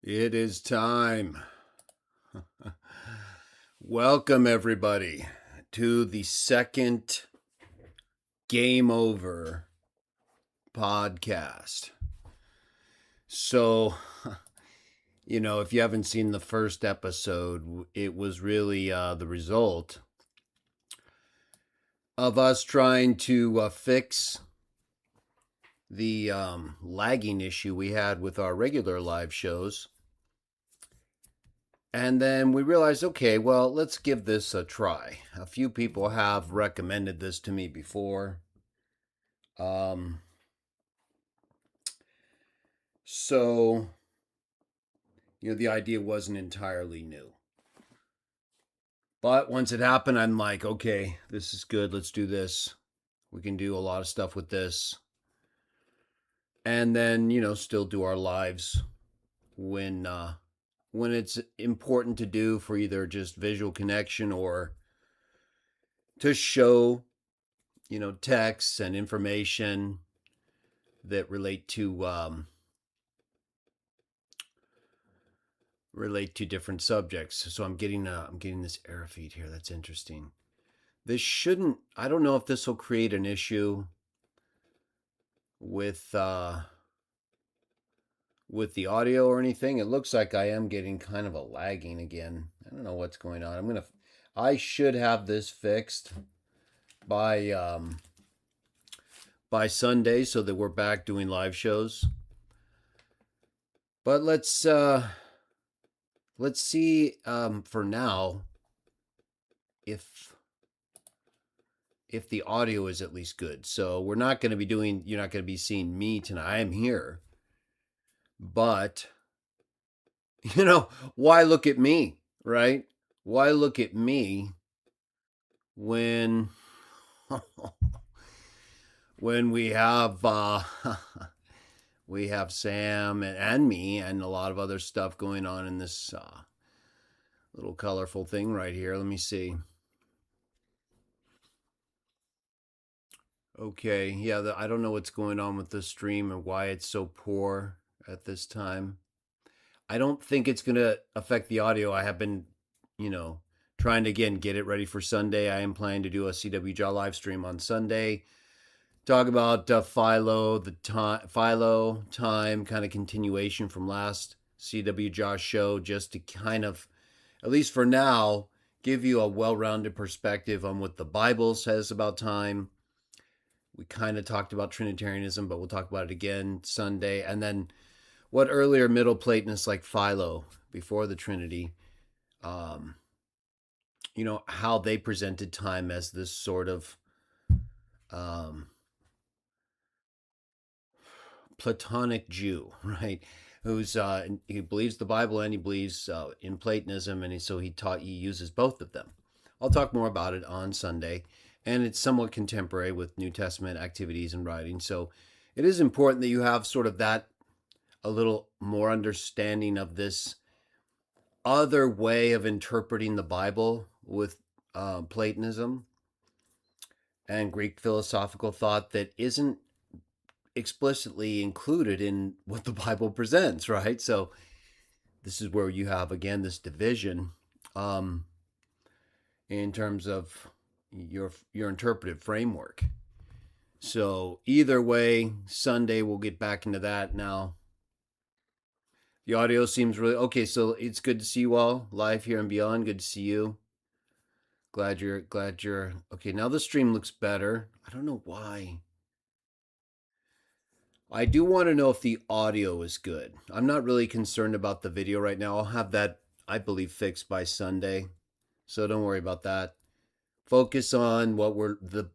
It is time. Welcome, everybody, to the second Game Over podcast. So, if you haven't seen the first episode, it was really the result of us trying to fix the lagging issue we had with our regular live shows. And then we realized, okay, well, let's give this a try. A few people have recommended this to me before. Um, so, the idea wasn't entirely new. But once it happened, I'm like, okay, this is good. Let's do this. We can do a lot of stuff with this. And then, still do our lives when it's important to do for either just visual connection or to show, texts and information that relate to different subjects. So I'm getting this error feed here. That's interesting. This shouldn't. I don't know if this will create an issue with the audio or anything. It looks like I am getting kind of a lagging again. I don't know what's going on. I should have this fixed by Sunday so that we're back doing live shows. But let's see for now if the audio is at least good. So we're not going to be you're not going to be seeing me tonight. I am here. But why look at me, right? Why look at me when when we have we have Sam and me and a lot of other stuff going on in this little colorful thing right here. Let me see. Okay, yeah, I don't know what's going on with the stream and why it's so poor at this time. I don't think it's going to affect the audio. I have been, trying to, again, get it ready for Sunday. I am planning to do a CW Jah live stream on Sunday. Talk about Philo time, kind of continuation from last CW Jah show, just to kind of, at least for now, give you a well-rounded perspective on what the Bible says about time. We kind of talked about Trinitarianism, but we'll talk about it again Sunday. And then what earlier Middle Platonists like Philo, before the Trinity, how they presented time as this sort of Platonic Jew, right? Who's he believes the Bible and he believes in Platonism, and so he uses both of them. I'll talk more about it on Sunday, and it's somewhat contemporary with New Testament activities and writing. So it is important that you have sort of that a little more understanding of this other way of interpreting the Bible with Platonism and Greek philosophical thought that isn't explicitly included in what the Bible presents, right? So this is where you have, again, this division in terms of your interpretive framework. So either way, Sunday we'll get back into that now. The audio seems really okay. So it's good to see you all live here and beyond. Good to see you. Glad you're okay. Now the stream looks better. I don't know why. I do want to know if the audio is good. I'm not really concerned about the video right now. I'll have that, I believe, fixed by Sunday. So don't worry about that. Focus on what we're the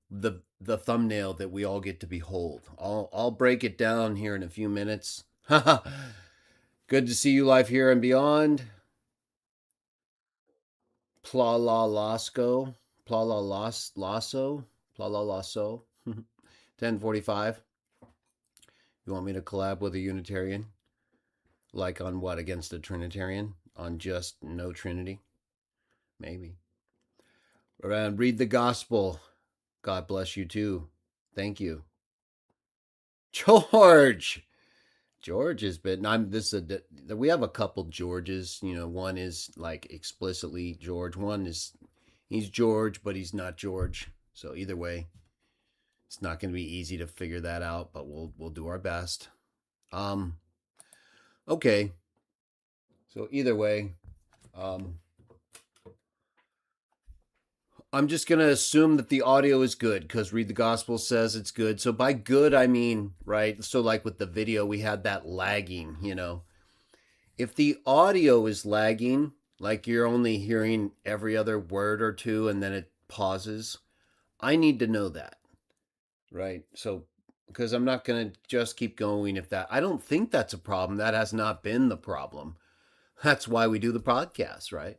thumbnail that we all get to behold. I'll break it down here in a few minutes. Good to see you live here and beyond. Plalalasco, Plalaso, 1045. You want me to collab with a Unitarian? Like on what? Against a Trinitarian? On just no Trinity? Maybe. And read the gospel. God bless you too. Thank you. George! George has been. I'm this. We have a couple Georges. One is like explicitly George. One is he's George, but he's not George. So either way, it's not going to be easy to figure that out. But we'll do our best. Um. Okay. So either way, um, I'm just going to assume that the audio is good because Read the Gospel says it's good. So by good, I mean, right? So like with the video, we had that lagging. If the audio is lagging, like you're only hearing every other word or two and then it pauses, I need to know that, right? So, because I'm not going to just keep going I don't think that's a problem. That has not been the problem. That's why we do the podcast, right?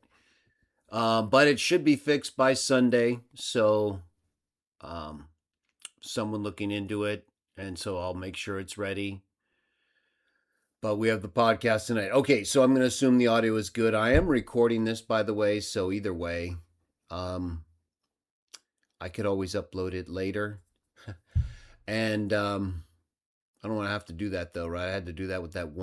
But it should be fixed by Sunday. So, um, someone looking into it. And so I'll make sure it's ready. But we have the podcast tonight. Okay, so I'm going to assume the audio is good. I am recording this, by the way. So either way, I could always upload it later. And I don't want to have to do that, though, right? I had to do that with that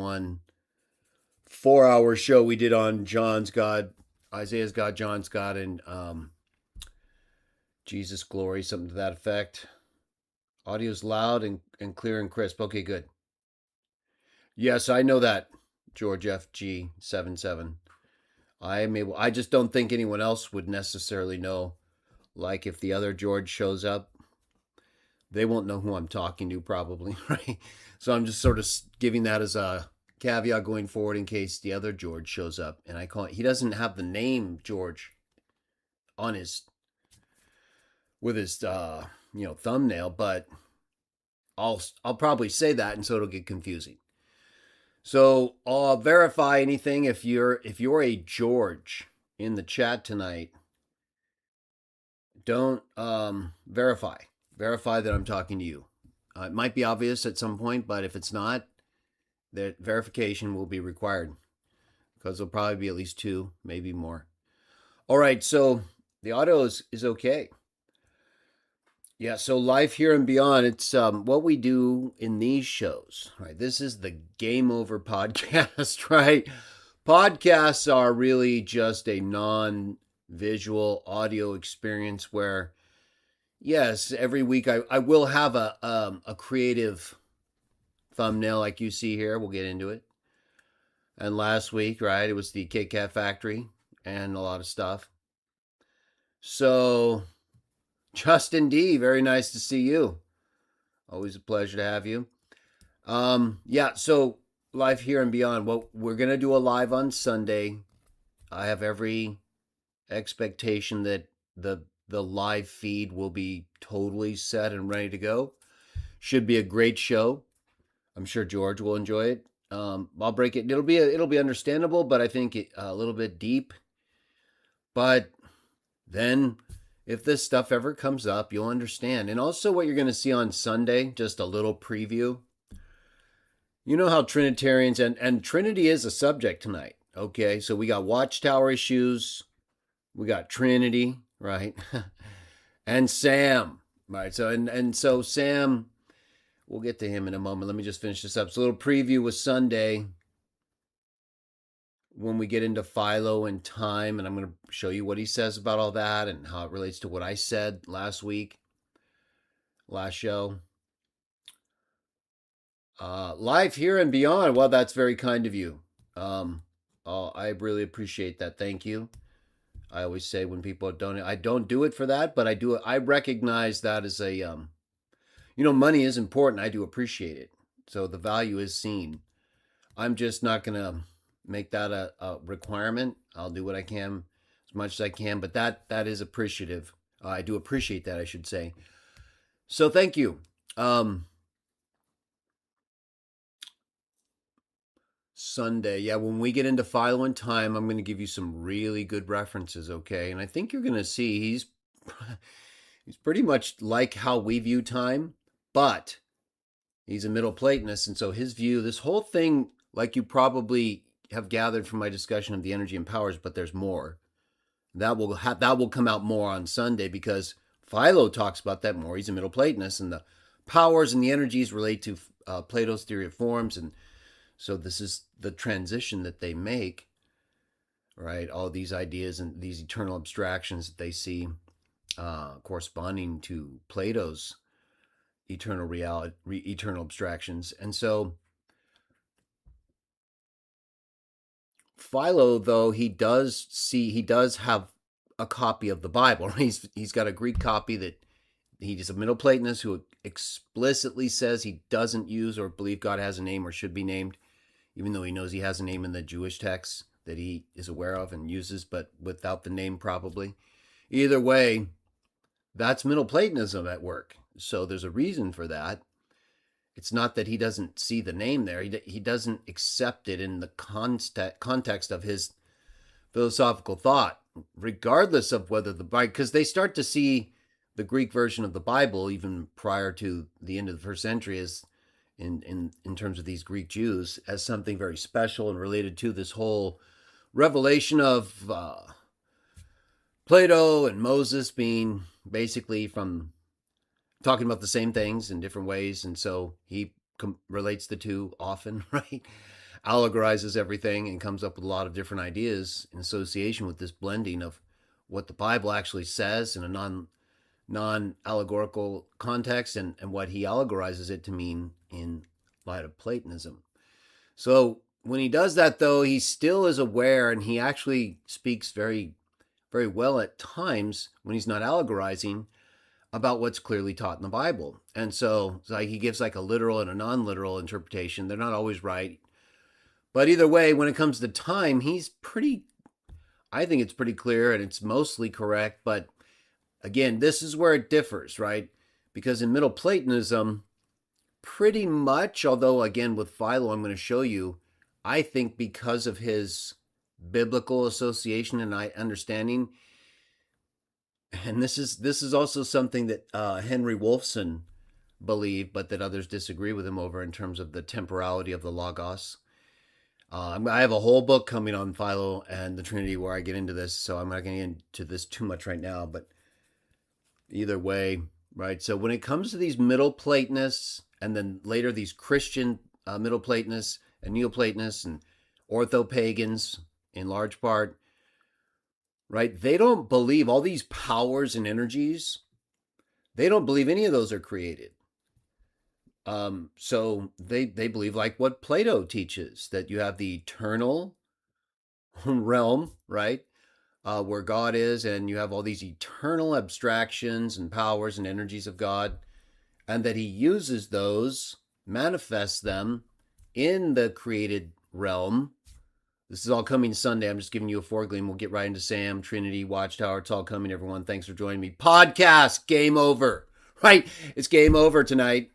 4-hour show we did on John's God, Isaiah's God, John's God, and Jesus Glory, something to that effect. Audio's loud and clear and crisp. Okay, good. Yes, I know that, George FG77. I am able. I just don't think anyone else would necessarily know. Like if the other George shows up, they won't know who I'm talking to, probably, right? So I'm just sort of giving that as a caveat going forward in case the other George shows up. And I call it. He doesn't have the name George on his thumbnail, but I'll probably say that, and so it'll get confusing. So I'll verify anything if you're a George in the chat tonight. Don't verify that I'm talking to you. It might be obvious at some point, but if it's not, that verification will be required because there'll probably be at least 2, maybe more. All right, so the audio is okay. Yeah, so Life Here and Beyond, it's what we do in these shows, right? This is the Game Over podcast, right? Podcasts are really just a non-visual audio experience where, yes, every week I will have a creative thumbnail like you see here. We'll get into it. And last week, right, it was the Kit Kat Factory and a lot of stuff. So... Justin D, very nice to see you. Always a pleasure to have you. So Life Here and Beyond. Well, we're going to do a live on Sunday. I have every expectation that the live feed will be totally set and ready to go. Should be a great show. I'm sure George will enjoy it. I'll break it. It'll be understandable, but I think a little bit deep. But then... if this stuff ever comes up, you'll understand. And also what you're going to see on Sunday, just a little preview. You know how Trinitarians, and Trinity is a subject tonight, okay? So we got Watchtower issues, we got Trinity, right? And Sam, right? So, and so Sam, we'll get to him in a moment. Let me just finish this up. So a little preview was Sunday. When we get into Philo and time, and I'm going to show you what he says about all that and how it relates to what I said last show. Life Here and Beyond. Well, that's very kind of you. I really appreciate that. Thank you. I always say when people donate, I don't do it for that, but I do it. I recognize that as a, money is important. I do appreciate it. So the value is seen. I'm just not going to make that a requirement. I'll do what I can as much as I can, but that is appreciative. I do appreciate that, I should say. So thank you. Sunday, yeah, when we get into Philo and time, I'm going to give you some really good references, okay? And I think you're going to see he's pretty much like how we view time, but he's a Middle Platonist, and so his view, this whole thing, like you probably have gathered from my discussion of the energy and powers, but there's more. That will come out more on Sunday because Philo talks about that more. He's a Middle Platonist, and the powers and the energies relate to Plato's theory of forms, and So this is the transition that they make, right? All these ideas and these eternal abstractions that they see corresponding to Plato's eternal reality, eternal abstractions. And so Philo, though, he does have a copy of the Bible. He's got a Greek copy that he's a Middle Platonist who explicitly says he doesn't use or believe God has a name or should be named, even though he knows he has a name in the Jewish texts that he is aware of and uses, but without the name probably. Either way, that's Middle Platonism at work. So there's a reason for that. It's not that he doesn't see the name there. He doesn't accept it in the context of his philosophical thought, regardless of whether the Bible, because they start to see the Greek version of the Bible even prior to the end of the first century as in terms of these Greek Jews as something very special and related to this whole revelation of Plato and Moses being basically from talking about the same things in different ways. And so he relates the two often, right? Allegorizes everything and comes up with a lot of different ideas in association with this blending of what the Bible actually says in a non-allegorical context and what he allegorizes it to mean in light of Platonism. So when he does that, though, he still is aware, and he actually speaks very, very well at times when he's not allegorizing about what's clearly taught in the Bible. And so like he gives like a literal and a non-literal interpretation. They're not always right. But either way, when it comes to time, I think it's pretty clear and it's mostly correct. But again, this is where it differs, right? Because in Middle Platonism, pretty much, although again with Philo, I'm going to show you, I think because of his biblical association and understanding, and this is also something that Henry Wolfson believed, but that others disagree with him over in terms of the temporality of the Logos. I have a whole book coming on Philo and the Trinity where I get into this, so I'm not getting into this too much right now, but either way, right? So when it comes to these Middle Platonists and then later these Christian Middle Platonists and Neoplatonists and ortho-pagans in large part, right? They don't believe all these powers and energies. They don't believe any of those are created. So they believe like what Plato teaches, that you have the eternal realm, right? Where God is, and you have all these eternal abstractions and powers and energies of God, and that he uses those, manifests them in the created realm. This is all coming Sunday. I'm just giving you a foregleam. We'll get right into Sam, Trinity, Watchtower. It's all coming, everyone. Thanks for joining me. Podcast, game over, right? It's game over tonight,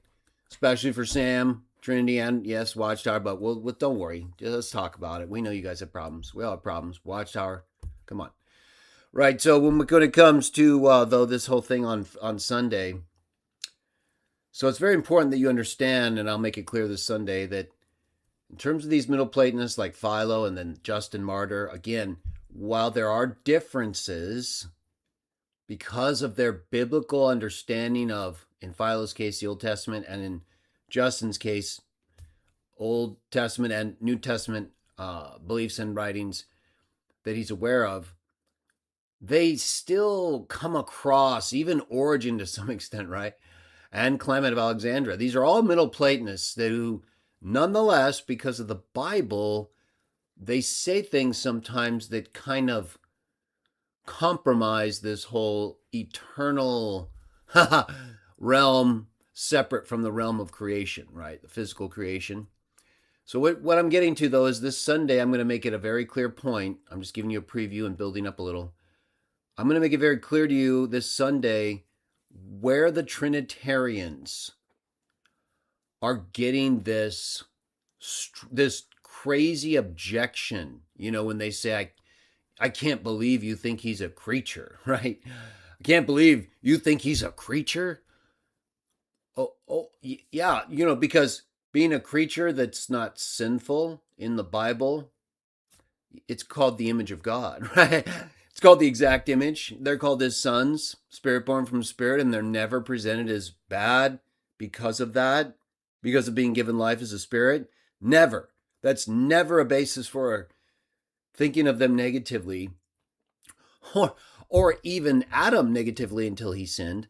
especially for Sam, Trinity, and yes, Watchtower. But don't worry. Let's talk about it. We know you guys have problems. We all have problems. Watchtower, come on. Right. So when it comes to, though, this whole thing on Sunday, so it's very important that you understand, and I'll make it clear this Sunday, that in terms of these Middle Platonists like Philo and then Justin Martyr, again, while there are differences because of their biblical understanding of, in Philo's case, the Old Testament, and in Justin's case, Old Testament and New Testament beliefs and writings that he's aware of, they still come across, even Origen to some extent, right? And Clement of Alexandria. These are all Middle Platonists who, nonetheless, because of the Bible, they say things sometimes that kind of compromise this whole eternal realm separate from the realm of creation, right? The physical creation. So what I'm getting to, though, is this Sunday, I'm going to make it a very clear point. I'm just giving you a preview and building up a little. I'm going to make it very clear to you this Sunday where the Trinitarians are getting this crazy objection, when they say, I can't believe you think he's a creature, right? I can't believe you think he's a creature. Yeah, because being a creature that's not sinful in the Bible, it's called the image of God, right? It's called the exact image. They're called his sons, spirit born from spirit, and they're never presented as bad because of that, because of being given life as a spirit. Never. That's never a basis for thinking of them negatively, or, or even Adam negatively until he sinned,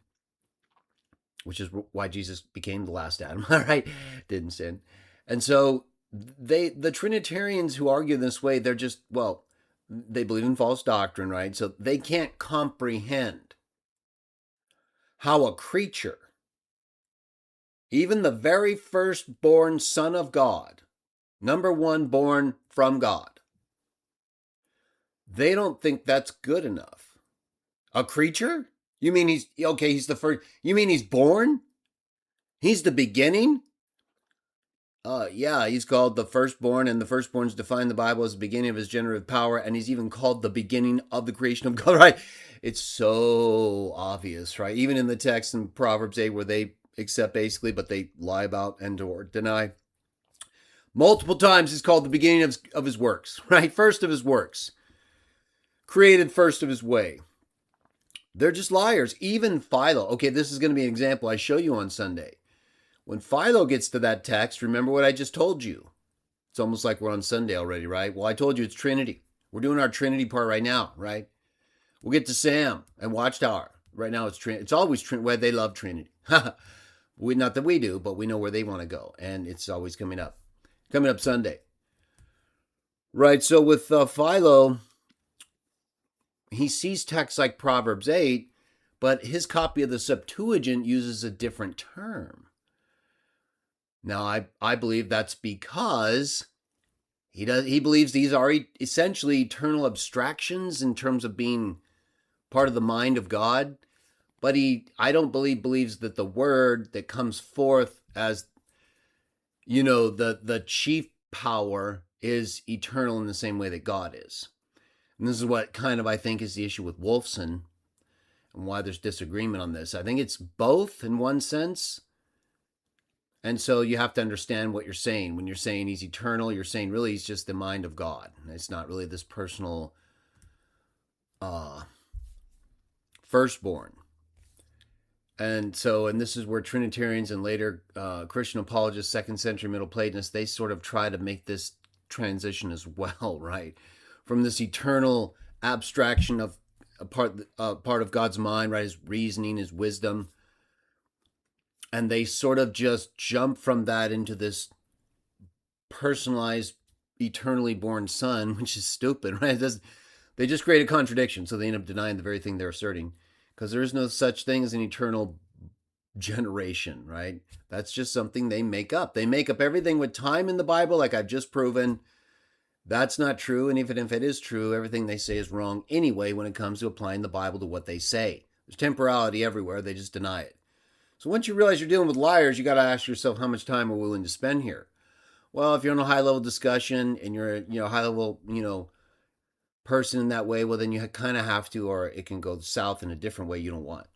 which is why Jesus became the last Adam, all right? Didn't sin. And so the Trinitarians who argue this way, they're just, well, they believe in false doctrine, right? So they can't comprehend how a creature, even the very firstborn Son of God, number one born from God, they don't think that's good enough. A creature? You mean he's the first, you mean he's born? He's the beginning? Yeah, he's called the firstborn, and the firstborn's defined in the Bible as the beginning of his generative power, and he's even called the beginning of the creation of God, right? It's so obvious, right? Even in the text in Proverbs 8 where they accept basically, but they lie about and or deny. Multiple times he's called the beginning of his works, right? First of his works. Created first of his way. They're just liars. Even Philo. Okay, this is going to be an example I show you on Sunday. When Philo gets to that text, remember what I just told you. It's almost like we're on Sunday already, right? Well, I told you it's Trinity. We're doing our Trinity part right now, right? We'll get to Sam and Watchtower. Right now it's Trinity. It's always Trinity. Well, they love Trinity. Not that we do, but we know where they want to go. And it's always coming up. Coming up Sunday. Right, so with Philo, he sees texts like Proverbs 8, but his copy of the Septuagint uses a different term. Now, I believe that's because he believes these are essentially eternal abstractions in terms of being part of the mind of God, but I don't believes that the word that comes forth as, you know, the chief power is eternal in the same way that God is. And this is what kind of I think is the issue with Wolfson and why there's disagreement on this. I think it's both in one sense. And so you have to understand what you're saying. When you're saying he's eternal, you're saying really he's just the mind of God. It's not really this personal firstborn. And this is where Trinitarians and later Christian apologists, second century Middle Platonists, they sort of try to make this transition as well, right? From this eternal abstraction of a part of God's mind, right? His reasoning, his wisdom. And they sort of just jump from that into this personalized, eternally born son, which is stupid, right? They just create a contradiction, so they end up denying the very thing they're asserting. Because there is no such thing as an eternal generation, right? That's just something they make up. They make up everything with time in the Bible, like I've just proven. That's not true, and even if it is true, everything they say is wrong anyway when it comes to applying the Bible to what they say. There's temporality everywhere, they just deny it. So once you realize you're dealing with liars, you got to ask yourself how much time we're willing to spend here. Well, if you're in a high-level discussion and you're a high-level, person in that way, well, then you kind of have to, or it can go south in a different way you don't want.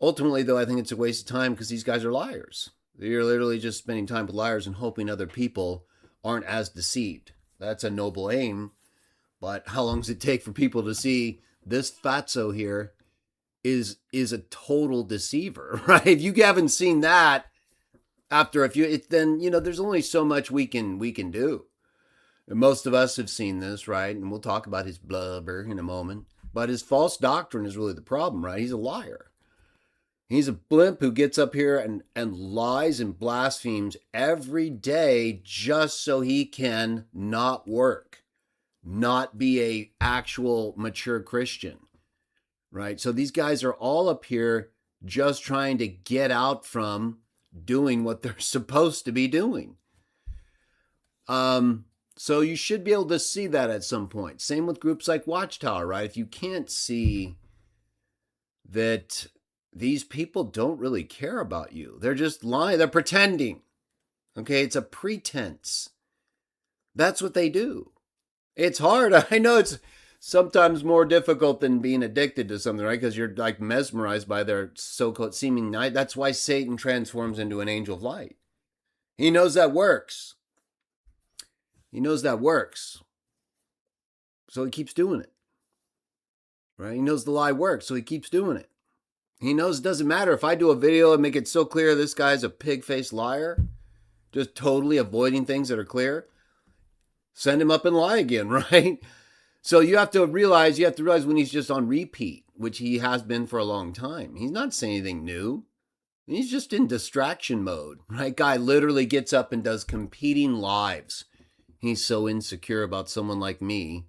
Ultimately, though, I think it's a waste of time because these guys are liars. You're literally just spending time with liars and hoping other people aren't as deceived. That's a noble aim, but how long does it take for people to see this fatso here is a total deceiver, right? If you haven't seen that after a few, then there's only so much we can do. And most of us have seen this, right? And we'll talk about his blubber in a moment. But his false doctrine is really the problem, right? He's a liar. He's a blimp who gets up here and lies and blasphemes every day just so he can not work, not be a actual mature Christian. Right? So these guys are all up here just trying to get out from doing what they're supposed to be doing. So you should be able to see that at some point. Same with groups like Watchtower, right? If you can't see that these people don't really care about you, they're just lying, they're pretending. Okay, it's a pretense. That's what they do. It's hard. I know it's sometimes more difficult than being addicted to something, right? Because you're like mesmerized by their so-called seeming night. That's why Satan transforms into an angel of light. He knows that works. He knows that works. So he keeps doing it. Right? He knows the lie works, so he keeps doing it. He knows it doesn't matter if I do a video and make it so clear this guy's a pig-faced liar, just totally avoiding things that are clear. Send him up and lie again, right? So you have to realize when he's just on repeat, which he has been for a long time. He's not saying anything new. He's just in distraction mode, right? Guy literally gets up and does competing lives. He's so insecure about someone like me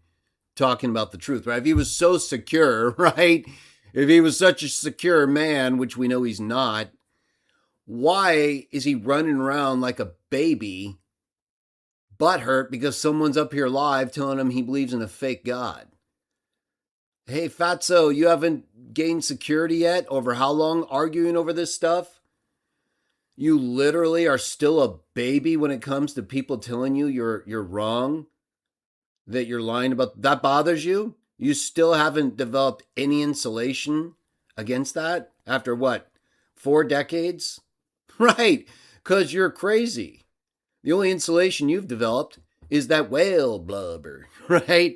talking about the truth, right? If he was so secure, right? If he was such a secure man, which we know he's not, why is he running around like a baby, butthurt because someone's up here live telling him he believes in a fake God? Hey, Fatso, you haven't gained security yet? Over how long arguing over this stuff? You literally are still a baby when it comes to people telling you you're wrong, that you're lying about. That bothers you? You still haven't developed any insulation against that after what? 4 decades? Right, because you're crazy. The only insulation you've developed is that whale blubber, right?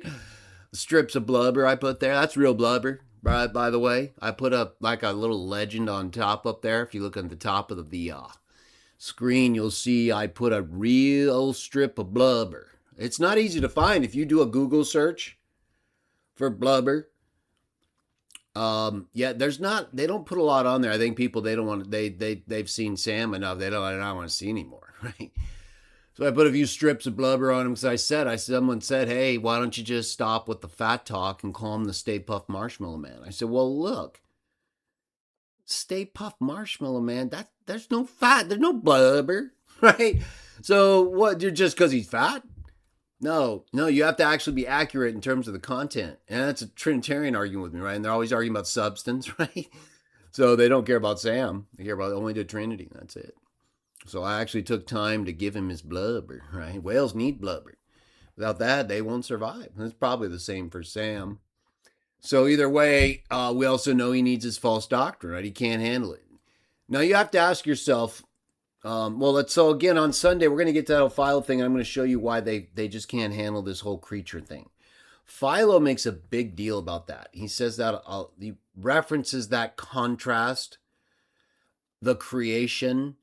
Strips of blubber I put there. That's real blubber, right? By the way, I put up like a little legend on top up there. If you look at the top of the screen, you'll see I put a real strip of blubber. It's not easy to find if you do a Google search for blubber. Yeah, there's not. They don't put a lot on there. I think people they don't want. They've seen Sam enough. They don't want to see anymore, right? So I put a few strips of blubber on him because someone said, hey, why don't you just stop with the fat talk and call him the Stay Puft Marshmallow Man? I said, well, look, Stay Puft Marshmallow Man, there's no fat, there's no blubber, right? So what, just because he's fat? No, you have to actually be accurate in terms of the content. And that's a Trinitarian arguing with me, right? And they're always arguing about substance, right? So they don't care about Sam. They care about only the Trinity. That's it. So I actually took time to give him his blubber, right? Whales need blubber. Without that, they won't survive. It's probably the same for Sam. So either way, we also know he needs his false doctrine, right? He can't handle it. Now you have to ask yourself, so again, on Sunday, we're going to get to that Philo thing. I'm going to show you why they just can't handle this whole creature thing. Philo makes a big deal about that. He says that, he references that contrast, the creation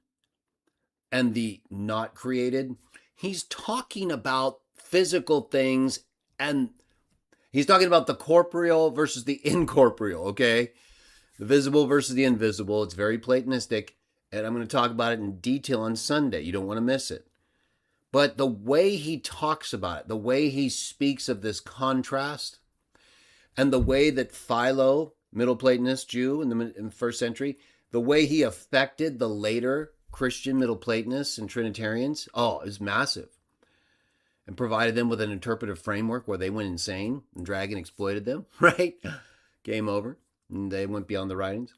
and the not created. He's talking about physical things, and he's talking about the corporeal versus the incorporeal, okay? The visible versus the invisible. It's very Platonistic. And I'm going to talk about it in detail on Sunday. You don't want to miss it. But the way he talks about it, the way he speaks of this contrast, and the way that Philo, Middle Platonist Jew in the first century, the way he affected the later Christian Middle Platonists and Trinitarians, it was massive. And provided them with an interpretive framework where they went insane and Dragon exploited them, right? Game over. And they went beyond the writings.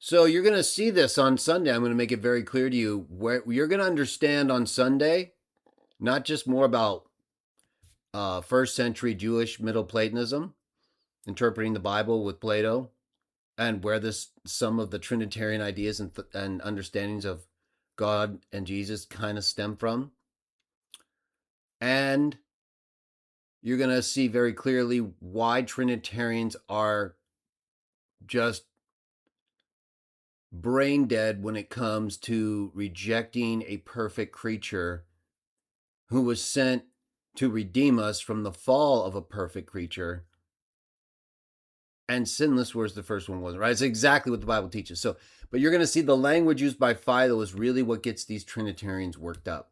So you're going to see this on Sunday. I'm going to make it very clear to you where you're going to understand on Sunday, not just more about first century Jewish Middle Platonism, interpreting the Bible with Plato, and where some of the Trinitarian ideas and understandings of God and Jesus kind of stem from. And you're going to see very clearly why Trinitarians are just brain dead when it comes to rejecting a perfect creature who was sent to redeem us from the fall of a perfect creature. And sinless was the first one, wasn't, right? It's exactly what the Bible teaches. So, but you're going to see the language used by Philo is really what gets these Trinitarians worked up.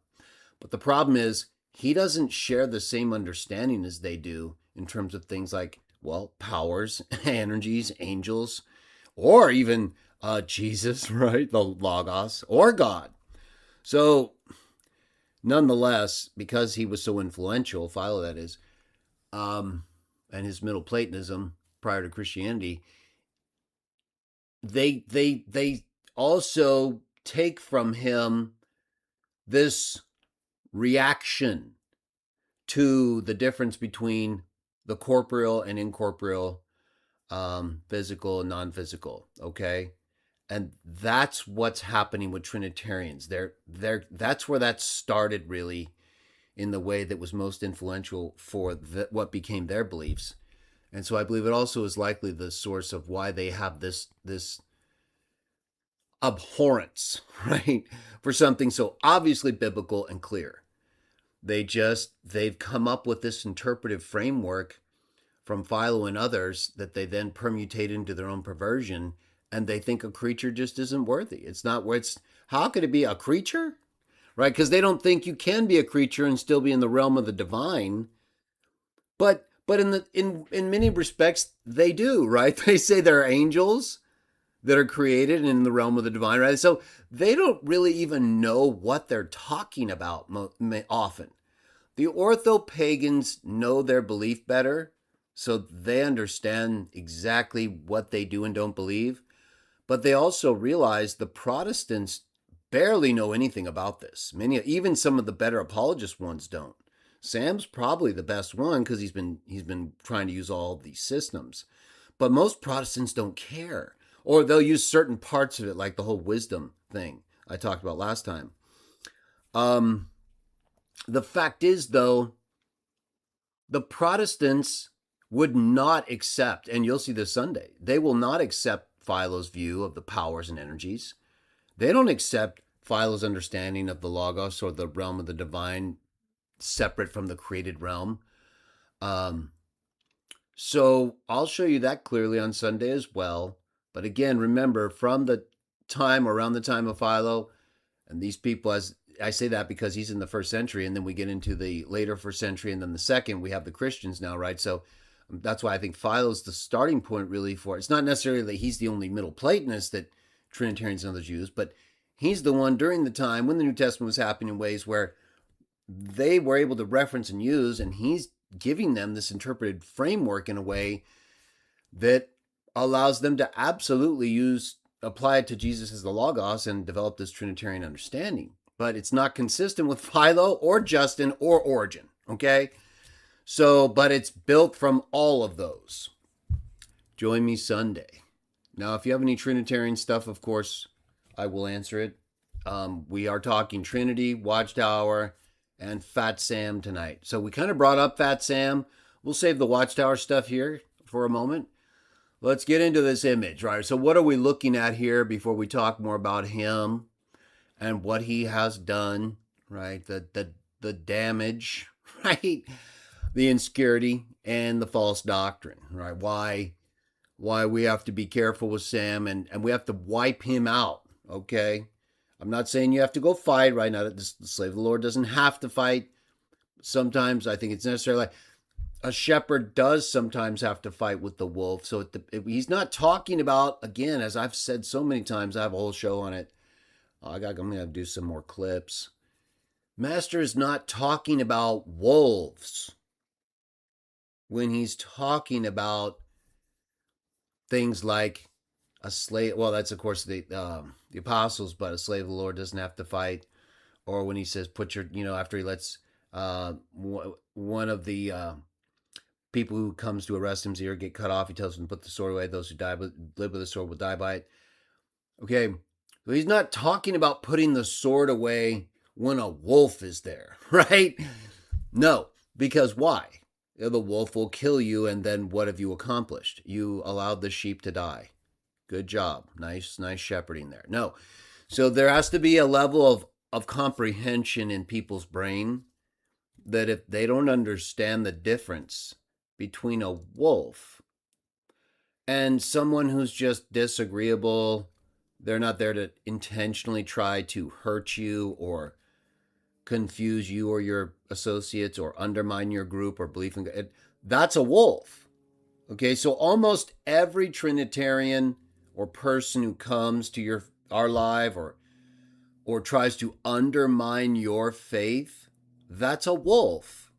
But the problem is he doesn't share the same understanding as they do in terms of things like, powers, energies, angels, or even Jesus, right? The Logos, or God. So, nonetheless, because he was so influential, Philo that is, and his Middle Platonism prior to Christianity, they also take from him this reaction to the difference between the corporeal and incorporeal, physical and non-physical, okay? And that's what's happening with Trinitarians. That's where that started, really, in the way that was most influential for what became their beliefs. And so I believe it also is likely the source of why they have this abhorrence, right, for something so obviously biblical and clear. They've come up with this interpretive framework from Philo and others that they then permutate into their own perversion, and they think a creature just isn't worthy. It's not where it's how could it be a creature? Right? Because they don't think you can be a creature and still be in the realm of the divine. But in many respects they do, right? They say there are angels that are created in the realm of the divine, right? So they don't really even know what they're talking about often. The ortho pagans know their belief better, so they understand exactly what they do and don't believe. But they also realize the Protestants barely know anything about this. Even some of the better apologist ones don't. Sam's probably the best one because he's been trying to use all of these systems. But most Protestants don't care, or they'll use certain parts of it, like the whole wisdom thing I talked about last time. Um, the fact is, though, the Protestants would not accept, and you'll see this Sunday, they will not accept Philo's view of the powers and energies. They don't accept Philo's understanding of the Logos or the realm of the divine separate from the created realm. Um, so I'll show you that clearly on Sunday as well. But again, remember, from the time around the time of Philo, and these people, as I say that because he's in the first century, and then we get into the later first century, and then the second, we have the Christians now, right? So that's why I think Philo's the starting point really for it. It's not necessarily that he's the only Middle Platonist that Trinitarians and others use, but he's the one during the time when the New Testament was happening in ways where they were able to reference and use, and he's giving them this interpreted framework in a way that allows them to absolutely apply it to Jesus as the Logos and develop this Trinitarian understanding. But it's not consistent with Philo or Justin or Origen, okay? So, but it's built from all of those. Join me Sunday. Now, if you have any Trinitarian stuff, of course, I will answer it. We are talking Trinity, Watchtower, and Fat Sam tonight. So we kind of brought up Fat Sam. We'll save the Watchtower stuff here for a moment. Let's get into this image, right? So what are we looking at here before we talk more about him and what he has done, right? The damage, right? The insecurity and the false doctrine, right? Why we have to be careful with Sam and we have to wipe him out, okay? I'm not saying you have to go fight, right? Now, the slave of the Lord doesn't have to fight. Sometimes I think it's necessary. Like a shepherd does sometimes have to fight with the wolf. So he's not talking about, again, as I've said so many times, I have a whole show on it. I'm going to do some more clips. Master is not talking about wolves when he's talking about things like a slave. Well, that's, of course, the apostles, but a slave of the Lord doesn't have to fight. Or when he says, put your, after he lets one of the people who comes to arrest him's ear get cut off, he tells him to put the sword away. Those who live with the sword will die by it. Okay, so he's not talking about putting the sword away when a wolf is there, right? No, because why? The wolf will kill you, and then what have you accomplished? You allowed the sheep to die. Good job. Nice shepherding there. No. So there has to be a level of comprehension in people's brain that if they don't understand the difference between a wolf and someone who's just disagreeable, they're not there to intentionally try to hurt you or confuse you or your associates or undermine your group or belief in God. That's a wolf. Okay, so almost every Trinitarian or person who comes to our live or tries to undermine your faith, that's a wolf.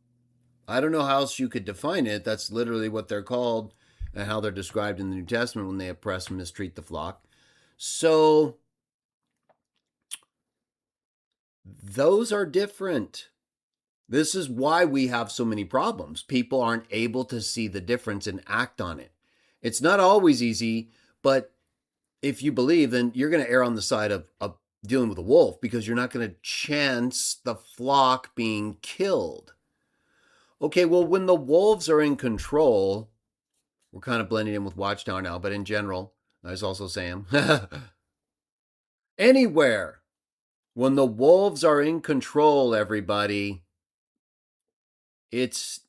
I don't know how else you could define it. That's literally what they're called and how they're described in the New Testament when they oppress and mistreat the flock. So those are different. This is why we have so many problems. People aren't able to see the difference and act on it. It's not always easy, but if you believe, then you're going to err on the side of dealing with a wolf because you're not going to chance the flock being killed. Okay, well, when the wolves are in control, we're kind of blending in with Watchtower now, but in general, there's also Sam. Anywhere, when the wolves are in control, everybody, it's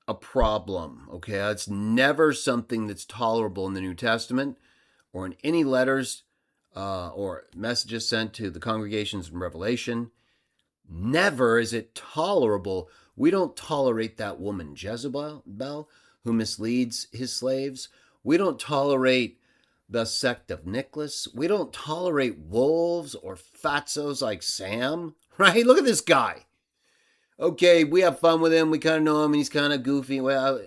a problem, okay? It's never something that's tolerable in the New Testament or in any letters or messages sent to the congregations in Revelation. Never is it tolerable. We don't tolerate that woman Jezebel who misleads his slaves. We don't tolerate the sect of Nicholas. We don't tolerate wolves or fatzos like Sam, right? Look at this guy. Okay, we have fun with him. We kind of know him, and he's kind of goofy. Well,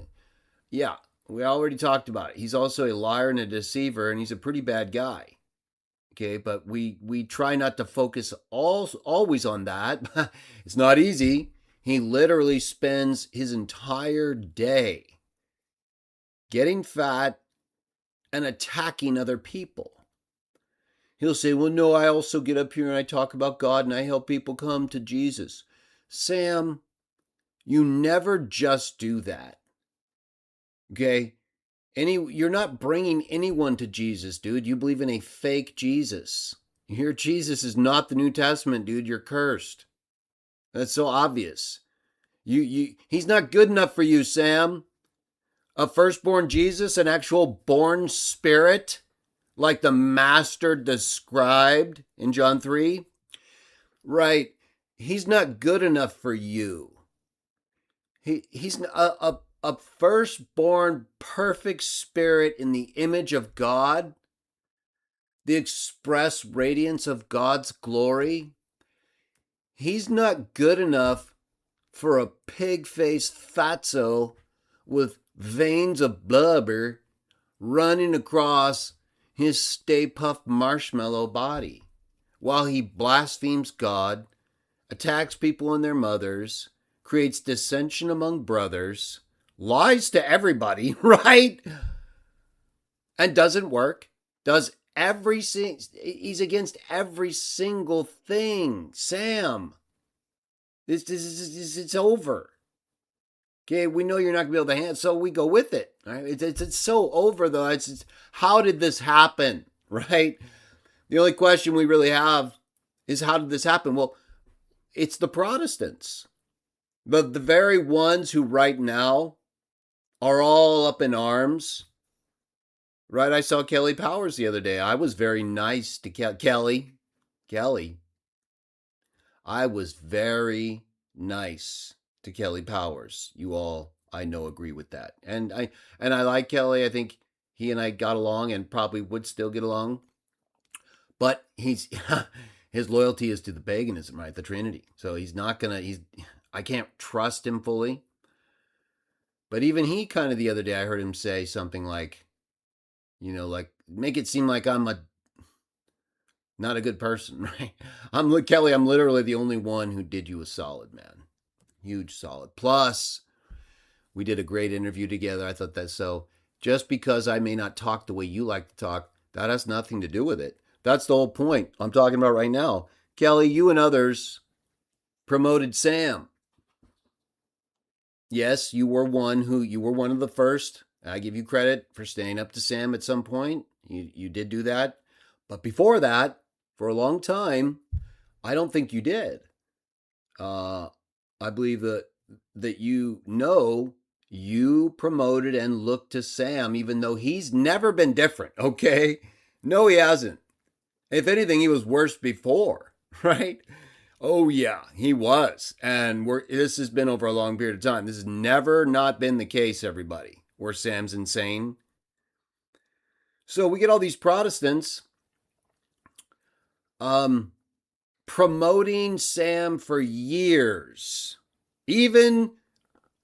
yeah, we already talked about it. He's also a liar and a deceiver, and he's a pretty bad guy. Okay, but we try not to focus always on that. It's not easy. He literally spends his entire day getting fat and attacking other people. He'll say, well, no, I also get up here and I talk about God and I help people come to Jesus. Sam, you never just do that. Okay? You're not bringing anyone to Jesus, dude. You believe in a fake Jesus. Your Jesus is not the New Testament, dude. You're cursed. That's so obvious. He's not good enough for you, Sam. A firstborn Jesus, an actual born spirit, like the master described in John 3. Right. He's not good enough for you. He's a firstborn perfect spirit in the image of God, the express radiance of God's glory. He's not good enough for a pig-faced fatso with veins of blubber running across his Stay Puft Marshmallow body while he blasphemes God, attacks people and their mothers, creates dissension among brothers, lies to everybody, right? And doesn't work. He's against every single thing. Sam, it's over. Okay, we know you're not going to be able to handle, so we go with it. Right? It's so over, though. It's how did this happen, right? The only question we really have is how did this happen? Well, it's the Protestants. The very ones who right now are all up in arms. Right, I saw Kelly Powers the other day. I was very nice to Kelly. I was very nice to Kelly Powers. You all, I know, agree with that. And I like Kelly. I think he and I got along and probably would still get along. But his loyalty is to the paganism, right? The Trinity. So I can't trust him fully. But even he kind of the other day, I heard him say something like, like make it seem like I'm not a good person, right? Kelly, I'm literally the only one who did you a solid, man. Huge solid. Plus, we did a great interview together. I thought that so. Just because I may not talk the way you like to talk, that has nothing to do with it. That's the whole point I'm talking about right now. Kelly, you and others promoted Sam. Yes, you were one of the first. I give you credit for staying up to Sam at some point. You did do that. But before that, for a long time, I don't think you did. I believe that you promoted and looked to Sam, even though he's never been different, okay? No, he hasn't. If anything, he was worse before, right? Oh, yeah, he was. And this has been over a long period of time. This has never not been the case, everybody, where Sam's insane. So we get all these Protestants promoting Sam for years. Even,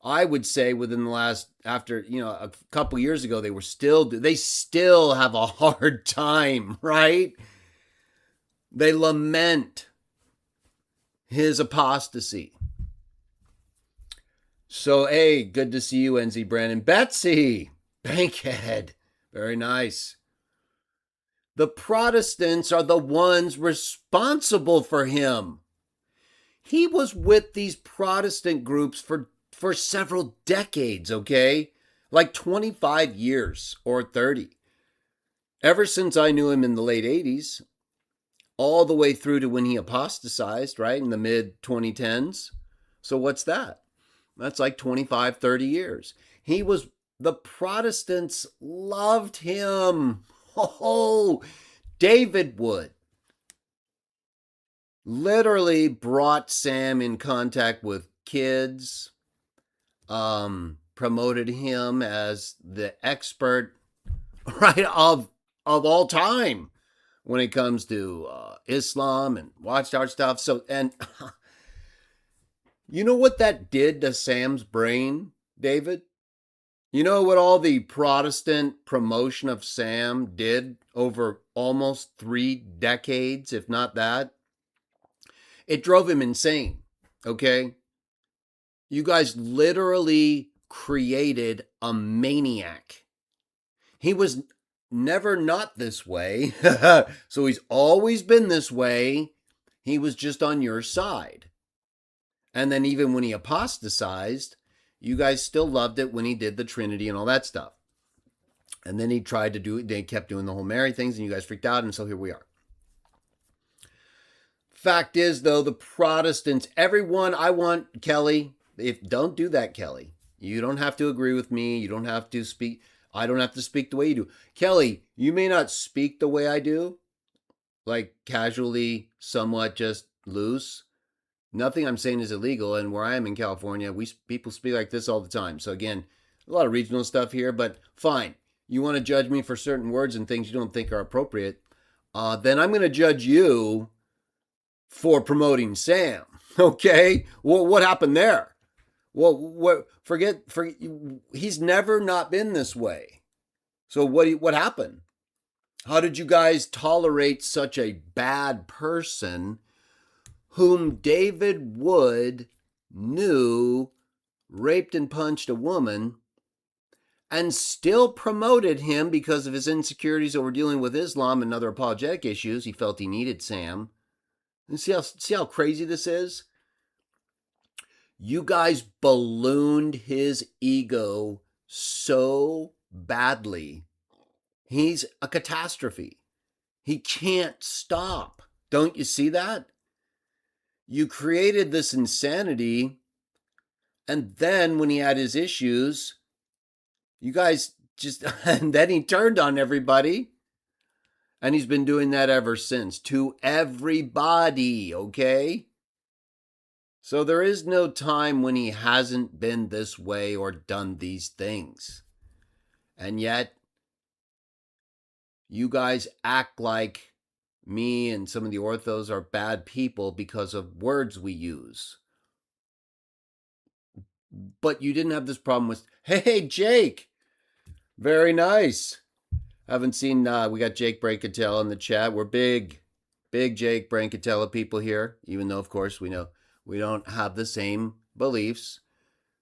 I would say, within the last, after, a couple years ago, they still have a hard time, right? They lament his apostasy. So, hey, good to see you, NZ Brandon. Betsy, Bankhead, very nice. The Protestants are the ones responsible for him. He was with these Protestant groups for several decades, okay? Like 25 years or 30. Ever since I knew him in the late 80s, all the way through to when he apostatized, right, in the mid-2010s. So what's that? That's like 25, 30 years. He was, the Protestants loved him. Oh, David Wood literally brought Sam in contact with kids, promoted him as the expert, right, of all time when it comes to Islam and Watchtower stuff. So, and you know what that did to Sam's brain, David? You know what all the Protestant promotion of Sam did over almost 3 decades, if not that? It drove him insane, okay? You guys literally created a maniac. He was never not this way, so he's always been this way. He was just on your side. And then even when he apostatized, you guys still loved it when he did the Trinity and all that stuff. And then he tried to do it. They kept doing the whole Mary things, and you guys freaked out. And so here we are. Fact is, though, the Protestants, everyone, I want Kelly, don't do that, Kelly. You don't have to agree with me. You don't have to speak. I don't have to speak the way you do. Kelly, you may not speak the way I do, like casually, somewhat just loose. Nothing I'm saying is illegal, and where I am in California, people speak like this all the time. So again, a lot of regional stuff here, but fine. You want to judge me for certain words and things you don't think are appropriate, then I'm going to judge you for promoting Sam. Okay? Well, what happened there? Well, forget, he's never not been this way. So what happened? How did you guys tolerate such a bad person whom David Wood knew raped and punched a woman and still promoted him because of his insecurities over dealing with Islam and other apologetic issues? He felt he needed Sam. And see how crazy this is? You guys ballooned his ego so badly. He's a catastrophe. He can't stop. Don't you see that? You created this insanity, and then when he had his issues, you guys just, and then he turned on everybody, and he's been doing that ever since to everybody, okay? So there is no time when he hasn't been this way or done these things. And yet, you guys act like me and some of the orthos are bad people because of words we use. But you didn't have this problem with, hey, Jake, very nice. Haven't seen, we got Jake Brancatella in the chat. We're big Jake Brancatella people here, even though, of course, we know we don't have the same beliefs.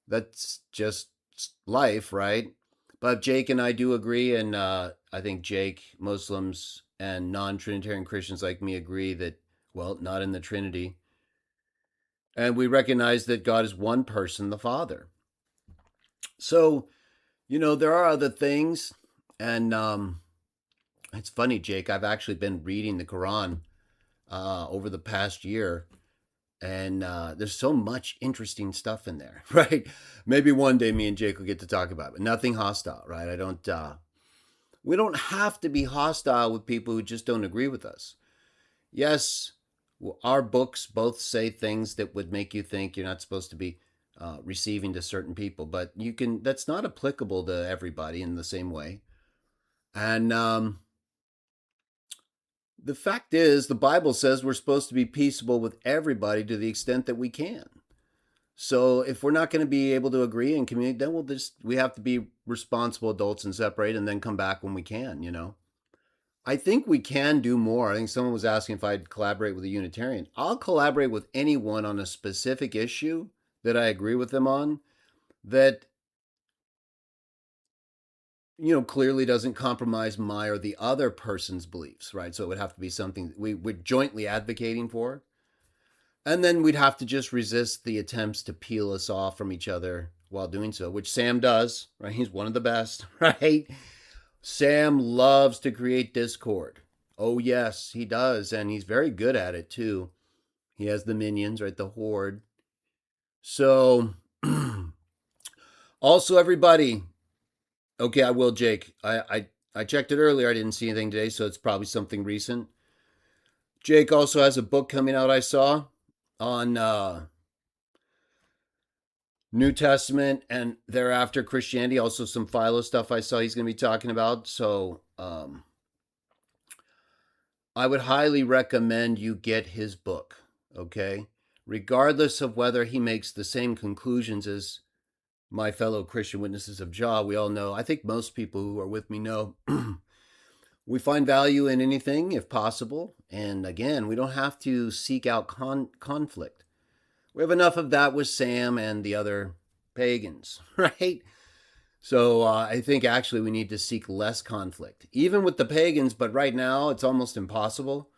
That's just life, right? But Jake and I do agree, and I think Jake, Muslims, and non-Trinitarian Christians like me agree that, well, not in the Trinity. And we recognize that God is one person, the Father. So, there are other things. And it's funny, Jake, I've actually been reading the Quran over the past year. And there's so much interesting stuff in there, right? Maybe one day me and Jake will get to talk about it, but nothing hostile, right? We don't have to be hostile with people who just don't agree with us. Yes, our books both say things that would make you think you're not supposed to be receiving to certain people, but that's not applicable to everybody in the same way. And the fact is, the Bible says we're supposed to be peaceable with everybody to the extent that we can. So if we're not going to be able to agree and communicate, then we have to be responsible adults and separate and then come back when we can, I think we can do more. I think someone was asking if I'd collaborate with a Unitarian. I'll collaborate with anyone on a specific issue that I agree with them on that clearly doesn't compromise my or the other person's beliefs, right? So it would have to be something we're jointly advocating for. And then we'd have to just resist the attempts to peel us off from each other while doing so, which Sam does, right? He's one of the best, right? Sam loves to create discord. Oh, yes, he does. And he's very good at it, too. He has the minions, right? The horde. So Also, everybody, okay, I will, Jake. I checked it earlier. I didn't see anything today, so it's probably something recent. Jake also has a book coming out, I saw, on New Testament and thereafter Christianity. Also, some Philo stuff I saw he's going to be talking about. So, I would highly recommend you get his book, okay? Regardless of whether he makes the same conclusions as my fellow Christian Witnesses of Jah, we all know, I think most people who are with me know, we find value in anything if possible. And again, we don't have to seek out conflict. We have enough of that with Sam and the other pagans, right? So I think actually we need to seek less conflict, even with the pagans. But right now it's almost impossible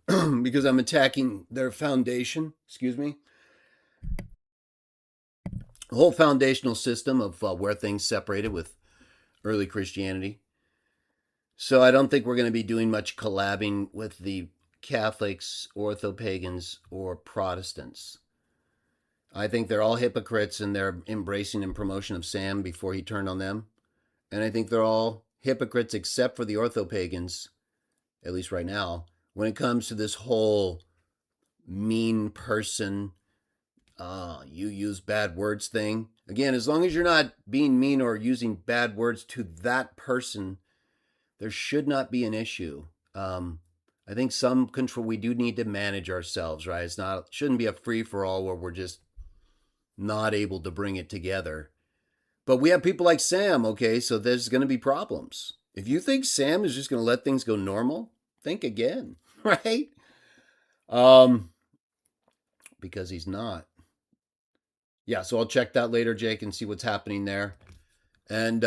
because I'm attacking their foundation. Excuse me, the whole foundational system of where things separated with early Christianity. So I don't think we're going to be doing much collabing with the Catholics, ortho pagans, or Protestants. I think they're all hypocrites in their embracing and promotion of Sam before he turned on them. And I think they're all hypocrites except for the ortho pagans, at least right now, when it comes to this whole mean person, you use bad words thing. Again, as long as you're not being mean or using bad words to that person, there should not be an issue. I think some control, we do need to manage ourselves, right? It's not, shouldn't be a free for all where we're just not able to bring it together. But we have people like Sam, okay, so there's going to be problems. If you think Sam is just going to let things go normal, think again, right? Because he's not. Yeah, so I'll check that later, Jake, and see what's happening there. And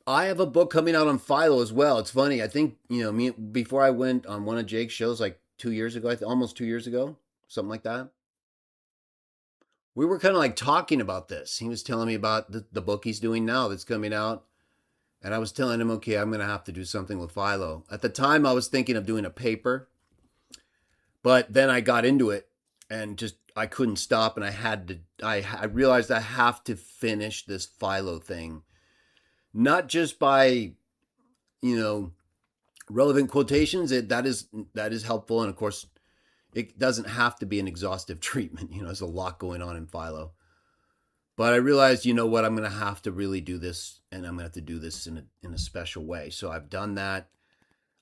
I have a book coming out on Philo as well. It's funny. I think, me before I went on one of Jake's shows like 2 years ago, almost 2 years ago, something like that. We were kind of like talking about this. He was telling me about the book he's doing now that's coming out. And I was telling him, okay, I'm going to have to do something with Philo. At the time, I was thinking of doing a paper, but then I got into it and just I couldn't stop, and I realized I have to finish this Philo thing, not just by relevant quotations. That is helpful, and of course, it doesn't have to be an exhaustive treatment. There's a lot going on in Philo. But I realized, what, I'm going to have to really do this, and I'm going to have to do this in a special way. So I've done that.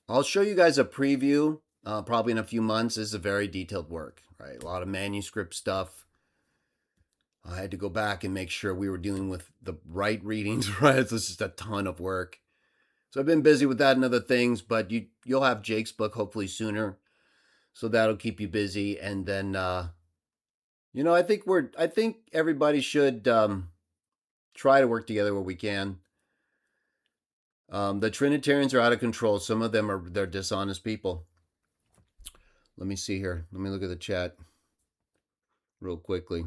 I'll show you guys a preview probably in a few months. This is a very detailed work, right? A lot of manuscript stuff. I had to go back and make sure we were dealing with the right readings, right? It's just a ton of work. So I've been busy with that and other things, but you'll have Jake's book hopefully sooner. So that'll keep you busy. And then I think everybody should try to work together where we can. The Trinitarians are out of control. Some of them they're dishonest people. Let me see here. Let me look at the chat real quickly.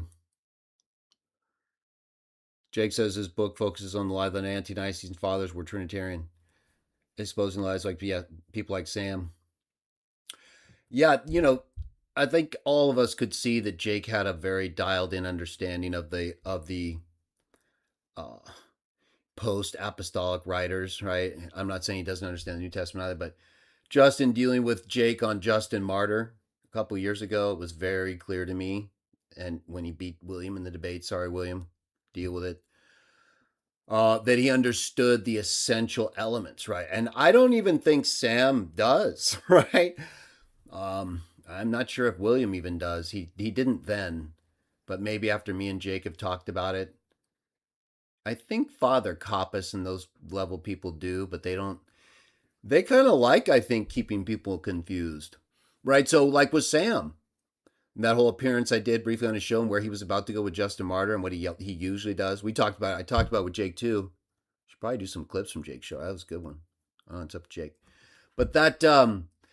Jake says his book focuses on the lie that anti-Nicene fathers were Trinitarian, exposing lies like people like Sam. Yeah, I think all of us could see that Jake had a very dialed-in understanding of the post-apostolic writers, right? I'm not saying he doesn't understand the New Testament either, but just in dealing with Jake on Justin Martyr a couple years ago, it was very clear to me. And when he beat William in the debate, sorry, William, deal with it, that he understood the essential elements, right? And I don't even think Sam does, right? I'm not sure if William even does. He didn't then, but maybe after me and Jake have talked about it. I think Father Coppas and those level people do, but they don't. They kind of like, I think, keeping people confused, right? So, like with Sam, that whole appearance I did briefly on his show, and where he was about to go with Justin Martyr and what he usually does. I talked about it with Jake too. Should probably do some clips from Jake's show. That was a good one. Oh, it's up to Jake. But that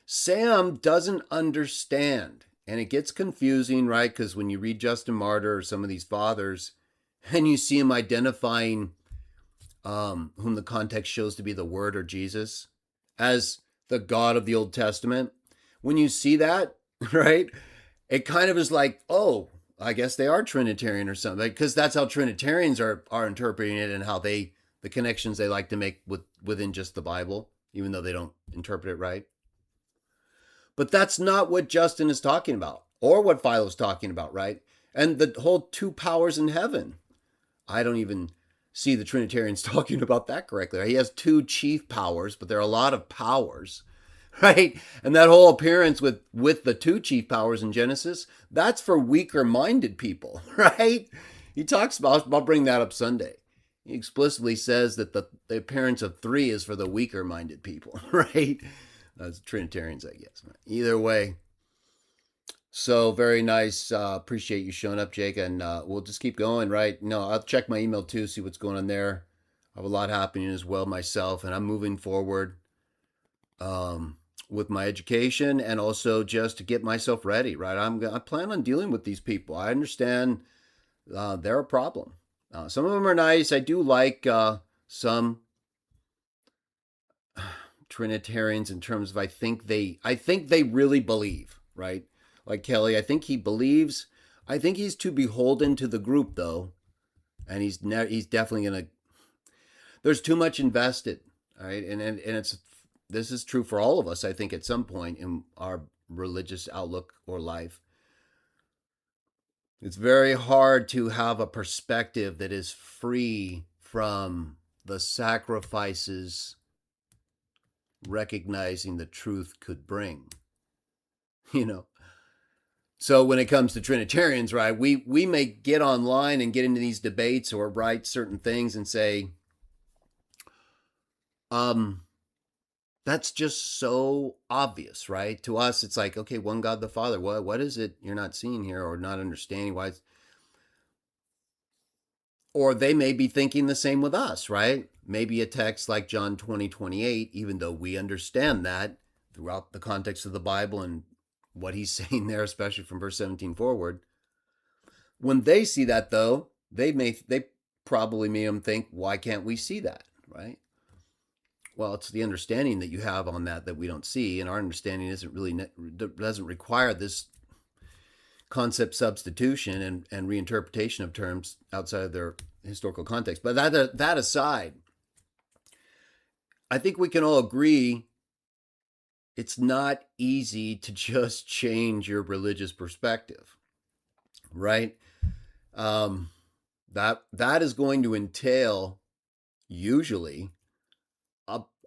Sam doesn't understand, and it gets confusing, right? Because when you read Justin Martyr or some of these fathers, and you see him identifying whom the context shows to be the Word or Jesus as the God of the Old Testament, when you see that, right, it kind of is like, oh, I guess they are Trinitarian or something, because that's how Trinitarians are interpreting it, and how the connections they like to make within just the Bible, even though they don't interpret it right. But that's not what Justin is talking about, or what Philo's talking about, right? And the whole two powers in heaven. I don't even see the Trinitarians talking about that correctly. He has two chief powers, but there are a lot of powers, right? And that whole appearance with the two chief powers in Genesis, that's for weaker minded people, right? He talks about, I'll bring that up Sunday. He explicitly says that the appearance of three is for the weaker minded people, right? That's Trinitarians, I guess. Either way. So very nice. Appreciate you showing up, Jake. And we'll just keep going, right? No, I'll check my email too, see what's going on there. I have a lot happening as well myself, and I'm moving forward with my education, and also just to get myself ready, right? I plan on dealing with these people. I understand they're a problem. Some of them are nice. I do like some Trinitarians in terms of I think they really believe, right? Like Kelly, I think he believes. I think he's too beholden to the group though, and he's definitely gonna. There's too much invested, right? And it's this is true for all of us. I think at some point in our religious outlook or life, it's very hard to have a perspective that is free from the sacrifices recognizing the truth could bring. You know, so when it comes to Trinitarians, right, we may get online and get into these debates or write certain things and say, that's just so obvious, right? To us, it's like, okay, one God the Father. What is it you're not seeing here or not understanding why? Or they may be thinking the same with us, right? Maybe a text like John 20:28, even though we understand that throughout the context of the Bible and what he's saying there, especially from verse 17 forward. When they see that, though, they probably make them think, why can't we see that, right? Well, it's the understanding that you have on that we don't see, and our understanding doesn't require this concept substitution and reinterpretation of terms outside of their historical context. But that aside, I think we can all agree it's not easy to just change your religious perspective, right? That is going to entail usually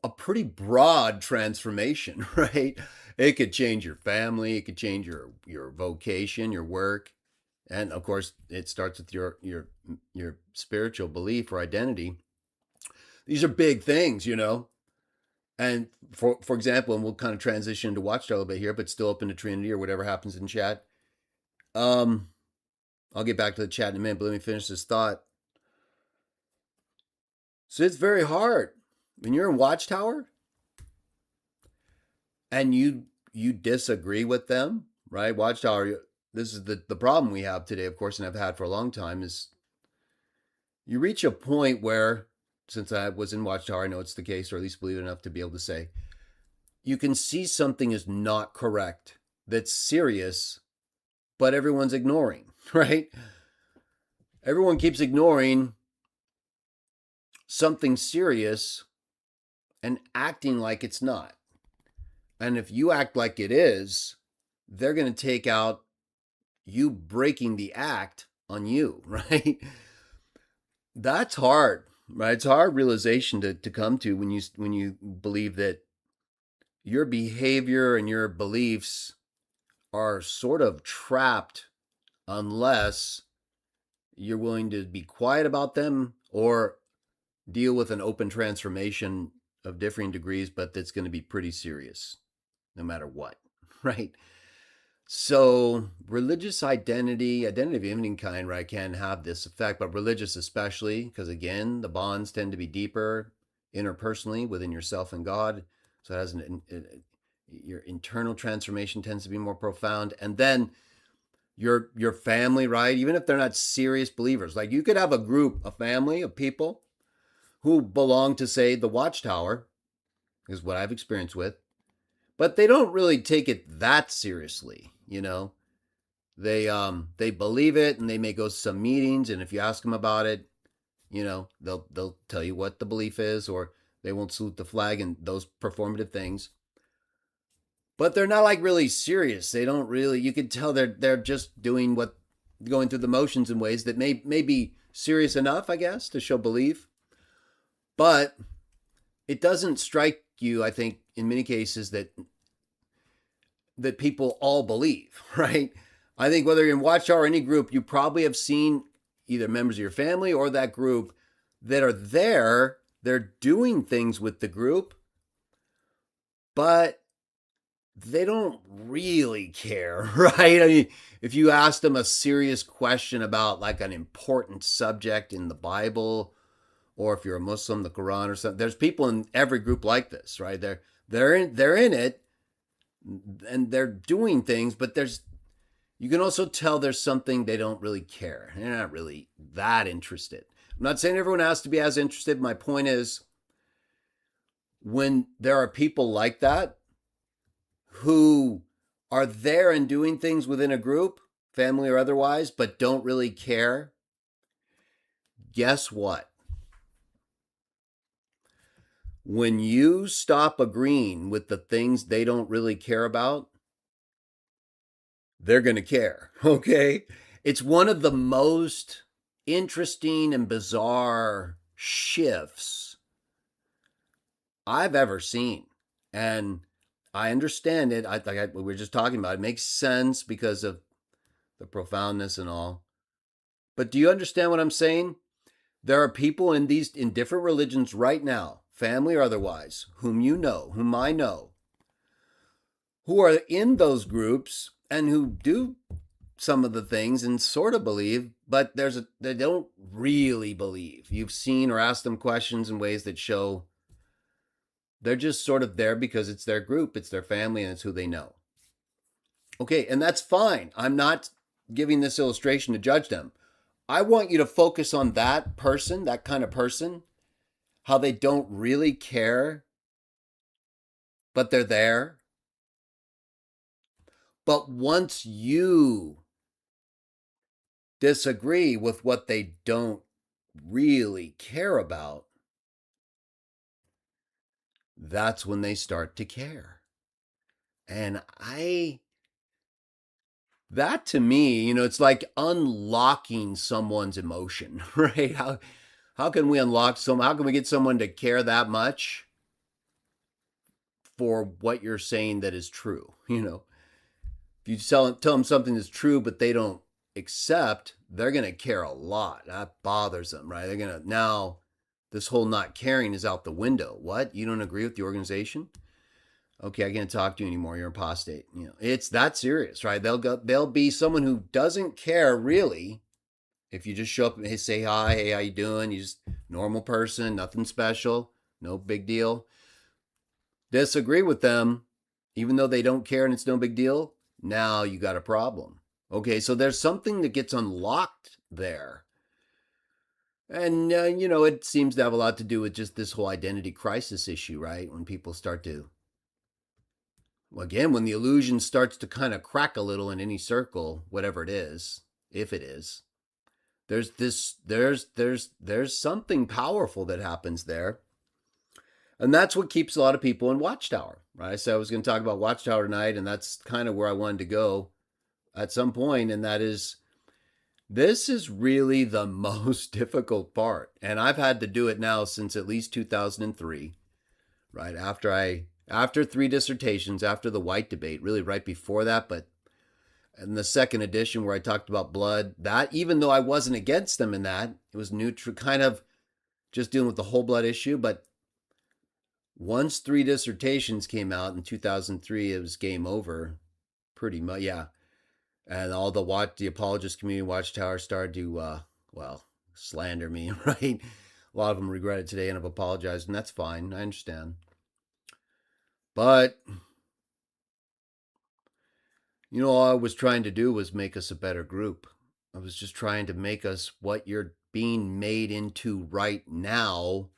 a pretty broad transformation, right? It could change your family, it could change your vocation, your work, and of course, it starts with your spiritual belief or identity. These are big things, you know. And for example, and we'll kind of transition into Watchtower a little bit here, but still open to Trinity or whatever happens in chat. I'll get back to the chat in a minute, but let me finish this thought. So it's very hard when you're in Watchtower and you disagree with them, right? Watchtower, this is the problem we have today, of course, and I've had for a long time, is you reach a point where, since I was in Watchtower, I know it's the case, or at least believe it enough to be able to say, you can see something is not correct, that's serious, but everyone's ignoring, right? Everyone keeps ignoring something serious and acting like it's not. And if you act like it is, they're going to take out you breaking the act on you, right? That's hard, right? It's a hard realization to come to when you believe that your behavior and your beliefs are sort of trapped unless you're willing to be quiet about them or deal with an open transformation of differing degrees, but that's going to be pretty serious no matter what, right? So religious identity of any kind, right, can have this effect, but religious especially, because again, the bonds tend to be deeper interpersonally within yourself and God. So it has your internal transformation tends to be more profound. And then your family, right? Even if they're not serious believers, like you could have a family of people who belong to, say, the Watchtower, is what I've experienced with, but they don't really take it that seriously, you know. They believe it, and they may go to some meetings, and if you ask them about it, they'll tell you what the belief is, or they won't salute the flag and those performative things. But they're not like really serious. They don't really. You can tell they're just doing what going through the motions in ways that may be serious enough, I guess, to show belief. But it doesn't strike you, I think, in many cases that people all believe, right? I think whether you're in Watchtower or any group, you probably have seen either members of your family or that group that are there. They're doing things with the group, but they don't really care, right? I mean, if you ask them a serious question about like an important subject in the Bible, or if you're a Muslim, the Quran or something, there's people in every group like this, right? They're in it and they're doing things, but you can also tell there's something they don't really care. They're not really that interested. I'm not saying everyone has to be as interested. My point is, when there are people like that who are there and doing things within a group, family or otherwise, but don't really care, guess what? When you stop agreeing with the things they don't really care about, they're going to care, okay? It's one of the most interesting and bizarre shifts I've ever seen. And I understand it. We were just talking about it. It makes sense because of the profoundness and all. But do you understand what I'm saying? There are people in different religions right now, family or otherwise, whom I know, who are in those groups and who do some of the things and sort of believe, but they don't really believe. You've seen or asked them questions in ways that show they're just sort of there because it's their group, it's their family, and it's who they know. Okay, and that's fine. I'm not giving this illustration to judge them. I want you to focus on that person, that kind of person, how they don't really care, but they're there. But once you disagree with what they don't really care about, that's when they start to care. And that to me, it's like unlocking someone's emotion, right? How can we how can we get someone to care that much for what you're saying that is true? If you tell them something that's true, but they don't accept, they're going to care a lot. That bothers them, right? They're going to, now this whole not caring is out the window. What? You don't agree with the organization? Okay, I can't talk to you anymore. You're apostate. It's that serious, right? They'll be someone who doesn't care really. If you just show up and say hi, hey, how you doing? You just normal person, nothing special, no big deal. Disagree with them, even though they don't care and it's no big deal. Now you got a problem. Okay, so there's something that gets unlocked there. And, it seems to have a lot to do with just this whole identity crisis issue, right? When people start to, well, again, when the illusion starts to kind of crack a little in any circle, whatever it is, if it is, there's something powerful that happens there. And that's what keeps a lot of people in Watchtower, right? So I was going to talk about Watchtower tonight, and that's kind of where I wanted to go at some point, and that is, this is really the most difficult part. And I've had to do it now since at least 2003, right? After 3 dissertations, after the white debate, really right before that, but in the second edition where I talked about blood, that even though I wasn't against them in that, it was neutral, kind of just dealing with the whole blood issue. But once 3 dissertations came out in 2003, it was game over, pretty much, yeah. And all the apologist community, Watchtower, started to, slander me, right? A lot of them regret it today and have apologized, and that's fine. I understand. But, all I was trying to do was make us a better group. I was just trying to make us what you're being made into right now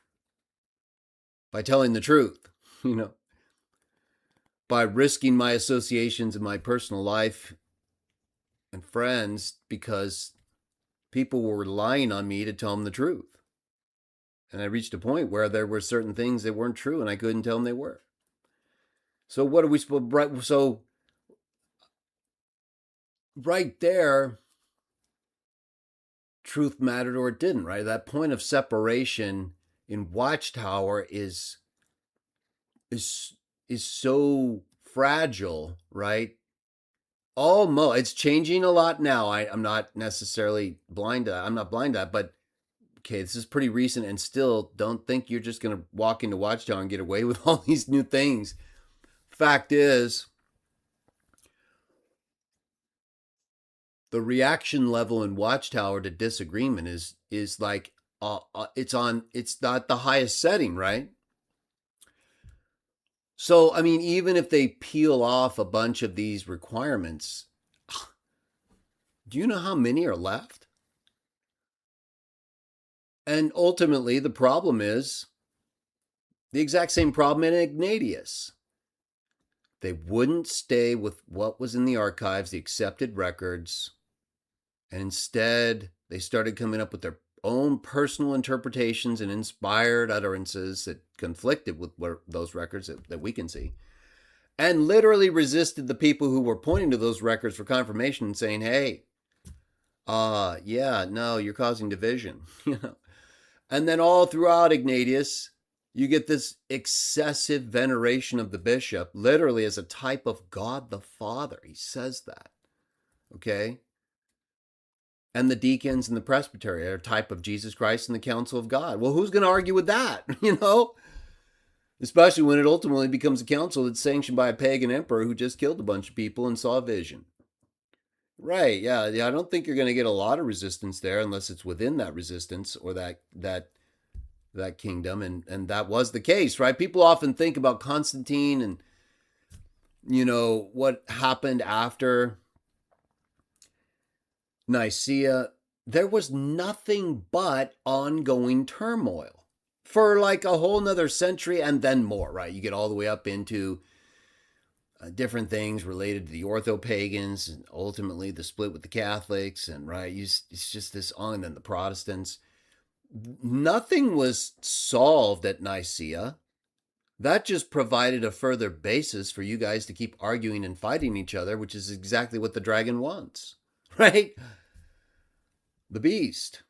by telling the truth, by risking my associations in my personal life and friends because people were relying on me to tell them the truth. And I reached a point where there were certain things that weren't true and I couldn't tell them they were. So what are we supposed? So right there, truth mattered or it didn't. Right, that point of separation in Watchtower is is so fragile. Right, almost it's changing a lot now. I'm not necessarily blind to that. I'm not blind to that, but okay, this is pretty recent, and still don't think you're just going to walk into Watchtower and get away with all these new things. Fact is, the reaction level in Watchtower to disagreement is like it's not the highest setting, right? So I mean, even if they peel off a bunch of these requirements, do you know how many are left? And ultimately, the problem is the exact same problem in Ignatius. They wouldn't stay with what was in the archives, the accepted records, and instead they started coming up with their own personal interpretations and inspired utterances that conflicted with those records that we can see, and literally resisted the people who were pointing to those records for confirmation and saying, hey, yeah, no, you're causing division. And then all throughout Ignatius, you get this excessive veneration of the bishop, literally as a type of God the Father. He says that. Okay? And the deacons and the presbytery are a type of Jesus Christ and the council of God. Well, who's going to argue with that? Especially when it ultimately becomes a council that's sanctioned by a pagan emperor who just killed a bunch of people and saw a vision. Right, yeah. I don't think you're going to get a lot of resistance there unless it's within that resistance or that kingdom, and that was the case, right? People often think about Constantine and what happened after Nicaea. There was nothing but ongoing turmoil for like a whole nother century and then more, right? You get all the way up into different things related to the ortho-pagans and ultimately the split with the Catholics, and right, it's just this on, and then the Protestants. Nothing was solved at Nicaea. That just provided a further basis for you guys to keep arguing and fighting each other, which is exactly what the dragon wants, right? The beast,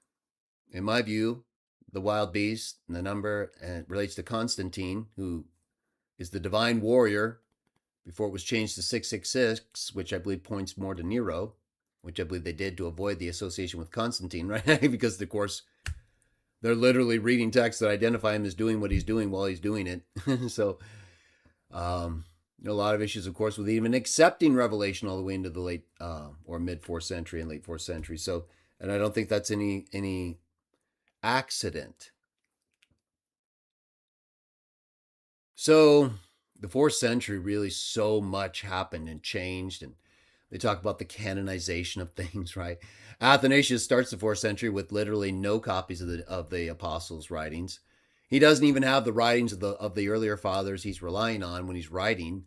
in my view, the wild beast, and the number, and it relates to Constantine, who is the divine warrior before it was changed to 666, which I believe points more to Nero, which I believe they did to avoid the association with Constantine, right? Because, of course, they're literally reading texts that identify him as doing what he's doing while he's doing it. So, a lot of issues, of course, with even accepting revelation all the way into the late or mid 4th century and late 4th century. So, and I don't think that's any accident. So, the 4th century, really so much happened and changed, and they talk about the canonization of things, right? Athanasius starts the 4th century with literally no copies of the apostles' writings. He doesn't even have the writings of the earlier fathers he's relying on when he's writing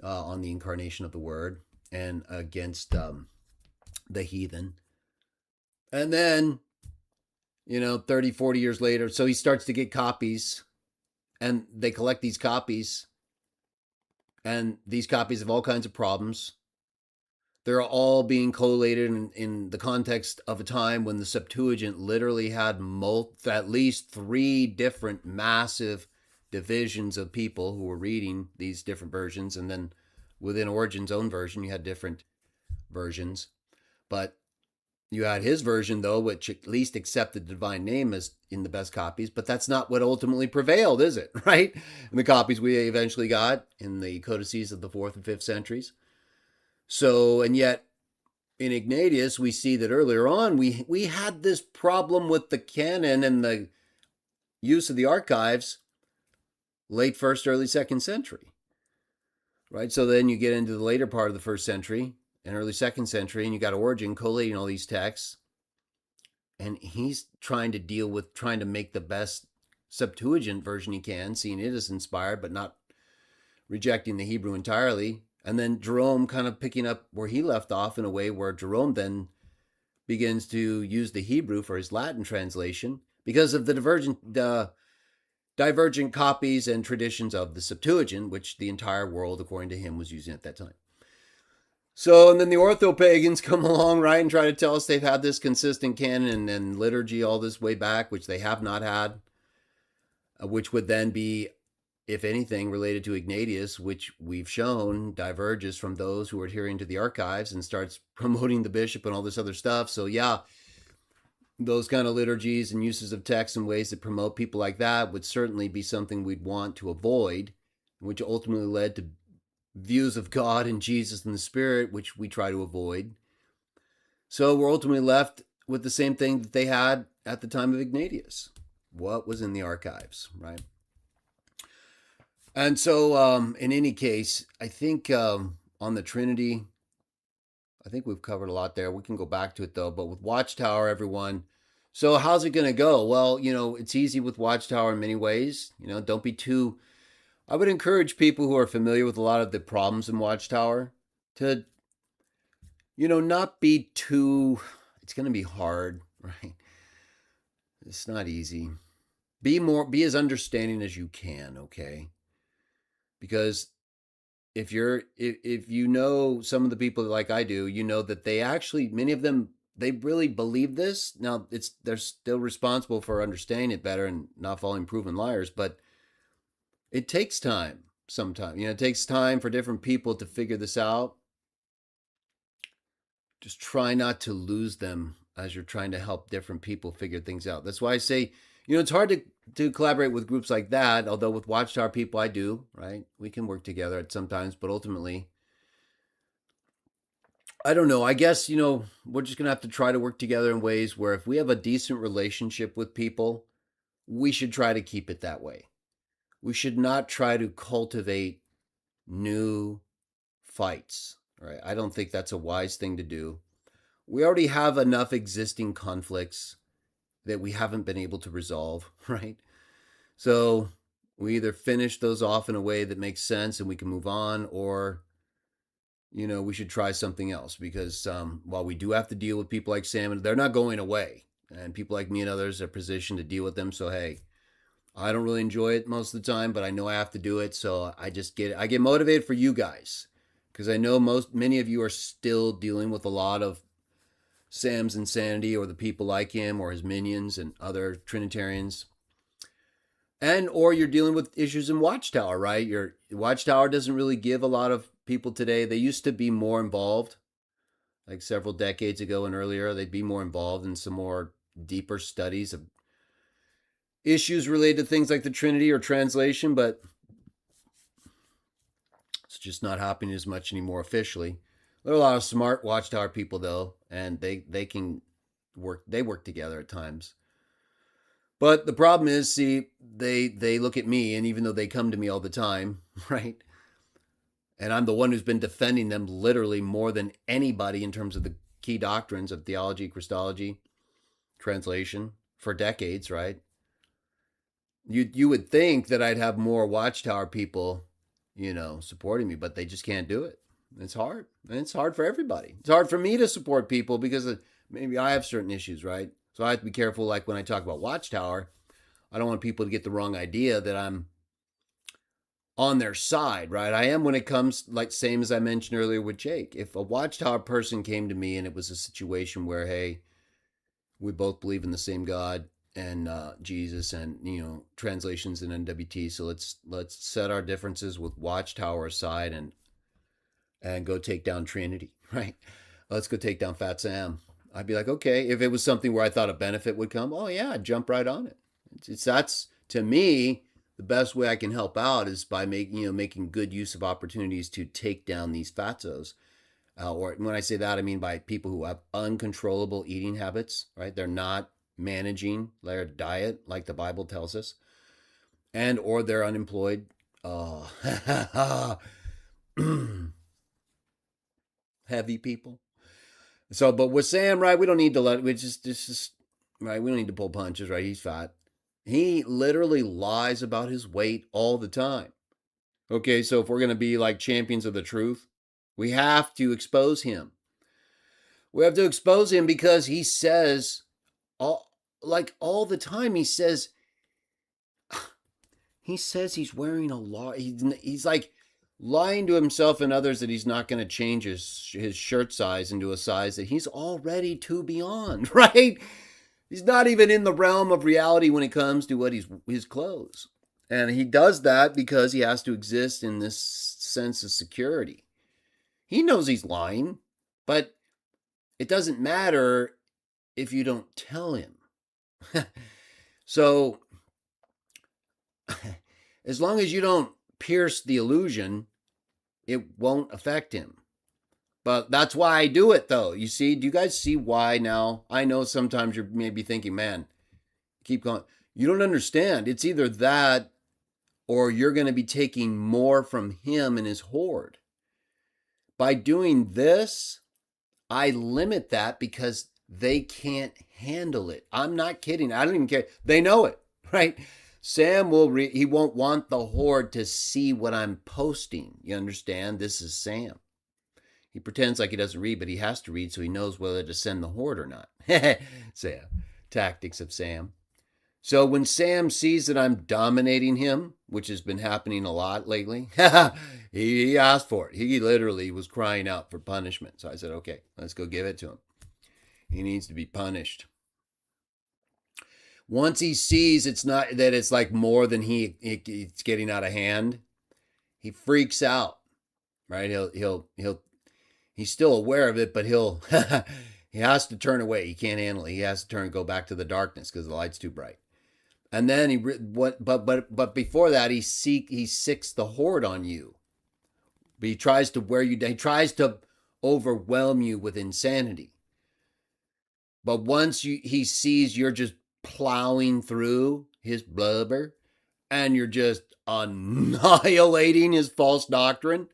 on the incarnation of the Word and against the heathen. And then, 30, 40 years later, so he starts to get copies, and they collect these copies, and these copies have all kinds of problems. They're all being collated in the context of a time when the Septuagint literally had at least 3 different massive divisions of people who were reading these different versions. And then within Origen's own version, you had different versions. But you had his version, though, which at least accepted the divine name as in the best copies. But that's not what ultimately prevailed, is it? Right? And the copies we eventually got in the codices of the 4th and 5th centuries. So, and yet in Ignatius, we see that earlier on, we had this problem with the canon and the use of the archives late 1st, early 2nd century, right? So then you get into the later part of the 1st century and early 2nd century, and you got Origen collating all these texts, and he's trying to make the best Septuagint version he can, seeing it as inspired, but not rejecting the Hebrew entirely. And then Jerome kind of picking up where he left off in a way where Jerome then begins to use the Hebrew for his Latin translation because of the divergent copies and traditions of the Septuagint, which the entire world, according to him, was using at that time. So, and then the orthopagans come along, right, and try to tell us they've had this consistent canon and liturgy all this way back, which they have not had, which would then be, if anything, related to Ignatius, which we've shown diverges from those who are adhering to the archives and starts promoting the bishop and all this other stuff. So, yeah, those kind of liturgies and uses of text and ways that promote people like that would certainly be something we'd want to avoid, which ultimately led to views of God and Jesus and the Spirit, which we try to avoid. So we're ultimately left with the same thing that they had at the time of Ignatius. What was in the archives, right? And so, in any case, I think on the Trinity, I think we've covered a lot there. We can go back to it though. But with Watchtower, everyone, so how's it going to go? Well, it's easy with Watchtower in many ways. Don't be too. I would encourage people who are familiar with a lot of the problems in Watchtower to, not be too. It's going to be hard, right? It's not easy. Be as understanding as you can, okay? Because if you know some of the people like I do, you know that they actually, many of them, they really believe this. Now they're still responsible for understanding it better and not falling proven liars, but it takes time sometimes. It takes time for different people to figure this out. Just try not to lose them as you're trying to help different people figure things out. That's why I say, it's hard to collaborate with groups like that, although with Watchtower people I do, right? We can work together at sometimes, but ultimately, I don't know. I guess, we're just going to have to try to work together in ways where if we have a decent relationship with people, we should try to keep it that way. We should not try to cultivate new fights, right? I don't think that's a wise thing to do. We already have enough existing conflicts that we haven't been able to resolve, right? So we either finish those off in a way that makes sense and we can move on, or we should try something else because while we do have to deal with people like Sam, they're not going away. And people like me and others are positioned to deal with them. So, hey, I don't really enjoy it most of the time, but I know I have to do it. So I get motivated for you guys because I know many of you are still dealing with a lot of Sam's insanity or the people like him or his minions and other Trinitarians. And or you're dealing with issues in Watchtower, right? Your Watchtower doesn't really give a lot of people today. They used to be more involved, like several decades ago and earlier. They'd be more involved in some more deeper studies of issues related to things like the Trinity or translation, but it's just not happening as much anymore officially. There are a lot of smart Watchtower people though, and they can work. They work together at times. But the problem is, see, they look at me, and even though they come to me all the time, right? And I'm the one who's been defending them literally more than anybody in terms of the key doctrines of theology, Christology, translation for decades, right? You would think that I'd have more Watchtower people, supporting me, but they just can't do it. It's hard. And it's hard for everybody. It's hard for me to support people because maybe I have certain issues, right? So I have to be careful. Like when I talk about Watchtower, I don't want people to get the wrong idea that I'm on their side, right? I am when it comes, like, same as I mentioned earlier with Jake. If a Watchtower person came to me and it was a situation where, hey, we both believe in the same God and Jesus and translations in NWT, so let's set our differences with Watchtower aside and go take down Trinity, right? Let's go take down Fat Sam. I'd be like, okay. If it was something where I thought a benefit would come, oh yeah, I'd jump right on it. That's to me the best way I can help out is by making good use of opportunities to take down these fatzos. Or when I say that, I mean by people who have uncontrollable eating habits, right? They're not managing their diet like the Bible tells us, and or they're unemployed. Oh, heavy people. So, but with Sam, right? We don't need to we just right. We don't need to pull punches, right? He's fat. He literally lies about his weight all the time. Okay, so if we're gonna be like champions of the truth, We have to expose him. We have to expose him because he says, all the time, he's wearing a law. He's like lying to himself and others that he's not going to change his shirt size into a size that he's already too beyond, right? He's not even in the realm of reality when it comes to his clothes. And he does that because he has to exist in this sense of security. He knows he's lying, but it doesn't matter if you don't tell him. So, as long as you don't pierce the illusion, it won't affect him. But that's why I do it, though. You see, do you guys see why now? I know sometimes you're maybe thinking, man, keep going. You don't understand. It's either that or you're going to be taking more from him and his horde. By doing this, I limit that because they can't handle it. I'm not kidding. I don't even care. They know it, right? Sam he won't want the horde to see what I'm posting. You understand? This is Sam. He pretends like he doesn't read, but he has to read so he knows whether to send the horde or not. Sam. Tactics of Sam. So when Sam sees that I'm dominating him, which has been happening a lot lately, he asked for it. He literally was crying out for punishment. So I said, okay, let's go give it to him. He needs to be punished. Once he sees it's like more than it's getting out of hand, he freaks out. Right? He's still aware of it, but he has to turn away. He can't handle it. He has to go back to the darkness because the light's too bright. And then but before that, he sicks the horde on you. But he tries to wear you down. He tries to overwhelm you with insanity. But once he sees you're just plowing through his blubber and you're just annihilating his false doctrine,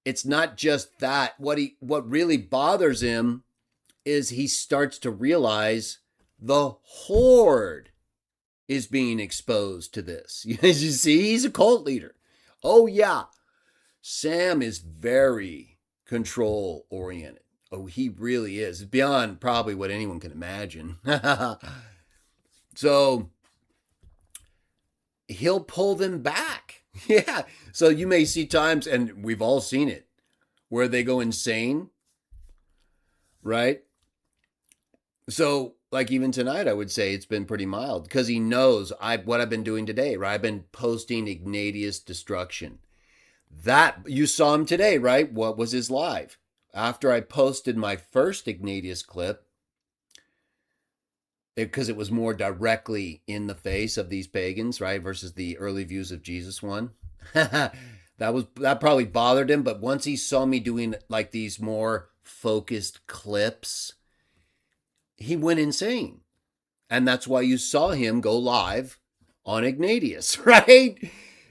it's not just that. What really bothers him is he starts to realize the horde is being exposed to this. You see, he's a cult leader. Oh, yeah. Sam is very control oriented. Oh, he really is. It's beyond probably what anyone can imagine. So he'll pull them back. Yeah. So you may see times, and we've all seen it, where they go insane, right? So, like even tonight, I would say it's been pretty mild because he knows what I've been doing today, right? I've been posting Ignatius destruction. That, you saw him today, right? What was his live? After I posted my first Ignatius clip, because it was more directly in the face of these pagans, right? Versus the early views of Jesus one. That probably bothered him. But once he saw me doing like these more focused clips, he went insane. And that's why you saw him go live on Ignatius, right?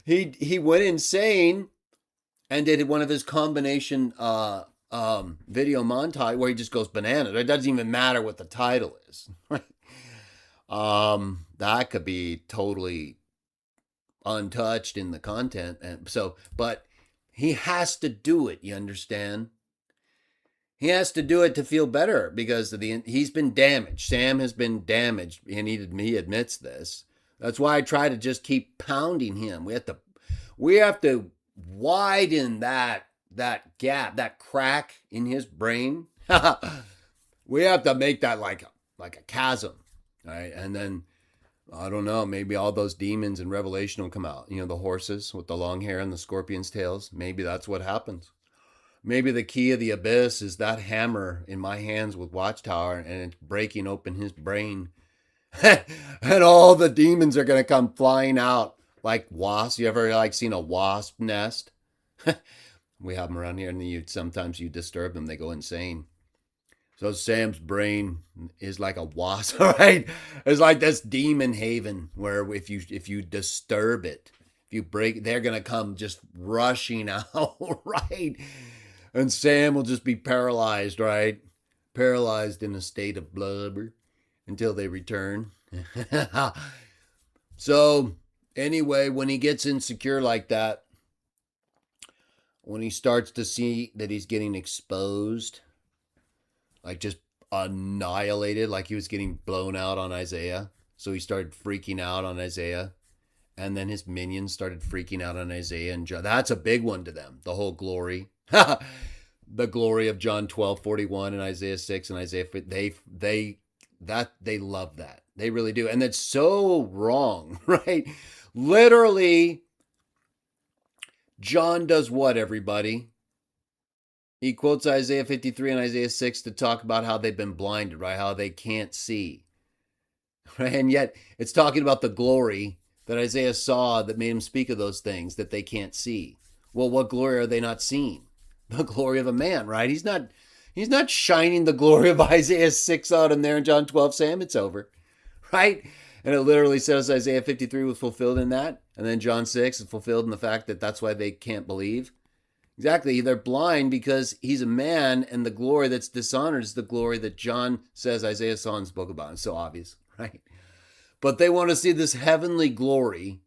He went insane and did one of his combination video montage where he just goes bananas. It doesn't even matter what the title is, right? That could be totally untouched in the content. And so, but he has to do it. You understand? He has to do it to feel better because he's been damaged. Sam has been damaged, and he admits this. That's why I try to just keep pounding him. We have to widen that gap, that crack in his brain. We have to make that like a chasm, right? And then I don't know, maybe all those demons in Revelation will come out. You know, the horses with the long hair and the scorpion's tails. Maybe that's what happens. Maybe the key of the abyss is that hammer in my hands with Watchtower, and it's breaking open his brain. And all the demons are going to come flying out like wasps. You ever seen a wasp nest? We have them around here, and sometimes you disturb them, they go insane. So Sam's brain is like a wasp, right? It's like this demon haven where if you disturb it, if you break, they're gonna come just rushing out, right? And Sam will just be paralyzed, right? Paralyzed in a state of blubber until they return. So anyway, when he gets insecure like that, when he starts to see that he's getting exposed, like just annihilated, like he was getting blown out on Isaiah. So he started freaking out on Isaiah. And then his minions started freaking out on Isaiah and John. That's a big one to them. The whole glory. The glory of John 12:41 and Isaiah 6 and Isaiah they love that. They really do. And that's so wrong, right? Literally, John does what, everybody? He quotes Isaiah 53 and Isaiah 6 to talk about how they've been blinded, right? How they can't see. Right? And yet it's talking about the glory that Isaiah saw that made him speak of those things that they can't see. Well, what glory are they not seeing? The glory of a man, right? He's not shining the glory of Isaiah 6 out in there in John 12 saying it's over, right? And it literally says Isaiah 53 was fulfilled in that. And then John 6 is fulfilled in the fact that that's why they can't believe. Exactly. They're blind because he's a man, and the glory that's dishonored is the glory that John says Isaiah saw and spoke about. It's so obvious, right? But they want to see this heavenly glory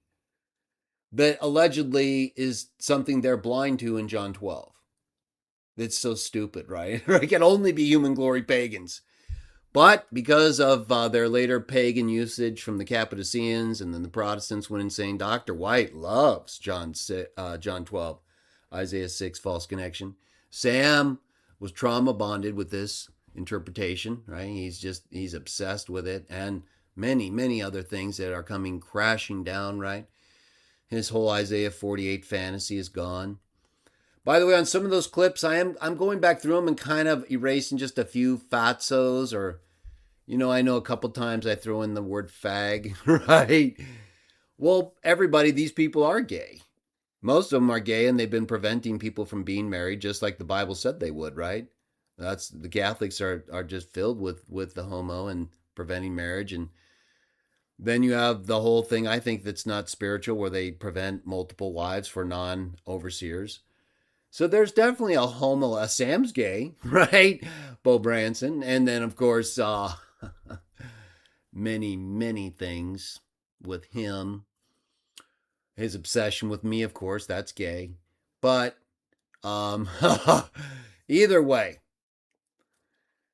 that allegedly is something they're blind to in John 12. It's so stupid, right? It can only be human glory pagans. But because of their later pagan usage from the Cappadocians, and then the Protestants went insane, Dr. White loves John 12, Isaiah 6, false connection. Sam was trauma bonded with this interpretation, right? He's obsessed with it, and many, many other things that are coming crashing down, right? His whole Isaiah 48 fantasy is gone. By the way, on some of those clips, I'm going back through them and kind of erasing just a few fatzos, or, I know a couple times I throw in the word fag, right? Well, everybody, these people are gay. Most of them are gay, and they've been preventing people from being married, just like the Bible said they would, right? That's the Catholics are just filled with the homo and preventing marriage. And then you have the whole thing, I think, that's not spiritual, where they prevent multiple wives for non-overseers. So there's definitely a Sam's gay, right? Bo Branson. And then, of course, many, many things with him. His obsession with me, of course, that's gay. But either way.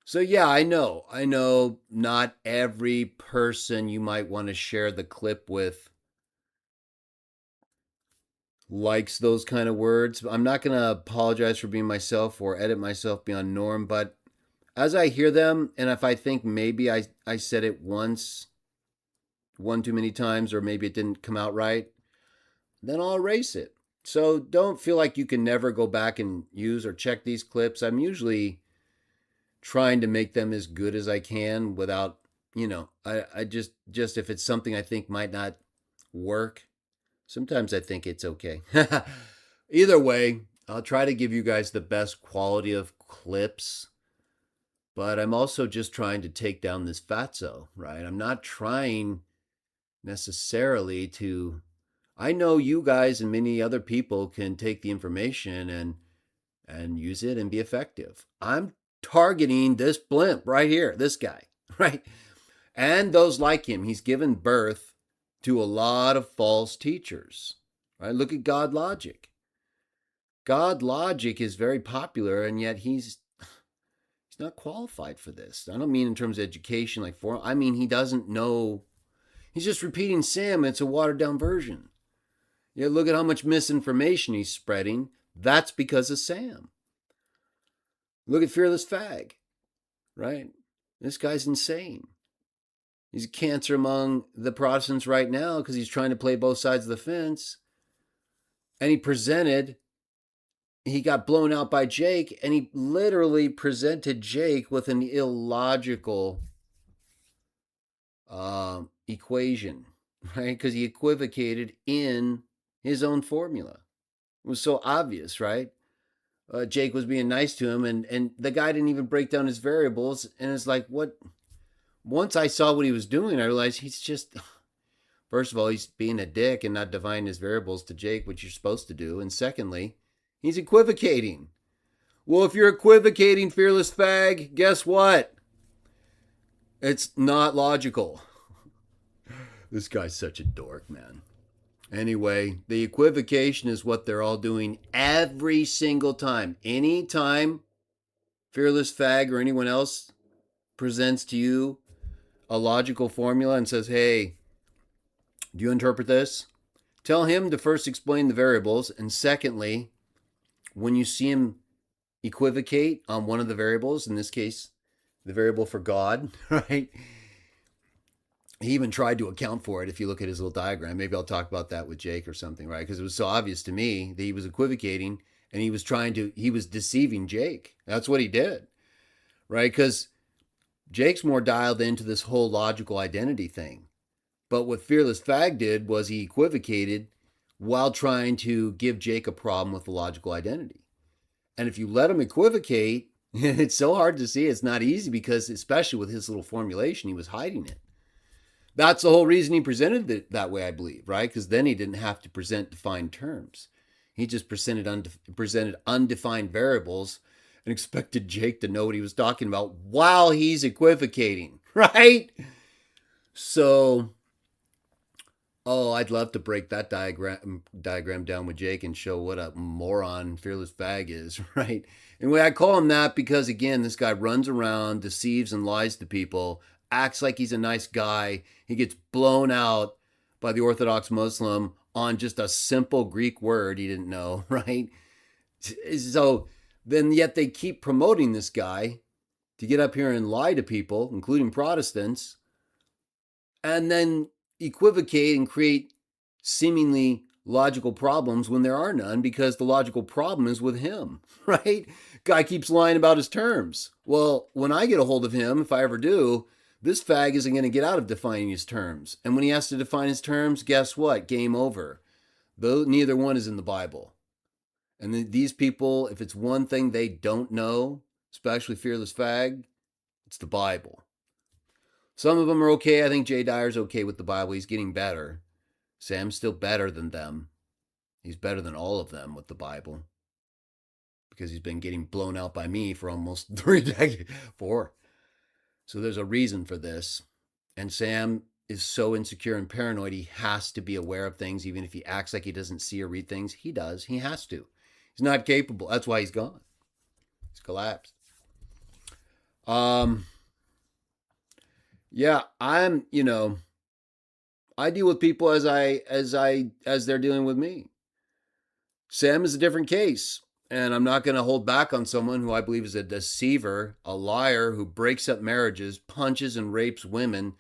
So yeah, I know not every person you might want to share the clip with likes those kind of words. I'm not going to apologize for being myself or edit myself beyond norm, but as I hear them, and if I think maybe I said it one too many times, or maybe it didn't come out right, then I'll erase it. So don't feel like you can never go back and use or check these clips. I'm usually trying to make them as good as I can without, I just if it's something I think might not work, sometimes I think it's okay. Either way, I'll try to give you guys the best quality of clips, but I'm also just trying to take down this fatso, right? I'm not trying necessarily to, I know you guys and many other people can take the information and use it and be effective. I'm targeting this blimp right here, this guy, right? And those like him. He's given birth to a lot of false teachers, right? Look at God Logic. God Logic is very popular, and yet he's not qualified for this. I don't mean in terms of education, I mean, he doesn't know. He's just repeating Sam. It's a watered down version. Yeah, look at how much misinformation he's spreading. That's because of Sam. Look at Fearless Fag, right? This guy's insane. He's a cancer among the Protestants right now because he's trying to play both sides of the fence. And he got blown out by Jake, and he literally presented Jake with an illogical equation, right? Because he equivocated in his own formula. It was so obvious, right? Jake was being nice to him, and the guy didn't even break down his variables. And it's like, what? Once I saw what he was doing, I realized he's just, first of all, he's being a dick and not dividing his variables to Jake, which you're supposed to do. And secondly, he's equivocating. Well, if you're equivocating, Fearless Fag, guess what? It's not logical. This guy's such a dork, man. Anyway, the equivocation is what they're all doing every single time. Anytime Fearless Fag or anyone else presents to you a logical formula and says, hey, do you interpret this? Tell him to first explain the variables. And secondly, when you see him equivocate on one of the variables, in this case, the variable for God, right? He even tried to account for it if you look at his little diagram. Maybe I'll talk about that with Jake or something, right? Because it was so obvious to me that he was equivocating and he was deceiving Jake. That's what he did, right? Because Jake's more dialed into this whole logical identity thing. But what Fearless Fag did was he equivocated while trying to give Jake a problem with the logical identity. And if you let him equivocate, it's so hard to see. It's not easy because, especially with his little formulation, he was hiding it. That's the whole reason he presented it that way, I believe, right? Because then he didn't have to present defined terms. He just presented undefined variables and expected Jake to know what he was talking about while he's equivocating, right? So, I'd love to break that diagram down with Jake and show what a moron Fearless Fag is, right? Anyway, I call him that because, again, this guy runs around, deceives and lies to people, acts like he's a nice guy. He gets blown out by the Orthodox Muslim on just a simple Greek word he didn't know, right? So then yet they keep promoting this guy to get up here and lie to people, including Protestants, and then equivocate and create seemingly logical problems when there are none because the logical problem is with him, right? Guy keeps lying about his terms. Well, when I get a hold of him, if I ever do, this fag isn't going to get out of defining his terms. And when he has to define his terms, guess what? Game over. Though neither one is in the Bible. And these people, if it's one thing they don't know, especially Fearless Fag, it's the Bible. Some of them are okay. I think Jay Dyer's okay with the Bible. He's getting better. Sam's still better than them. He's better than all of them with the Bible because he's been getting blown out by me for almost 3 decades. 4. So there's a reason for this. And Sam is so insecure and paranoid, he has to be aware of things. Even if he acts like he doesn't see or read things, he does. He has to. He's not capable. That's why he's gone. He's collapsed. Yeah, I deal with people as they're dealing with me. Sam is a different case. And I'm not going to hold back on someone who I believe is a deceiver, a liar who breaks up marriages, punches and rapes women,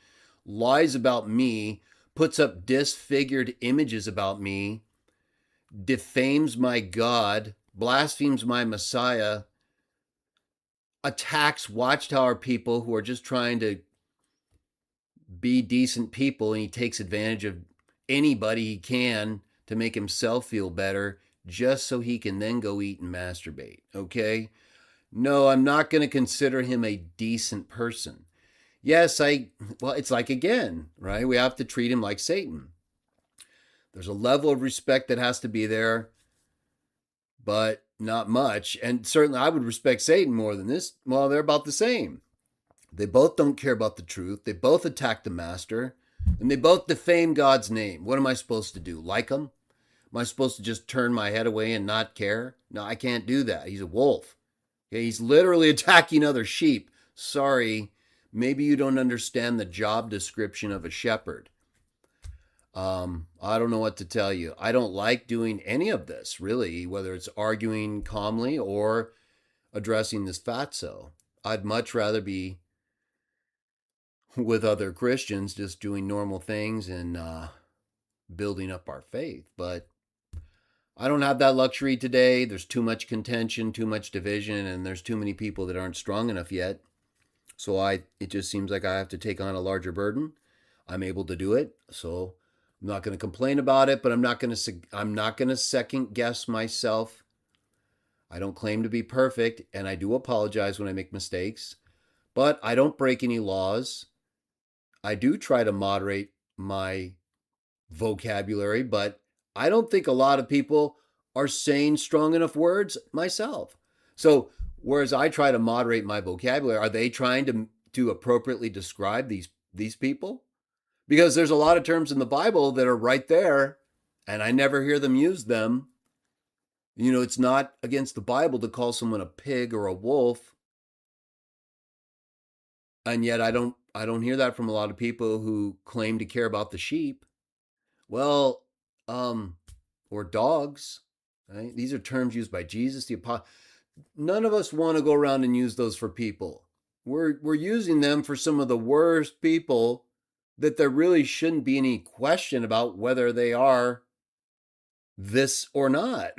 lies about me, puts up disfigured images about me, defames my God, blasphemes my Messiah, attacks Watchtower people who are just trying to be decent people, and he takes advantage of anybody he can to make himself feel better just so he can then go eat and masturbate, okay? No, I'm not going to consider him a decent person. Yes, it's like, again, right? We have to treat him like Satan. There's a level of respect that has to be there, but not much. And certainly I would respect Satan more than this. Well, they're about the same. They both don't care about the truth. They both attack the master, and they both defame God's name. What am I supposed to do? Like them? Am I supposed to just turn my head away and not care? No, I can't do that. He's a wolf. Okay, he's literally attacking other sheep. Sorry, maybe you don't understand the job description of a shepherd. I don't know what to tell you. I don't like doing any of this, really, whether it's arguing calmly or addressing this fatso. I'd much rather be with other Christians just doing normal things and building up our faith. But I don't have that luxury today. There's too much contention, too much division, and there's too many people that aren't strong enough yet. So it just seems like I have to take on a larger burden. I'm able to do it, so I'm not going to complain about it, but I'm not going to second guess myself. I don't claim to be perfect, and I do apologize when I make mistakes, but I don't break any laws. I do try to moderate my vocabulary, but I don't think a lot of people are saying strong enough words myself. So whereas I try to moderate my vocabulary, are they trying to appropriately describe these people? Because there's a lot of terms in the Bible that are right there and I never hear them use them. It's not against the Bible to call someone a pig or a wolf, and yet I don't hear that from a lot of people who claim to care about the sheep. Well, um, or dogs, right? These are terms used by Jesus, the apostle. None of us want to go around and use those for people. We're using them for some of the worst people that there really shouldn't be any question about whether they are this or not.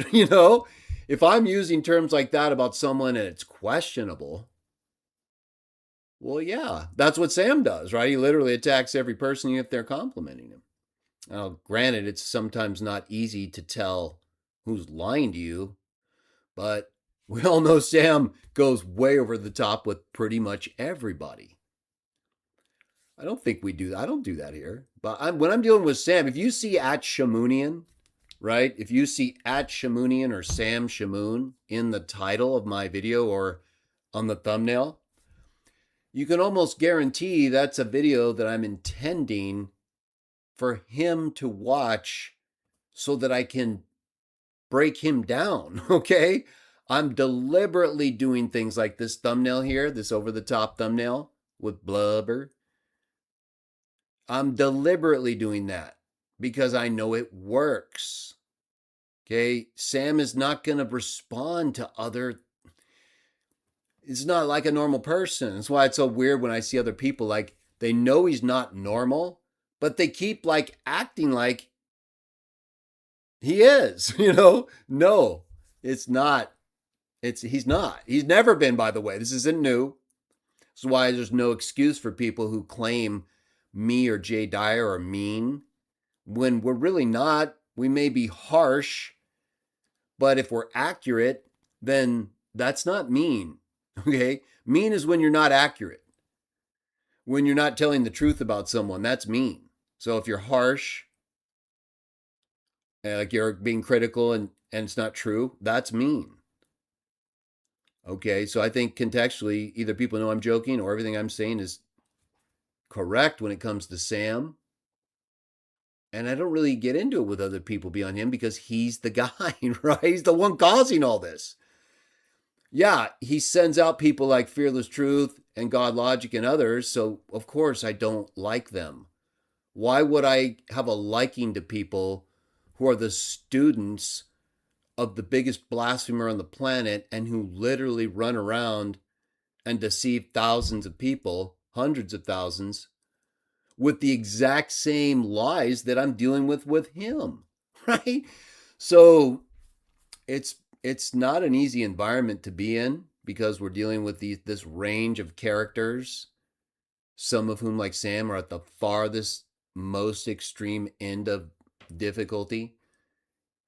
If I'm using terms like that about someone and it's questionable, well, yeah, that's what Sam does, right? He literally attacks every person if they're complimenting him. Now, granted, it's sometimes not easy to tell who's lying to you, but we all know Sam goes way over the top with pretty much everybody. I don't think we do that. I don't do that here. But when I'm dealing with Sam, if you see at Shamounian, right? If you see at Shamounian or Sam Shamoun in the title of my video or on the thumbnail, you can almost guarantee that's a video that I'm intending for him to watch so that I can break him down, okay? I'm deliberately doing things like this thumbnail here, this over the top thumbnail with blubber. I'm deliberately doing that because I know it works. Okay, Sam is not going to respond to it's not like a normal person. That's why it's so weird when I see other people like they know he's not normal, but they keep like acting like he is, No, it's not. He's not. He's never been, by the way. This isn't new. This is why there's no excuse for people who claim me or Jay Dyer are mean when we're really not. We may be harsh, but if we're accurate, then that's not mean. Okay? Mean is when you're not accurate. When you're not telling the truth about someone, that's mean. So if you're harsh, like you're being critical and it's not true, that's mean. Okay, so I think contextually, either people know I'm joking or everything I'm saying is correct when it comes to Sam. And I don't really get into it with other people beyond him because he's the guy, right? He's the one causing all this. Yeah, he sends out people like Fearless Truth and God Logic and others, so of course I don't like them. Why would I have a liking to people who are the students of the biggest blasphemer on the planet and who literally run around and deceive thousands of people, hundreds of thousands, with the exact same lies that I'm dealing with him, right? So it's not an easy environment to be in because we're dealing with this range of characters, some of whom, like Sam, are at the farthest, most extreme end of difficulty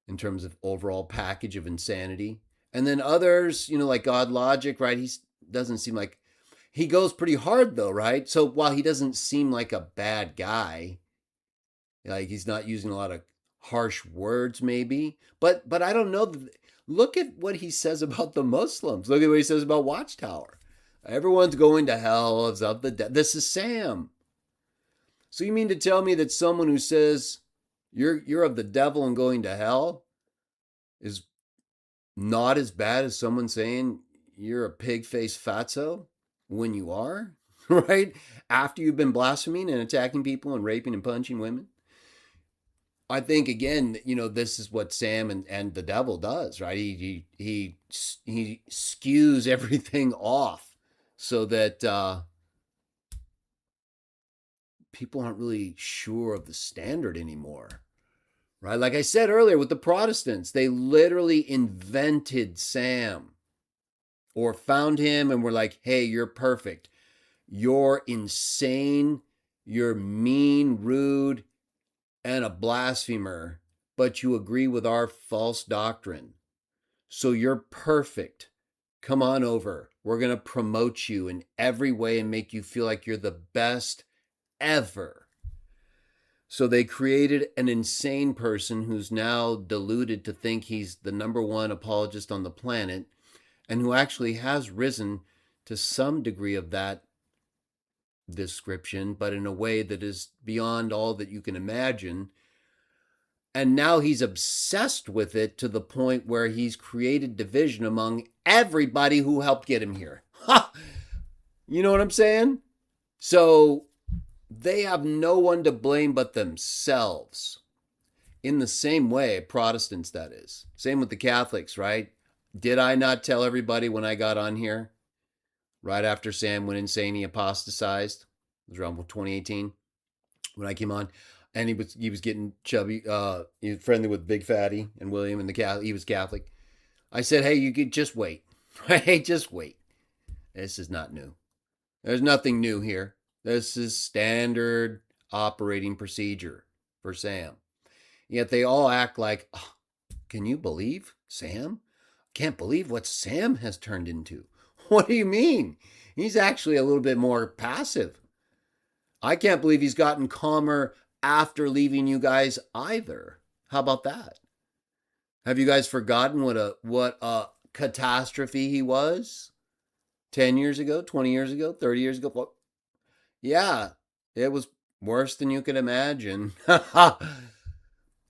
in terms of overall package of insanity. And then others, like God Logic, right? He doesn't seem like he goes pretty hard though, right? So while he doesn't seem like a bad guy, like he's not using a lot of harsh words, maybe. But I don't know. Look at what he says about the Muslims. Look at what he says about Watchtower. Everyone's going to hell. It's of the dead. This is Sam. So you mean to tell me that someone who says you're of the devil and going to hell is not as bad as someone saying you're a pig-faced fatso when you are, right? After you've been blaspheming and attacking people and raping and punching women? I think again, this is what Sam and the devil does, right? He skews everything off so that people aren't really sure of the standard anymore, right? Like I said earlier with the Protestants, they literally invented Sam or found him and were like, "Hey, you're perfect. You're insane. You're mean, rude, and a blasphemer, but you agree with our false doctrine. So you're perfect. Come on over. We're going to promote you in every way and make you feel like you're the best ever." So they created an insane person who's now deluded to think he's the number one apologist on the planet and who actually has risen to some degree of that description, but in a way that is beyond all that you can imagine. And now he's obsessed with it to the point where he's created division among everybody who helped get him here. Ha! You know what I'm saying? So they have no one to blame but themselves. In the same way, Protestants, that is. Same with the Catholics, right? Did I not tell everybody when I got on here, right after Sam went insane, he apostatized? It was around 2018 when I came on. And he was getting chubby. He was friendly with Big Fatty and William, and he was Catholic. I said, hey, you could just wait. Right? Just wait. This is not new. There's nothing new here. This is standard operating procedure for Sam. Yet they all act like, oh, can you believe Sam? Can't believe what Sam has turned into. What do you mean? He's actually a little bit more passive. I can't believe he's gotten calmer after leaving you guys either. How about that? Have you guys forgotten what a catastrophe he was 10 years ago, 20 years ago, 30 years ago? Well, yeah, it was worse than you could imagine.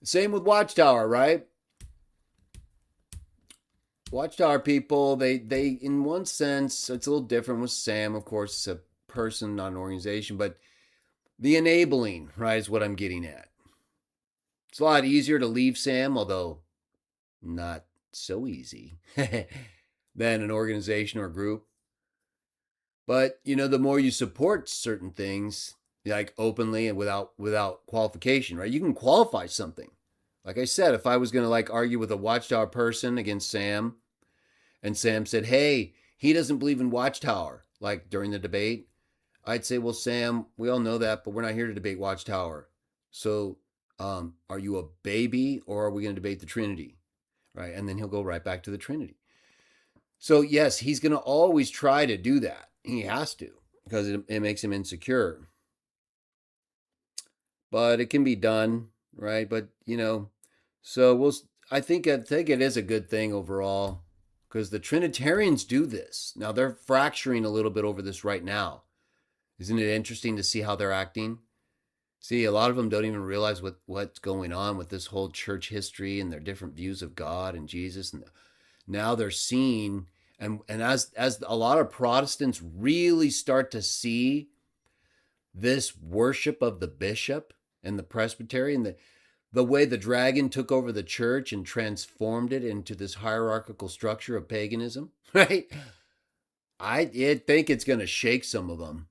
Same with Watchtower, right? Watchtower people, they in one sense, it's a little different with Sam. Of course, it's a person, not an organization, but the enabling, right, is what I'm getting at. It's a lot easier to leave Sam, although not so easy, than an organization or group. But, the more you support certain things, like openly and without qualification, right? You can qualify something. Like I said, if I was going to argue with a Watchtower person against Sam, and Sam said, hey, he doesn't believe in Watchtower, during the debate, I'd say, well, Sam, we all know that, but we're not here to debate Watchtower. So are you a baby, or are we going to debate the Trinity? Right? And then he'll go right back to the Trinity. So yes, he's going to always try to do that. He has to, because it makes him insecure. But it can be done, right? But, so I think it is a good thing overall, because the Trinitarians do this. Now they're fracturing a little bit over this right now. Isn't it interesting to see how they're acting? See, a lot of them don't even realize what's going on with this whole church history and their different views of God and Jesus. And now they're seeing, and as a lot of Protestants really start to see this worship of the bishop and the presbytery, and the way the dragon took over the church and transformed it into this hierarchical structure of paganism, right? I think it's going to shake some of them.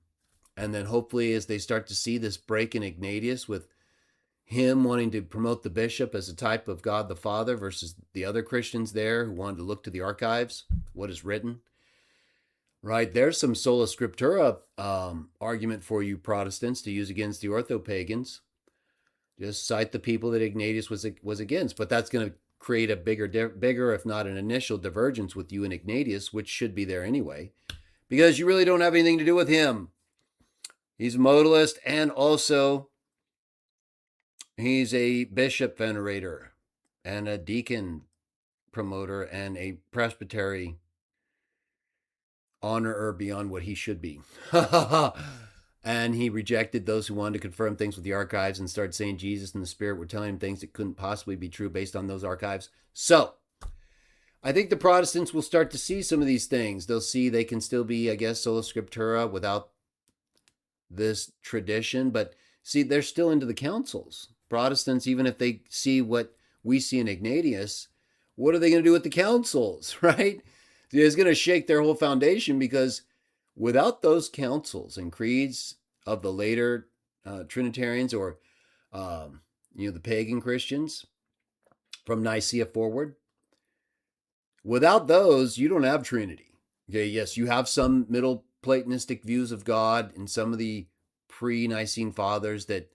And then hopefully as they start to see this break in Ignatius with him wanting to promote the bishop as a type of God the Father versus the other Christians there who wanted to look to the archives, what is written, right? There's some sola scriptura argument for you Protestants to use against the ortho-pagans. Just cite the people that Ignatius was against, but that's going to create a bigger, if not an initial divergence with you and Ignatius, which should be there anyway, because you really don't have anything to do with him. He's a modalist, and also he's a bishop venerator and a deacon promoter and a presbytery honorer beyond what he should be. And he rejected those who wanted to confirm things with the archives and started saying Jesus and the Spirit were telling him things that couldn't possibly be true based on those archives. So I think the Protestants will start to see some of these things. They'll see they can still be, I guess, sola scriptura without this tradition, but see, they're still into the councils. Protestants, even if they see what we see in Ignatius, what are they going to do with the councils, right? It's going to shake their whole foundation, because without those councils and creeds of the later Trinitarians or the pagan Christians from Nicaea forward, without those, you don't have Trinity. Okay, yes, you have some Middle Platonistic views of God and some of the pre-Nicene fathers that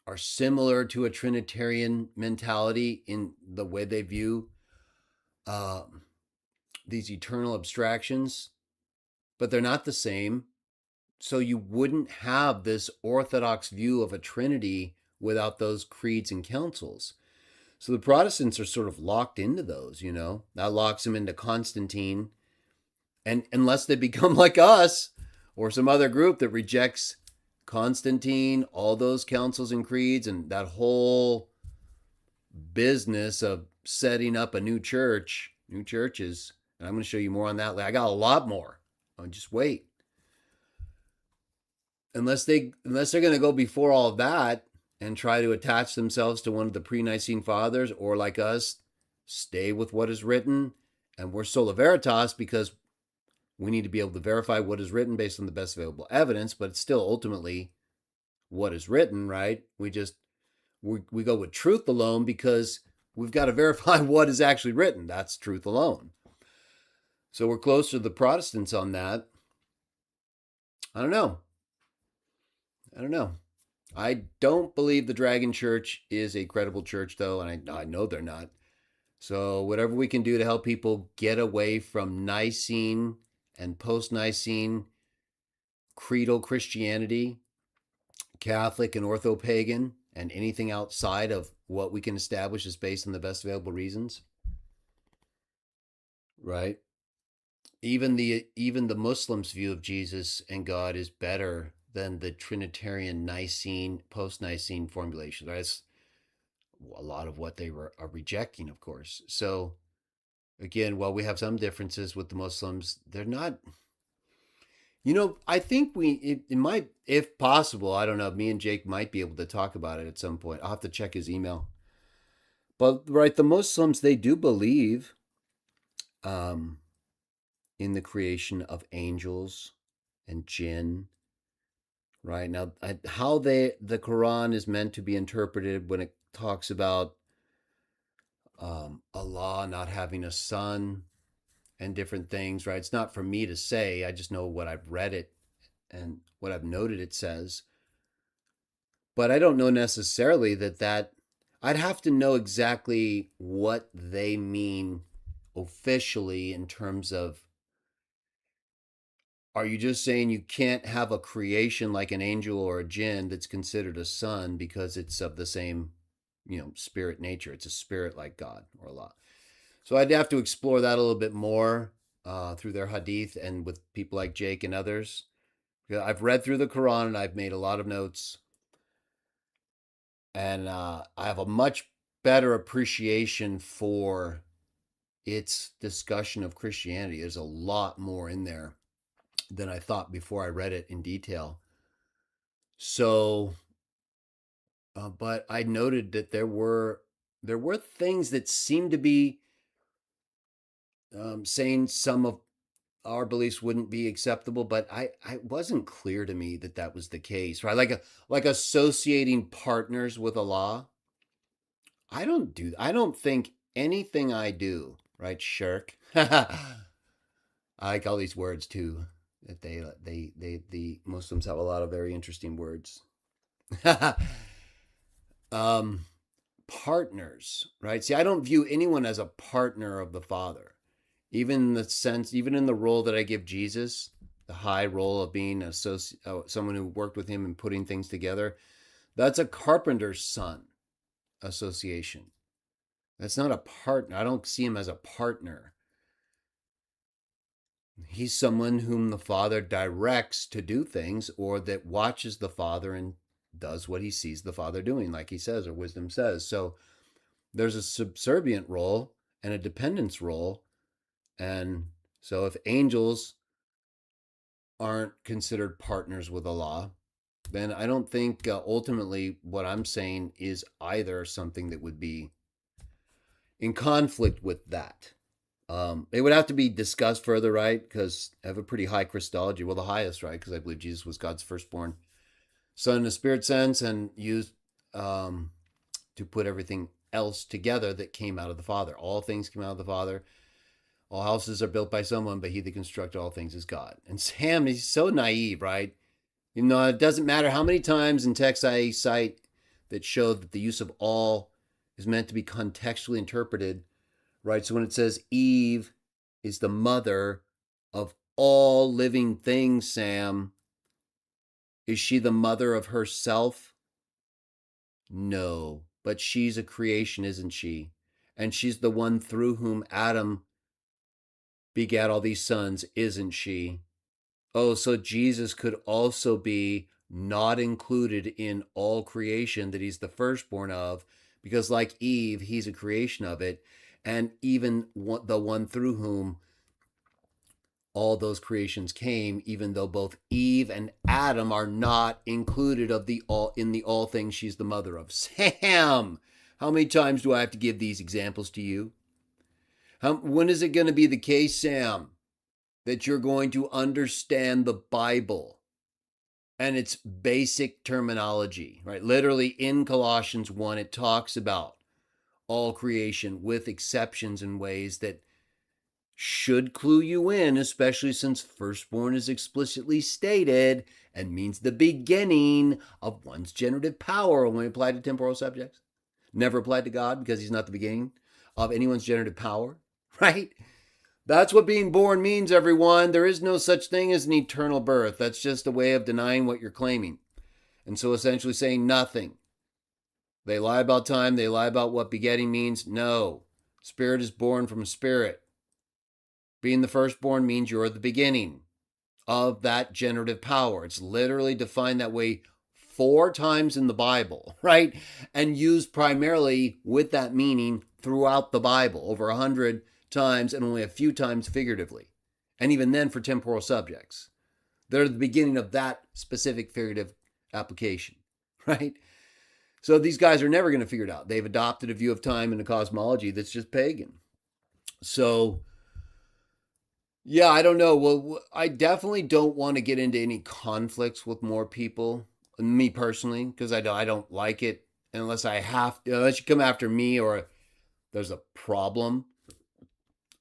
are similar to a Trinitarian mentality in the way they view these eternal abstractions, but they're not the same. So you wouldn't have this orthodox view of a Trinity without those creeds and councils. So the Protestants are sort of locked into those, that locks them into Constantine. And unless they become like us or some other group that rejects Constantine, all those councils and creeds, and that whole business of setting up a new church, new churches. And I'm going to show you more on that. I got a lot more. Just wait. Unless they're going to go before all of that and try to attach themselves to one of the pre-Nicene fathers, or like us, stay with what is written. And we're sola veritas because we need to be able to verify what is written based on the best available evidence, but it's still ultimately what is written, right? We go with truth alone because we've got to verify what is actually written. That's truth alone. So we're closer to the Protestants on that. I don't know. I don't believe the Dragon Church is a credible church, though, and I know they're not. So whatever we can do to help people get away from Nicene and post-Nicene creedal Christianity, Catholic and ortho-pagan, and anything outside of what we can establish is based on the best available reasons, right? Even the Muslims' view of Jesus and God is better than the Trinitarian Nicene, post-Nicene formulation. That's a lot of what they are rejecting, of course. So again, while we have some differences with the Muslims, they're not. I think it might, if possible, I don't know, me and Jake might be able to talk about it at some point. I'll have to check his email. But, right, the Muslims, they do believe um, in the creation of angels and jinn, right? Now, how the Quran is meant to be interpreted when it talks about Allah not having a son and different things, right? It's not for me to say. I just know what I've read it and what I've noted it says. But I don't know necessarily that I'd have to know exactly what they mean officially in terms of, are you just saying you can't have a creation like an angel or a jinn that's considered a son because it's of the same, spirit nature? It's a spirit like God or Allah. So I'd have to explore that a little bit more through their hadith and with people like Jake and others. I've read through the Quran and I've made a lot of notes. And I have a much better appreciation for its discussion of Christianity. There's a lot more in there than I thought before I read it in detail. So, but I noted that there were things that seemed to be saying some of our beliefs wouldn't be acceptable, but I wasn't clear to me that was the case, right? Like associating partners with Allah. I don't think anything I do, right? Shirk. I like all these words too. That the Muslims have a lot of very interesting words. um, Partners, right? See, I don't view anyone as a partner of the Father, even in the role that I give Jesus, the high role of being someone who worked with him and putting things together. That's a carpenter's son association. That's not a partner. I don't see him as a partner. He's someone whom the Father directs to do things, or that watches the Father and does what he sees the Father doing, like he says, or wisdom says. So there's a subservient role and a dependence role. And so if angels aren't considered partners with Allah, then I don't think ultimately what I'm saying is either something that would be in conflict with that. It would have to be discussed further, right? Because I have a pretty high Christology. Well, the highest, right? Because I believe Jesus was God's firstborn son in a spirit sense and used to put everything else together that came out of the Father. All things came out of the Father. All houses are built by someone, but he that constructed all things is God. And Sam, he's so naive, right? It doesn't matter how many times in texts I cite that show that the use of all is meant to be contextually interpreted, right? So when it says Eve is the mother of all living things, Sam, is she the mother of herself? No, but she's a creation, isn't she? And she's the one through whom Adam begat all these sons, isn't she? Oh, so Jesus could also be not included in all creation that he's the firstborn of, because like Eve, he's a creation of it, and even the one through whom all those creations came, even though both Eve and Adam are not included of the all in the all things she's the mother of. Sam, how many times do I have to give these examples to you? When is it going to be the case, Sam, that you're going to understand the Bible and its basic terminology, right? Literally in Colossians 1, it talks about all creation with exceptions in ways that should clue you in, especially since firstborn is explicitly stated and means the beginning of one's generative power when applied to temporal subjects. Never applied to God because he's not the beginning of anyone's generative power, right? That's what being born means, everyone. There is no such thing as an eternal birth. That's just a way of denying what you're claiming. And so essentially saying nothing. They lie about time. They lie about what begetting means. No. Spirit is born from spirit. Being the firstborn means you're the beginning of that generative power. It's literally defined that way 4 times in the Bible, right? And used primarily with that meaning throughout the Bible, over 100 times and only a few times figuratively. And even then for temporal subjects. They're the beginning of that specific figurative application, right? So these guys are never going to figure it out. They've adopted a view of time and a cosmology that's just pagan. So yeah, I don't know. Well, I definitely don't want to get into any conflicts with more people, me personally, because I don't like it unless I have to, unless you come after me or there's a problem.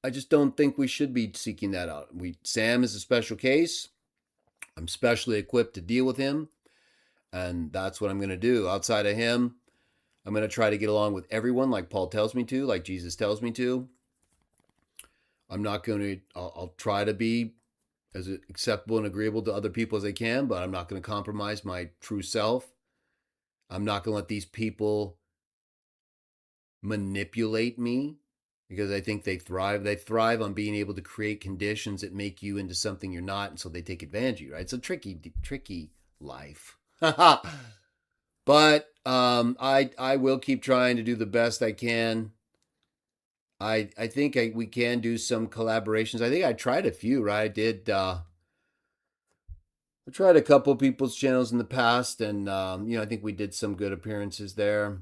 I just don't think we should be seeking that out. Sam is a special case. I'm specially equipped to deal with him, and that's what I'm going to do. Outside of him, I'm going to try to get along with everyone like Paul tells me to, like Jesus tells me to. I'm not going to, I'll try to be as acceptable and agreeable to other people as I can, but I'm not going to compromise my true self. I'm not going to let these people manipulate me because I think they thrive. They thrive on being able to create conditions that make you into something you're not, and so they take advantage of you, right? It's a tricky life. But I will keep trying to do the best I can. I think we can do some collaborations. I think I tried a few, right? I tried a couple people's channels in the past, and I think we did some good appearances there.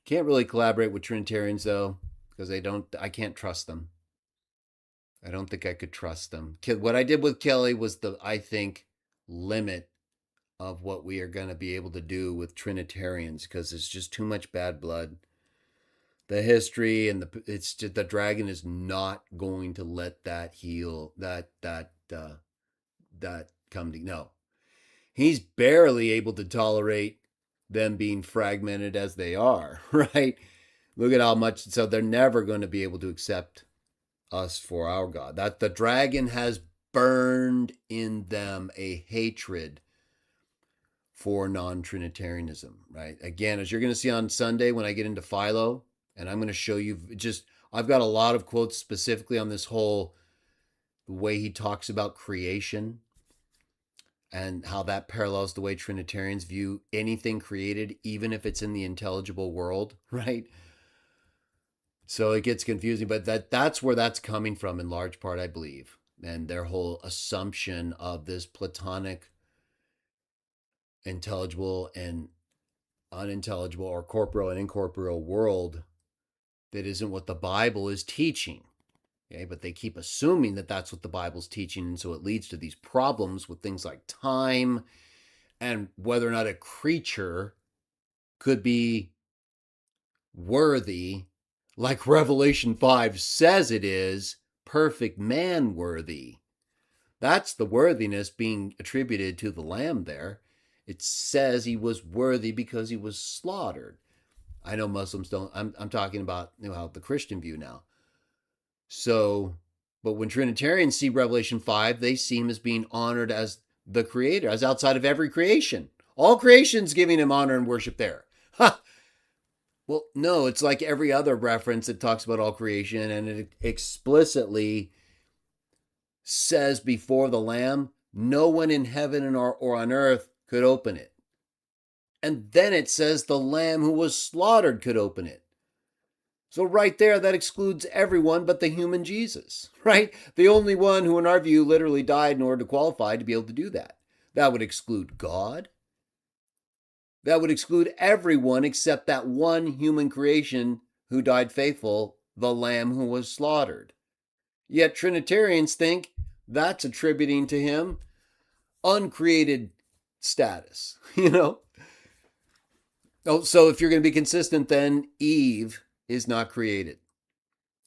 Can't really collaborate with Trinitarians though, because I can't trust them. I don't think I could trust them. What I did with Kelly was I think, limit of what we are going to be able to do with Trinitarians, because it's just too much bad blood. The history and it's just the dragon is not going to let that heal that come to no. He's barely able to tolerate them being fragmented as they are, right? Look at how much, so they're never going to be able to accept us for our God. That the dragon has burned in them a hatred for non-Trinitarianism, right? Again, as you're going to see on Sunday when I get into Philo, and I'm going to show you I've got a lot of quotes specifically on this whole way he talks about creation and how that parallels the way Trinitarians view anything created, even if it's in the intelligible world, right? So it gets confusing, but that's where that's coming from in large part, I believe. And their whole assumption of this Platonic, intelligible and unintelligible, or corporeal and incorporeal world that isn't what the Bible is teaching. Okay, but they keep assuming that that's what the Bible's teaching, and so it leads to these problems with things like time and whether or not a creature could be worthy, like Revelation 5 says it is, perfect man worthy. That's the worthiness being attributed to the Lamb there. It says he was worthy because he was slaughtered. I know Muslims don't. I'm talking about how the Christian view now. So, but when Trinitarians see Revelation 5, they see him as being honored as the creator, as outside of every creation. All creation's giving him honor and worship there. Ha! Well, no, it's like every other reference that talks about all creation, and it explicitly says before the Lamb, no one in heaven or on earth could open it. And then it says the lamb who was slaughtered could open it. So right there, that excludes everyone but the human Jesus, right? The only one who, in our view, literally died in order to qualify to be able to do that. That would exclude God. That would exclude everyone except that one human creation who died faithful, the lamb who was slaughtered. Yet Trinitarians think that's attributing to him uncreated status, you know? Oh, so if you're going to be consistent, then Eve is not created.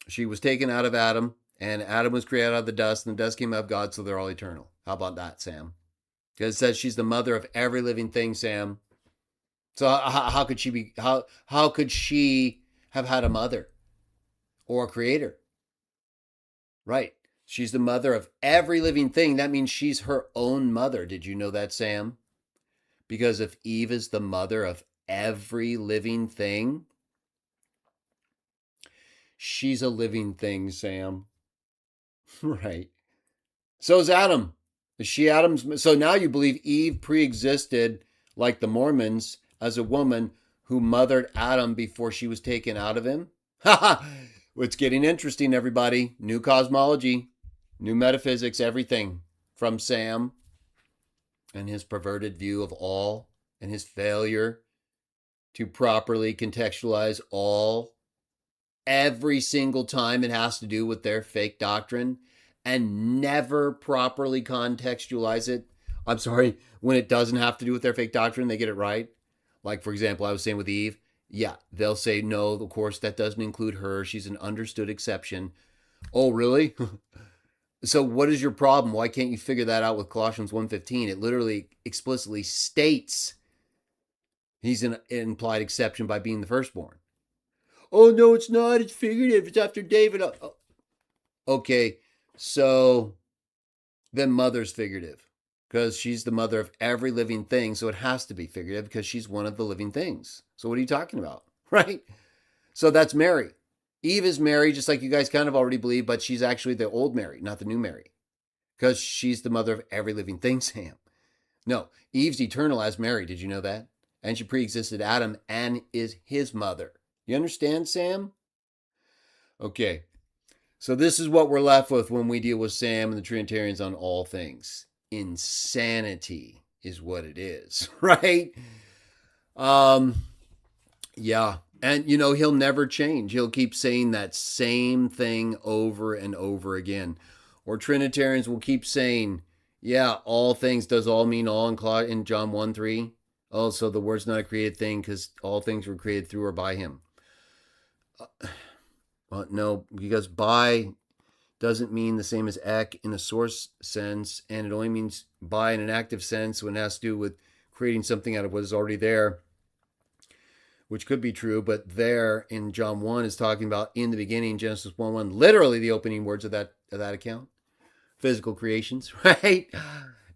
She was taken out of Adam, and Adam was created out of the dust, and the dust came out of God, so they're all eternal. How about that, Sam? Because it says she's the mother of every living thing, Sam. So how could she be? How could she have had a mother or a creator? Right. She's the mother of every living thing. That means she's her own mother. Did you know that, Sam? Because if Eve is the mother of every living thing, she's a living thing, Sam. Right. So is Adam. Is she Adam's? So now you believe Eve pre-existed, like the Mormons, as a woman who mothered Adam before she was taken out of him? Ha ha! It's getting interesting, everybody. New cosmology, new metaphysics, everything from Sam and his perverted view of all and his failure to properly contextualize all every single time it has to do with their fake doctrine and never properly contextualize it. I'm sorry, when it doesn't have to do with their fake doctrine, they get it right. Like, for example, I was saying with Eve, yeah, they'll say, no, of course, that doesn't include her. She's an understood exception. Oh, really? So what is your problem? Why can't you figure that out with Colossians 1:15? It literally explicitly states he's an implied exception by being the firstborn. Oh, no, it's not. It's figurative. It's after David. Okay, so then mother's figurative because she's the mother of every living thing. So it has to be figurative because she's one of the living things. So what are you talking about? Right? So that's Mary. Eve is Mary, just like you guys kind of already believe, but she's actually the old Mary, not the new Mary, because she's the mother of every living thing, Sam. No, Eve's eternal as Mary. Did you know that? And she pre-existed Adam and is his mother. You understand, Sam? Okay. So this is what we're left with when we deal with Sam and the Trinitarians on all things. Insanity is what it is, right? Yeah. And, you know, he'll never change. He'll keep saying that same thing over and over again. Or Trinitarians will keep saying, yeah, all things does all mean all in John 1:3. Oh, so the word's not a created thing because all things were created through or by him. Well, no, because by doesn't mean the same as ek in a source sense, and it only means by in an active sense when it has to do with creating something out of what is already there, which could be true, but there in John 1 is talking about in the beginning, Genesis 1:1, literally the opening words of that account. Physical creations, right?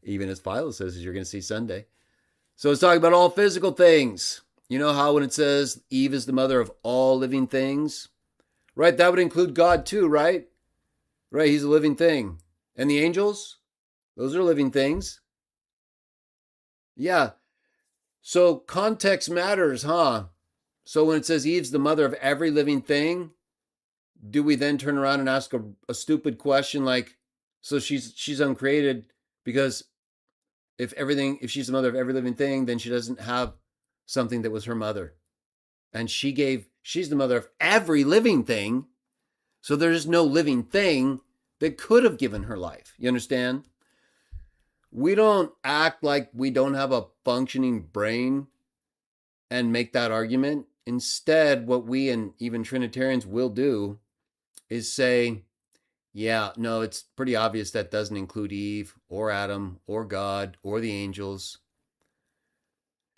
Even as Philo says, as you're going to see Sunday. So it's talking about all physical things. You know how when it says Eve is the mother of all living things? Right? That would include God too, right? Right, he's a living thing. And the angels? Those are living things. Yeah. So context matters, huh? So when it says Eve's the mother of every living thing, do we then turn around and ask a stupid question like, so she's uncreated because if she's the mother of every living thing, then she doesn't have something that was her mother. And she's the mother of every living thing. So there's no living thing that could have given her life. You understand? We don't act like we don't have a functioning brain and make that argument. Instead, what we and even Trinitarians will do is say, yeah, no, it's pretty obvious that doesn't include Eve or Adam or God or the angels.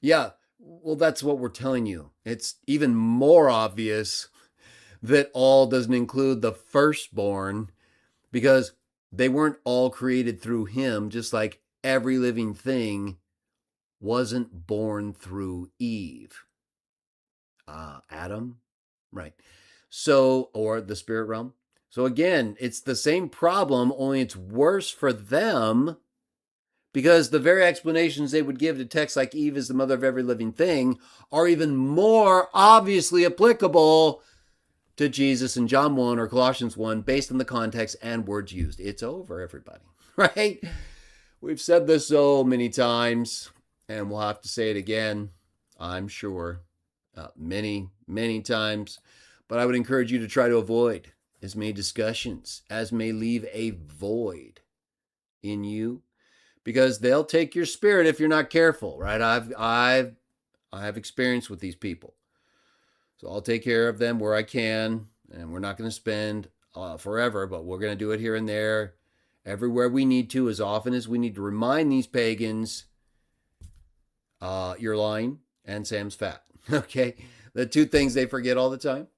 Yeah, well, that's what we're telling you. It's even more obvious that all doesn't include the firstborn because they weren't all created through him, just like every living thing wasn't born through Eve. Adam, right? So, or the spirit realm. So again, it's the same problem, only it's worse for them because the very explanations they would give to texts like Eve is the mother of every living thing are even more obviously applicable to Jesus in John 1 or Colossians 1 based on the context and words used. It's over, everybody, right? We've said this so many times, and we'll have to say it again, I'm sure, many, many times. But I would encourage you to try to avoid as many discussions as may leave a void in you, because they'll take your spirit if you're not careful, right? I have experience with these people. So I'll take care of them where I can, and we're not going to spend forever, but we're going to do it here and there, everywhere we need to, as often as we need to remind these pagans, you're lying and Sam's fat. Okay? The two things they forget all the time.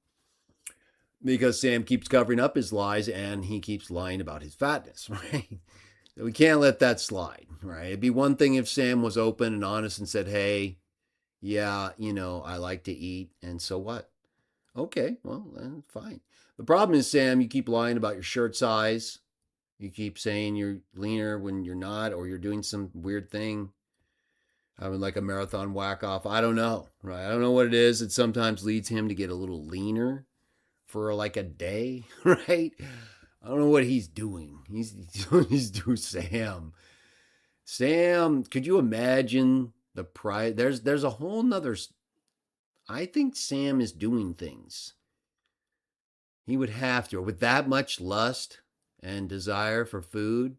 Because Sam keeps covering up his lies and he keeps lying about his fatness, right? So we can't let that slide, right? It'd be one thing if Sam was open and honest and said, hey, yeah, I like to eat, and so what? Okay, well, then fine. The problem is, Sam, you keep lying about your shirt size. You keep saying you're leaner when you're not, or you're doing some weird thing, having like a marathon whack off. I don't know, right? I don't know what it is. It sometimes leads him to get a little leaner for like a day, right? I don't know what he's doing. He's doing Sam. Sam, could you imagine the pride? There's a whole nother. I think Sam is doing things. He would have to, with that much lust and desire for food,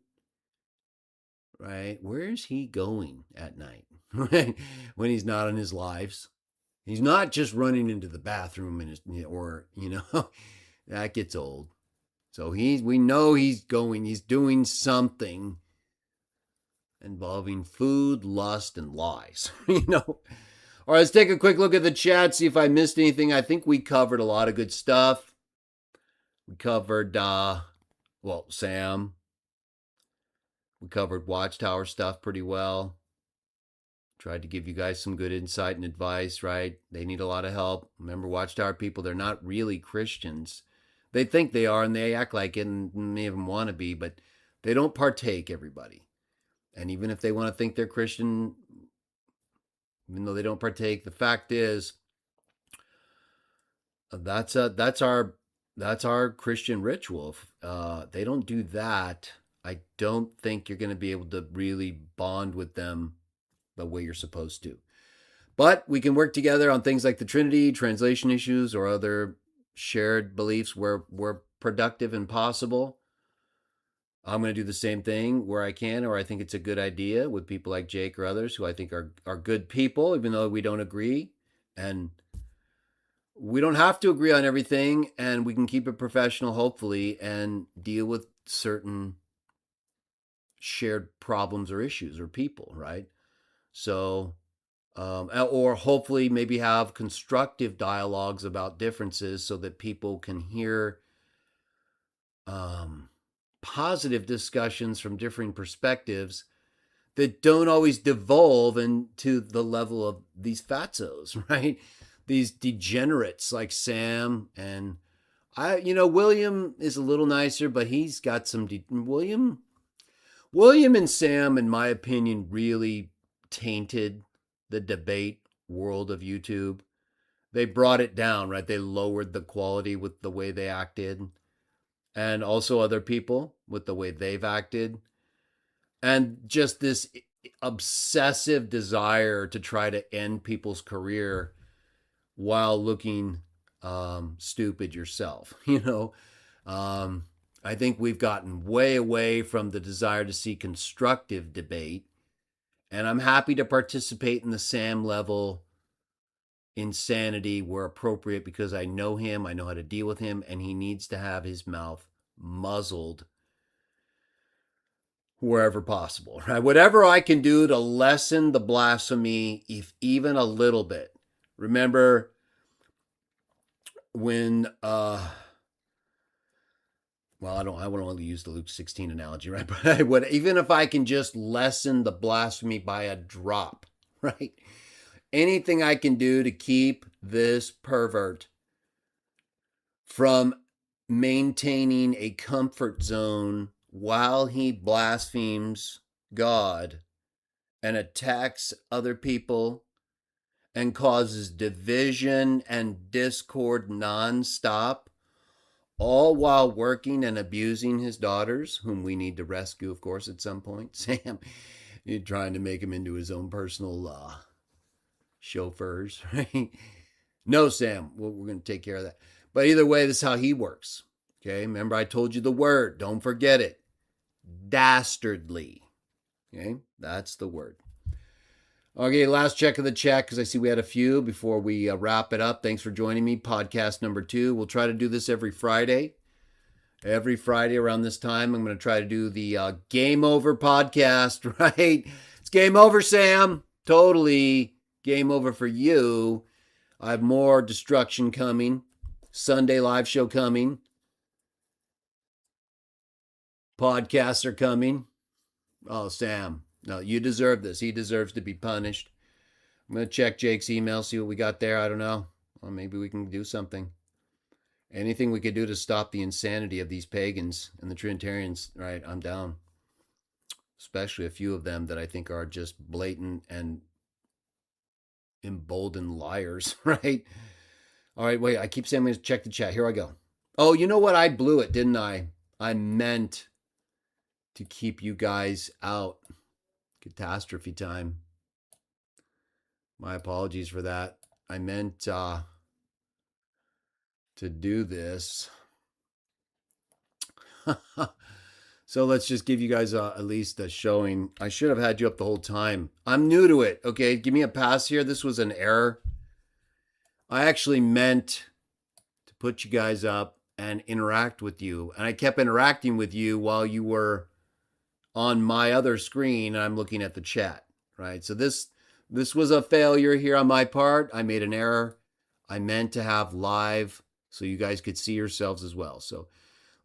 right? Where's he going at night when he's not on his lives? He's not just running into the bathroom or that gets old. So we know he's doing something involving food, lust, and lies. All right, let's take a quick look at the chat, see if I missed anything. I think we covered a lot of good stuff. We covered, Sam. We covered Watchtower stuff pretty well. Tried to give you guys some good insight and advice, right? They need a lot of help. Remember, Watchtower people, they're not really Christians. They think they are, and they act like it, and may even want to be, but they don't partake, everybody. And even if they want to think they're Christian, even though they don't partake, the fact is, that's our Christian ritual. If they don't do that, I don't think you're going to be able to really bond with them the way you're supposed to. But we can work together on things like the Trinity, translation issues, or other shared beliefs where productive and possible. I'm going to do the same thing where I can, or I think it's a good idea with people like Jake or others who I think are good people, even though we don't agree. And we don't have to agree on everything, and we can keep it professional, hopefully, and deal with certain shared problems or issues or people, right? So, or hopefully maybe have constructive dialogues about differences so that people can hear positive discussions from differing perspectives that don't always devolve into the level of these fatzos, right? These degenerates like Sam and William is a little nicer, but he's got some William and Sam, in my opinion, really tainted the debate world of YouTube. They brought it down, right? They lowered the quality with the way they acted, and also other people with the way they've acted. And just this obsessive desire to try to end people's career while looking stupid yourself. I think we've gotten way away from the desire to see constructive debate. And I'm happy to participate in the Sam level insanity where appropriate, because I know him, I know how to deal with him, and he needs to have his mouth muzzled wherever possible, right? Whatever I can do to lessen the blasphemy, if even a little bit. Remember when I want to only use the Luke 16 analogy, right? But even if I can just lessen the blasphemy by a drop, right? Anything I can do to keep this pervert from maintaining a comfort zone while he blasphemes God and attacks other people and causes division and discord nonstop, all while working and abusing his daughters, whom we need to rescue, of course, at some point. Sam, you're trying to make him into his own personal chauffeurs, right? No, Sam, we're going to take care of that. But either way, this is how he works. Okay, remember I told you the word. Don't forget it. Dastardly. Okay, that's the word. Okay, last check of the chat because I see we had a few before we wrap it up. Thanks for joining me. Podcast number 2. We'll try to do this every Friday. Every Friday around this time, I'm going to try to do the Game Over podcast, right? It's game over, Sam. Totally game over for you. I have more destruction coming. Sunday live show coming. Podcasts are coming. Oh, Sam. No, you deserve this. He deserves to be punished. I'm going to check Jake's email, see what we got there. I don't know. Well, maybe we can do something. Anything we could do to stop the insanity of these pagans and the Trinitarians, right? I'm down. Especially a few of them that I think are just blatant and emboldened liars, right? All right, wait. I keep saying I'm going to check the chat. Here I go. Oh, you know what? I blew it, didn't I? I meant to keep you guys out. Catastrophe time. My apologies for that. I meant to do this. So let's just give you guys at least a showing. I should have had you up the whole time. I'm new to it. Okay, give me a pass here. This was an error. I actually meant to put you guys up and interact with you. And I kept interacting with you while you were on my other screen and I'm looking at the chat, right? So this was a failure here on my part. I made an error. I meant to have live so you guys could see yourselves as well. So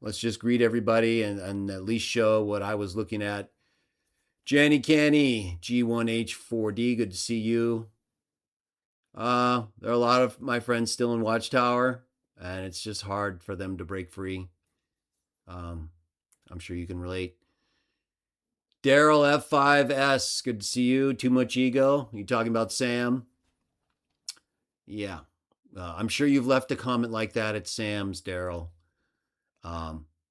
let's just greet everybody and at least show what I was looking at. Jenny Canny, G1H4D, good to see you. There are a lot of my friends still in Watchtower, and it's just hard for them to break free. I'm sure you can relate. Daryl F5S, good to see you. Too much ego. You talking about Sam? Yeah. I'm sure you've left a comment like that at Sam's, Daryl.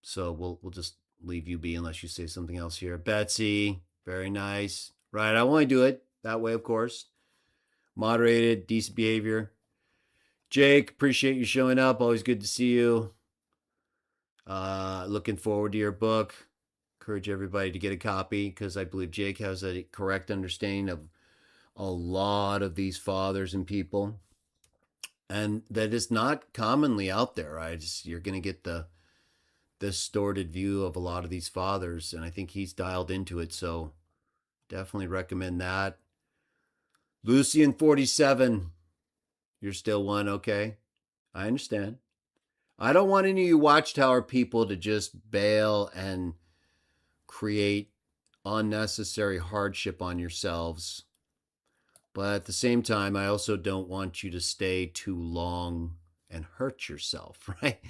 So we'll just leave you be unless you say something else here. Betsy, very nice. Right, I want to do it that way, of course. Moderated, decent behavior. Jake, appreciate you showing up. Always good to see you. Looking forward to your book. Encourage everybody to get a copy because I believe Jake has a correct understanding of a lot of these fathers and people. And that is not commonly out there, right? You're going to get the distorted view of a lot of these fathers, and I think he's dialed into it, so definitely recommend that. Lucian 47, you're still one, okay? I understand. I don't want any of you Watchtower people to just bail and create unnecessary hardship on yourselves. But at the same time, I also don't want you to stay too long and hurt yourself, right?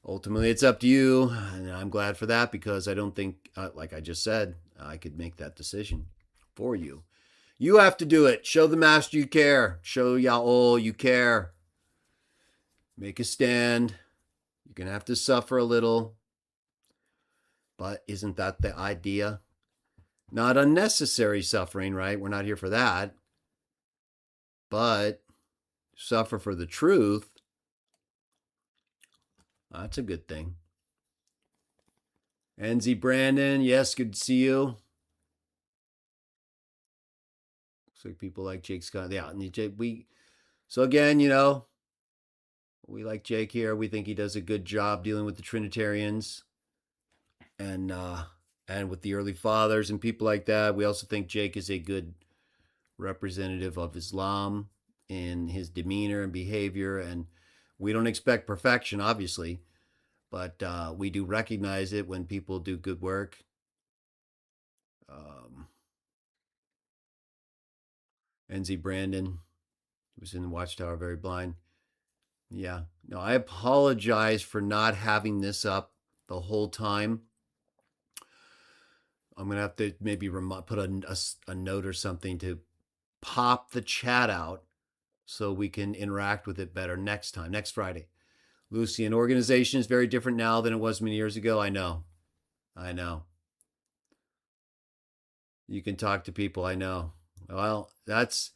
Ultimately, it's up to you, and I'm glad for that because I don't think, like I just said, I could make that decision for you. You have to do it. Show the master you care. Show Yahweh you care. Make a stand. You're going to have to suffer a little. But isn't that the idea? Not unnecessary suffering, right? We're not here for that. But suffer for the truth. That's a good thing. NZ Brandon, yes, good to see you. Looks like people like Jake Scott. Yeah, so again, we like Jake here. We think he does a good job dealing with the Trinitarians and with the early fathers and people like that. We also think Jake is a good representative of Islam in his demeanor and behavior. And we don't expect perfection, obviously, but we do recognize it when people do good work. NZ Brandon was in the Watchtower, very blind. Yeah. No, I apologize for not having this up the whole time. I'm gonna have to maybe put a note or something to pop the chat out so we can interact with it better next time, next Friday. Lucy, an organization is very different now than it was many years ago. I know. I know. You can talk to people. I know. Well, that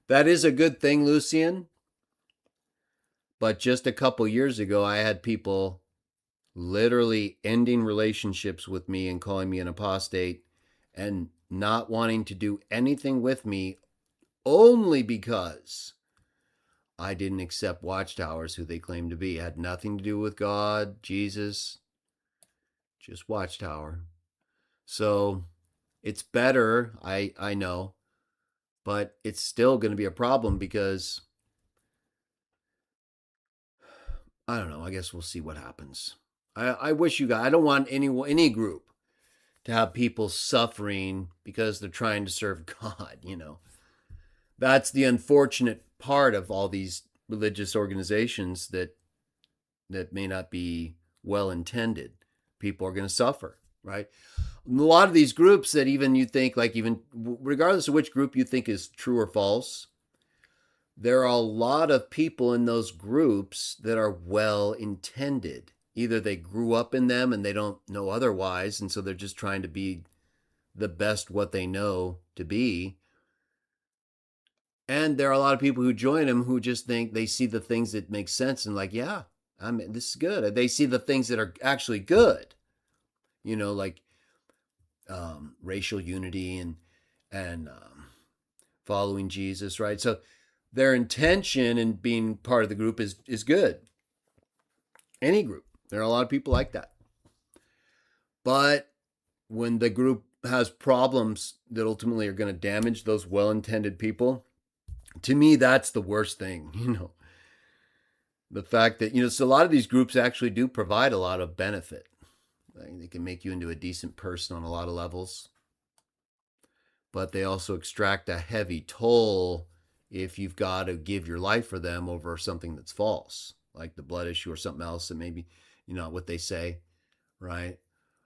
is a good thing, Lucian. But just a couple years ago, I had people literally ending relationships with me and calling me an apostate and not wanting to do anything with me only because I didn't accept Watchtowers, who they claimed to be. It had nothing to do with God, Jesus, just Watchtower. So it's better, I know, but it's still going to be a problem because I don't know. I guess we'll see what happens. I wish you guys. I don't want any group to have people suffering because they're trying to serve God. That's the unfortunate part of all these religious organizations that may not be well intended. People are going to suffer, right? A lot of these groups that even you think, like, even regardless of which group you think is true or false, there are a lot of people in those groups that are well intended. Either they grew up in them and they don't know otherwise, and so they're just trying to be the best what they know to be. And there are a lot of people who join them who just think they see the things that make sense and like, yeah, I mean, this is good. They see the things that are actually good, like racial unity and following Jesus, right? So their intention in being part of the group is good. Any group. There are a lot of people like that. But when the group has problems that ultimately are going to damage those well-intended people, to me, that's the worst thing. The fact that, so a lot of these groups actually do provide a lot of benefit. Like, they can make you into a decent person on a lot of levels. But they also extract a heavy toll if you've got to give your life for them over something that's false, like the blood issue or something else that maybe, what they say, right?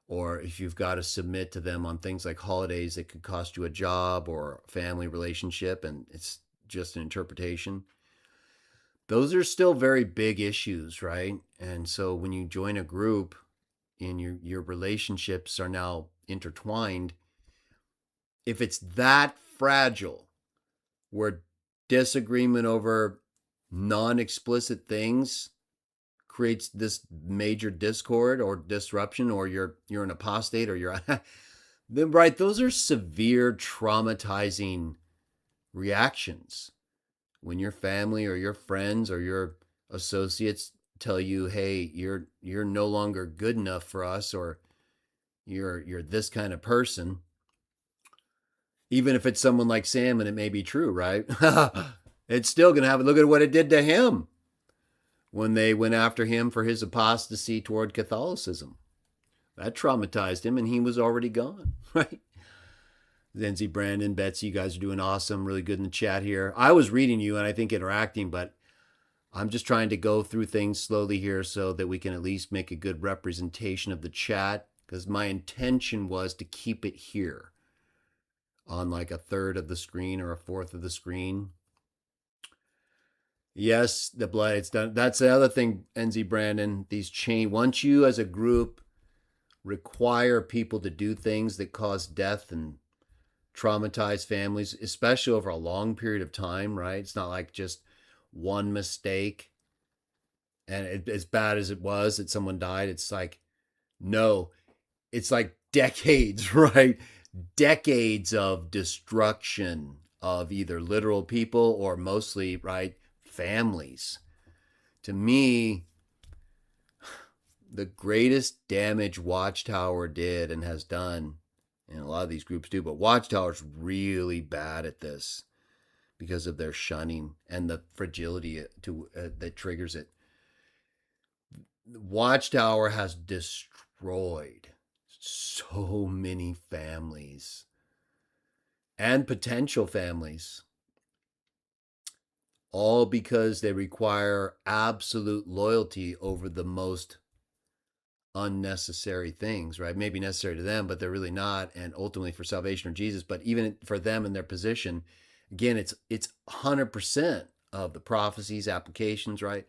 Or if you've got to submit to them on things like holidays that could cost you a job or a family relationship, and it's just an interpretation. Those are still very big issues, right? And so when you join a group and your relationships are now intertwined, if it's that fragile, where disagreement over non-explicit things creates this major discord or disruption, or you're an apostate, or you're then, right, those are severe traumatizing reactions. When your family or your friends or your associates tell you, hey, you're no longer good enough for us, or you're this kind of person, even if it's someone like Sam and it may be true, right? It's still going to have, look at what it did to him when they went after him for his apostasy toward Catholicism. That traumatized him, and he was already gone, right? Zenzi, Brandon, Betsy, you guys are doing awesome, really good in the chat here. I was reading you and I think interacting, but I'm just trying to go through things slowly here so that we can at least make a good representation of the chat, because my intention was to keep it here on like a third of the screen or a fourth of the screen. Yes, the blood, it's done. That's the other thing, NZ Brandon. These once you as a group require people to do things that cause death and traumatize families, especially over a long period of time, right? It's not like just one mistake and as bad as it was that someone died. It's like, no, it's like decades, right? Decades of destruction of either literal people or mostly, right, families. To me, the greatest damage Watchtower did and has done, and a lot of these groups do, but Watchtower's really bad at this because of their shunning and the fragility that triggers it. Watchtower has destroyed so many families and potential families, all because they require absolute loyalty over the most unnecessary things, right? Maybe necessary to them, but they're really not, and ultimately for salvation or Jesus. But even for them in their position, again, it's 100% of the prophecies, applications, right?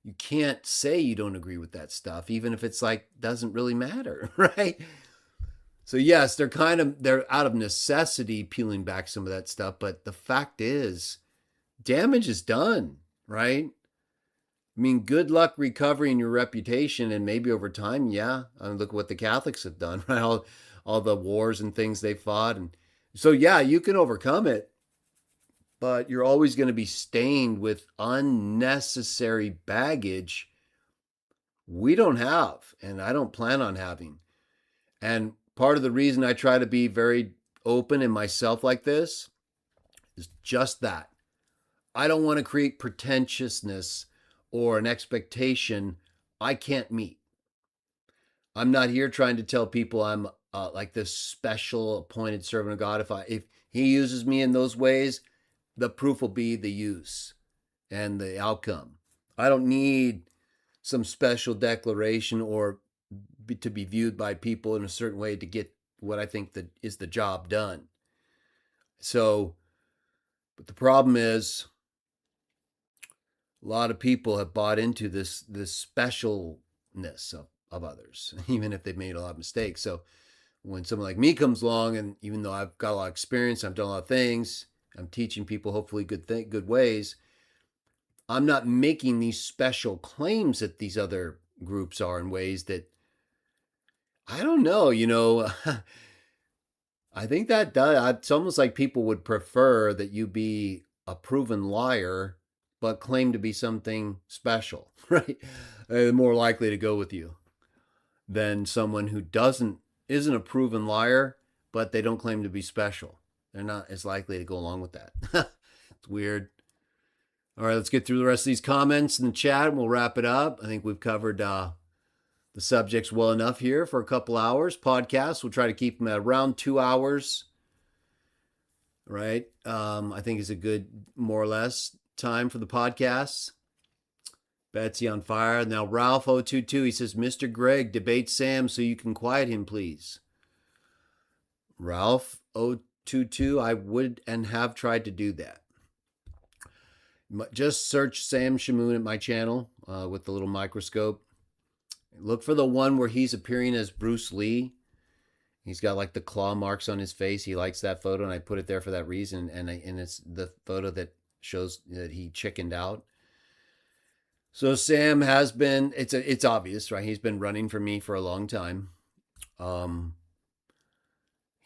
You can't say you don't agree with that stuff, even if it's like doesn't really matter, right? So yes, they're out of necessity peeling back some of that stuff, but the fact is, damage is done, right? I mean, good luck recovering your reputation, and maybe over time, yeah. I mean, look what the Catholics have done, right? All the wars and things they fought, and so yeah, you can overcome it, but you're always going to be stained with unnecessary baggage we don't have, and I don't plan on having. And part of the reason I try to be very open in myself like this is just that. I don't want to create pretentiousness or an expectation I can't meet. I'm not here trying to tell people I'm like this special appointed servant of God. If He uses me in those ways, the proof will be the use and the outcome. I don't need some special declaration or to be viewed by people in a certain way to get what I think that is the job done. So, but the problem is a lot of people have bought into this specialness of others, even if they've made a lot of mistakes. So when someone like me comes along, and even though I've got a lot of experience, I've done a lot of things, I'm teaching people hopefully good ways. I'm not making these special claims that these other groups are in ways that I don't know. I think that does. It's almost like people would prefer that you be a proven liar, but claim to be something special, right? They're more likely to go with you than someone who isn't a proven liar, but they don't claim to be special. They're not as likely to go along with that. It's weird. All right, let's get through the rest of these comments in the chat and we'll wrap it up. I think we've covered the subjects well enough here for a couple hours. Podcasts, we'll try to keep them at around 2 hours, right? I think is a good, more or less, time for the podcasts. Betsy on fire. Now, Ralph022, he says, Mr. Greg, debate Sam so you can quiet him, please. Ralph022, I would and have tried to do that. Just search Sam Shamoun at my channel with the little microscope. Look for the one where he's appearing as Bruce Lee. He's got like the claw marks on his face. He likes that photo, and I put it there for that reason. And it's the photo that shows that he chickened out. So Sam has been. It's obvious, right? He's been running for me for a long time.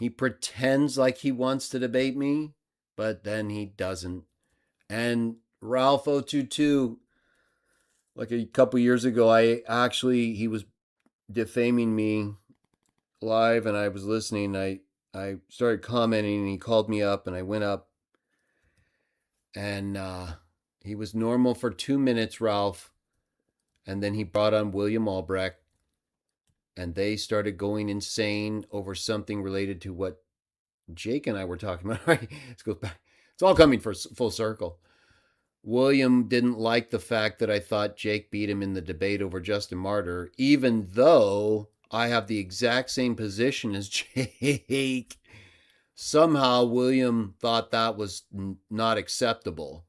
He pretends like he wants to debate me, but then he doesn't. And Ralph022, like a couple years ago, he was defaming me live, and I was listening. I started commenting, and he called me up, and I went up, and he was normal for 2 minutes, Ralph, and then he brought on William Albrecht, and they started going insane over something related to what Jake and I were talking about. Right? Let's go back. It's all coming for full circle. William didn't like the fact that I thought Jake beat him in the debate over Justin Martyr, even though I have the exact same position as Jake. Somehow William thought that was not acceptable,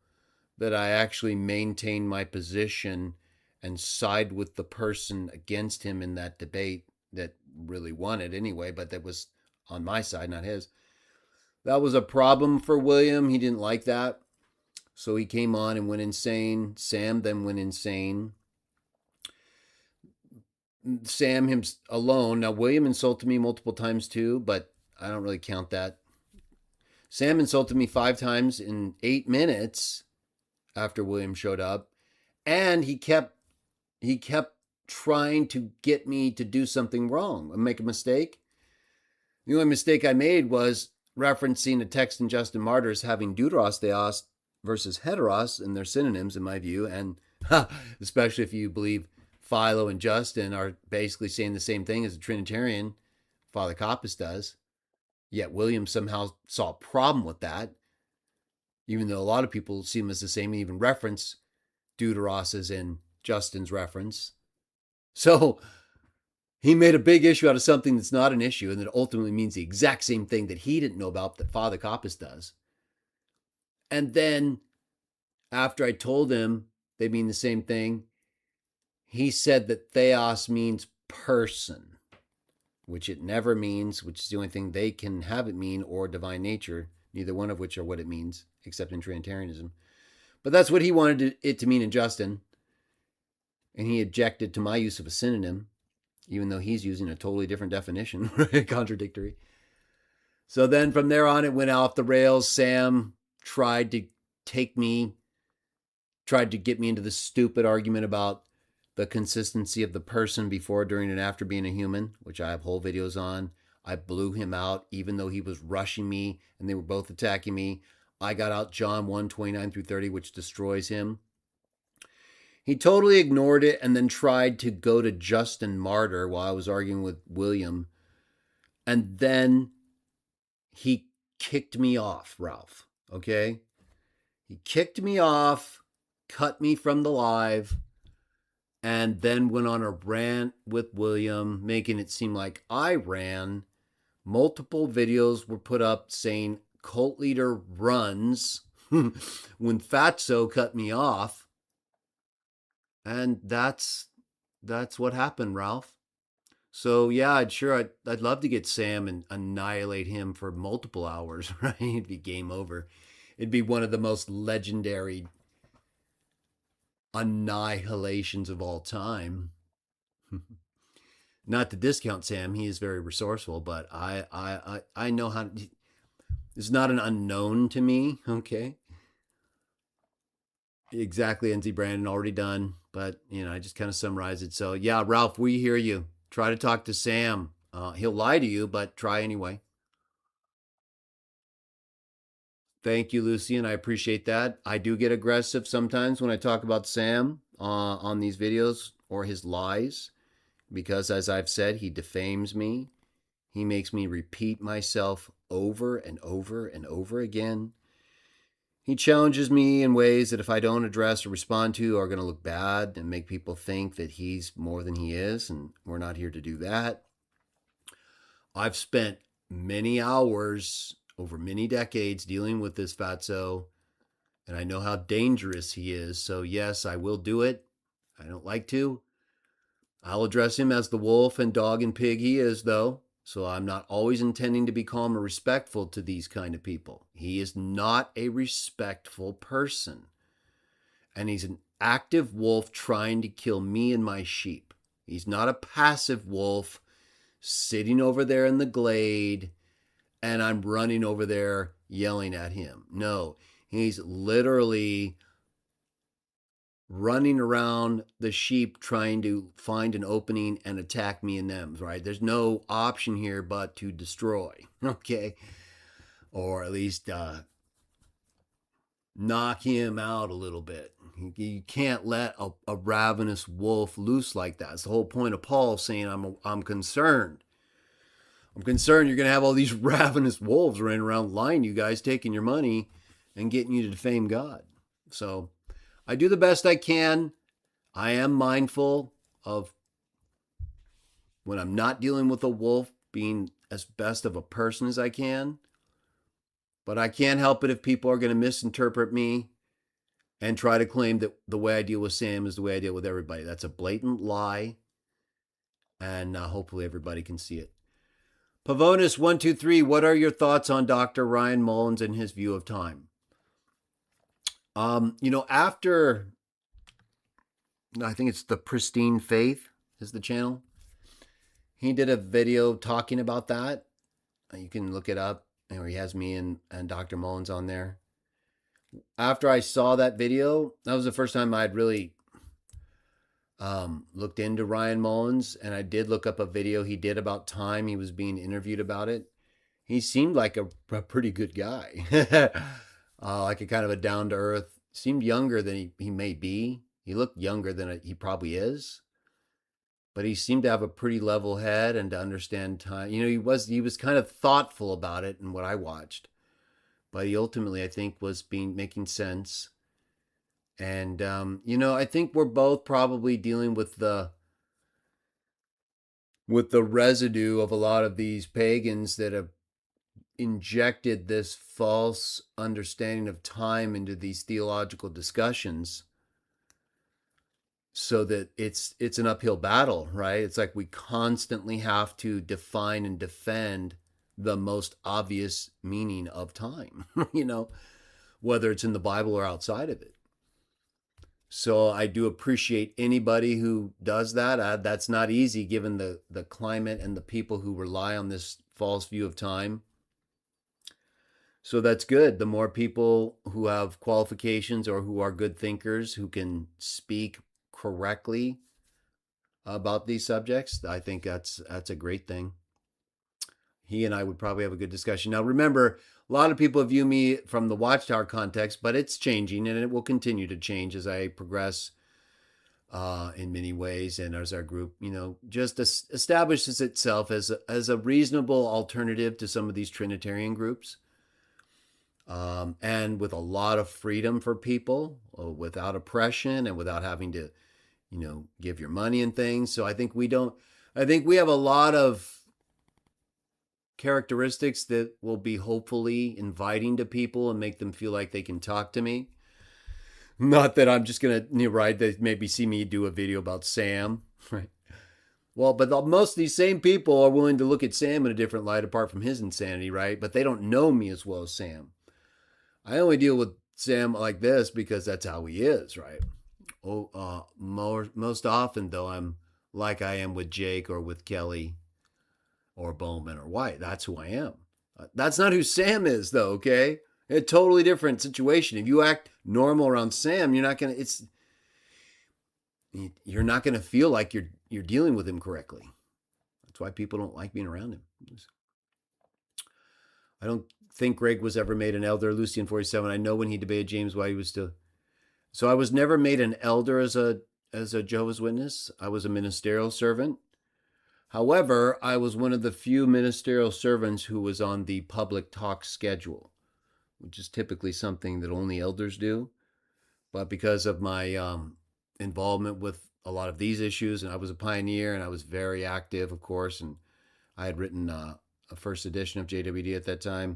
that I actually maintained my position and side with the person against him in that debate that really won it anyway, but that was on my side, not his. That was a problem for William. He didn't like that. So he came on and went insane. Sam then went insane. Sam him alone. Now, William insulted me multiple times too, but I don't really count that. Sam insulted me 5 times in 8 minutes after William showed up. And he kept trying to get me to do something wrong and make a mistake. The only mistake I made was referencing a text in Justin Martyr as having deuteros theos versus heteros, and they're synonyms in my view. And especially if you believe Philo and Justin are basically saying the same thing as a Trinitarian, Father Kappas does. Yet William somehow saw a problem with that, even though a lot of people see them as the same and even reference deuteros as in Justin's reference. So He made a big issue out of something that's not an issue, and that ultimately means the exact same thing that he didn't know about that Father Kappas does. And then after I told him they mean the same thing, he said that theos means person, which it never means, which is the only thing they can have it mean, or divine nature, neither one of which are what it means, except in Trinitarianism. But that's what he wanted it to mean in Justin. And he objected to my use of a synonym, even though he's using a totally different definition, contradictory. So then from there on, it went off the rails. Sam tried to get me into this stupid argument about the consistency of the person before, during, and after being a human, which I have whole videos on. I blew him out, even though he was rushing me and they were both attacking me. I got out John 1:29-30, which destroys him. He totally ignored it and then tried to go to Justin Martyr while I was arguing with William. And then he kicked me off, Ralph. Okay? He kicked me off, cut me from the live, and then went on a rant with William, making it seem like I ran. Multiple videos were put up saying cult leader runs when Fatso cut me off. And that's what happened, Ralph. So yeah, I'd love to get Sam and annihilate him for multiple hours, right? It'd be game over. It'd be one of the most legendary annihilations of all time. Not to discount Sam, he is very resourceful, but I know how. It's not an unknown to me. Okay, exactly. NZ Brandon already done, but I just kind of summarize it. So yeah, Ralph, we hear you. Try to talk to Sam. He'll lie to you, but try anyway. Thank you, Lucian. I appreciate that. I do get aggressive sometimes when I talk about Sam on these videos or his lies, because as I've said, he defames me. He makes me repeat myself over and over and over again. He challenges me in ways that if I don't address or respond to are going to look bad and make people think that he's more than he is, and we're not here to do that. I've spent many hours over many decades dealing with this fatso, and I know how dangerous he is. So yes, I will do it. I don't like to. I'll address him as the wolf and dog and pig he is, though. So I'm not always intending to be calm or respectful to these kind of people. He is not a respectful person. And he's an active wolf trying to kill me and my sheep. He's not a passive wolf sitting over there in the glade and I'm running over there yelling at him. No, he's literally running around the sheep trying to find an opening and attack me and them, right? There's no option here but to destroy, okay? Or at least knock him out a little bit. You can't let a ravenous wolf loose like that. It's the whole point of Paul saying, I'm concerned. I'm concerned you're going to have all these ravenous wolves running around lying to you guys, taking your money and getting you to defame God. So I do the best I can. I am mindful of when I'm not dealing with a wolf being as best of a person as I can. But I can't help it if people are going to misinterpret me and try to claim that the way I deal with Sam is the way I deal with everybody. That's a blatant lie. And hopefully everybody can see it. Pavonis123, what are your thoughts on Dr. Ryan Mullins and his view of time? After, I think it's The Pristine Faith is the channel. He did a video talking about that. You can look it up. Where he has me and Dr. Mullins on there. After I saw that video, that was the first time I'd really looked into Ryan Mullins, and I did look up a video he did about time. He was being interviewed about it. He seemed like a pretty good guy, like a kind of a down-to-earth. Seemed younger than he may be. He looked younger than he probably is, but he seemed to have a pretty level head and to understand time. He was kind of thoughtful about it in what I watched, but he ultimately, I think, was making sense. And, I think we're both probably dealing with the with the residue of a lot of these pagans that have injected this false understanding of time into these theological discussions, so that it's an uphill battle, right? It's like we constantly have to define and defend the most obvious meaning of time, whether it's in the Bible or outside of it. So I do appreciate anybody who does that. That's not easy given the climate and the people who rely on this false view of time. So that's good. The more people who have qualifications or who are good thinkers who can speak correctly about these subjects, I think that's a great thing. He and I would probably have a good discussion. Now, remember, a lot of people view me from the Watchtower context, but it's changing and it will continue to change as I progress in many ways, and as our group, just establishes itself as a reasonable alternative to some of these Trinitarian groups, and with a lot of freedom for people, without oppression and without having to, give your money and things. So I think we have a lot of characteristics that will be hopefully inviting to people and make them feel like they can talk to me. Not that I'm just going to, right, they maybe see me do a video about Sam, right? Well, but most of these same people are willing to look at Sam in a different light apart from his insanity, right? But they don't know me as well as Sam. I only deal with Sam like this because that's how he is, right? Most often, though, I'm like I am with Jake or with Kelly or Bowman or White. That's who I am. That's not who Sam is, though, okay? A totally different situation. If you act normal around Sam, you're not gonna feel like you're dealing with him correctly. That's why people don't like being around him. I don't think Greg was ever made an elder. Lucian 47. I know when he debated James White, he was still. So I was never made an elder as a Jehovah's Witness. I was a ministerial servant. However, I was one of the few ministerial servants who was on the public talk schedule, which is typically something that only elders do. But because of my involvement with a lot of these issues, and I was a pioneer and I was very active, of course, and I had written a first edition of JWD at that time.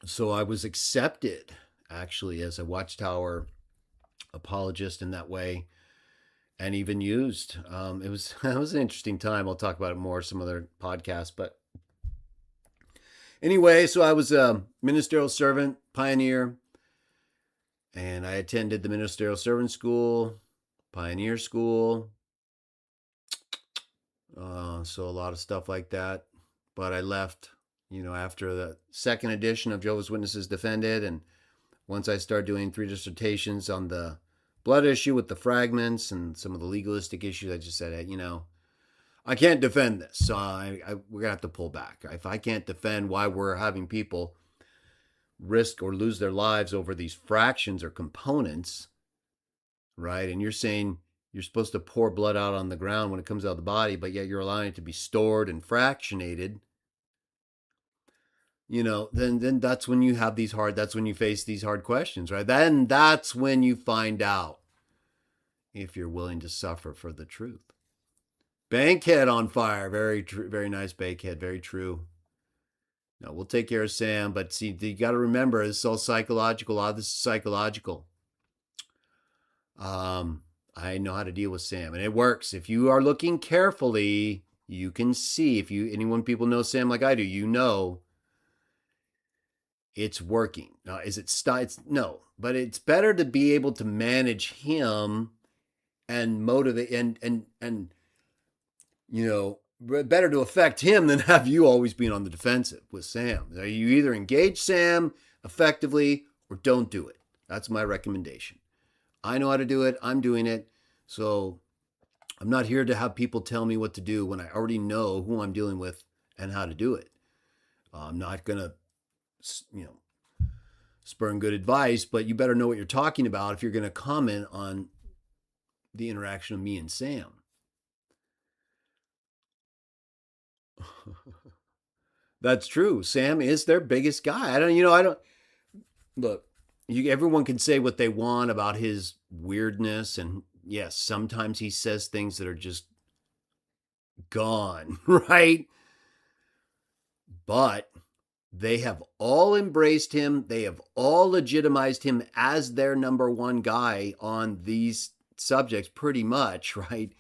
So I was accepted actually as a Watchtower apologist in that way, and even used. It was an interesting time. I'll talk about it more some other podcast. But anyway, so I was a ministerial servant, pioneer, and I attended the ministerial servant school, pioneer school. So a lot of stuff like that. But I left, after the second edition of Jehovah's Witnesses Defended, and once I started doing 3 dissertations on the blood issue with the fragments and some of the legalistic issues, I just said, I can't defend this. So we're going to have to pull back. If I can't defend why we're having people risk or lose their lives over these fractions or components, right? And you're saying you're supposed to pour blood out on the ground when it comes out of the body, but yet you're allowing it to be stored and fractionated, then that's when you have that's when you face these hard questions, right? Then that's when you find out if you're willing to suffer for the truth. Bankhead on fire. Very true. Very nice, Bankhead. Very true. No, we'll take care of Sam, but see, you got to remember, this is all psychological. A lot of this is psychological. I know how to deal with Sam, and it works. If you are looking carefully, you can see. If people know Sam like I do, it's working. Now, is it no, but it's better to be able to manage him and motivate and better to affect him than have you always being on the defensive with Sam. You either engage Sam effectively or don't do it. That's my recommendation. I know how to do it. I'm doing it. So I'm not here to have people tell me what to do when I already know who I'm dealing with and how to do it. I'm not going to, spurn good advice, but you better know what you're talking about if you're going to comment on the interaction of me and Sam. That's true. Sam is their biggest guy. Look, everyone can say what they want about his weirdness and yes, sometimes he says things that are just gone, right? But they have all embraced him. They have all legitimized him as their number one guy on these subjects, pretty much, right?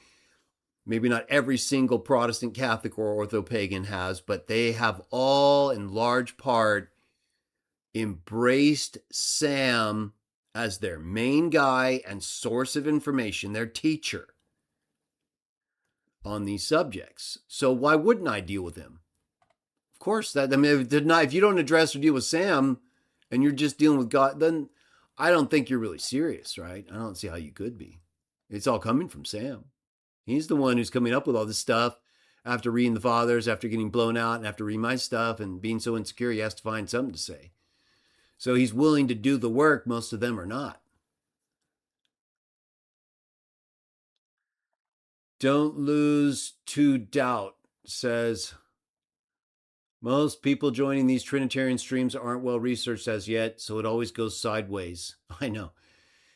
Maybe not every single Protestant, Catholic, or Ortho pagan has, but they have all, in large part, embraced Sam as their main guy and source of information, their teacher on these subjects. So why wouldn't I deal with him? Of course, that I mean, if you don't address or deal with Sam, and you're just dealing with God, then I don't think you're really serious, right? I don't see how you could be. It's all coming from Sam. He's the one who's coming up with all this stuff after reading the fathers, after getting blown out, and after reading my stuff and being so insecure, he has to find something to say. So he's willing to do the work. Most of them are not. Don't lose to doubt, says most people joining these Trinitarian streams aren't well researched as yet, so it always goes sideways. I know.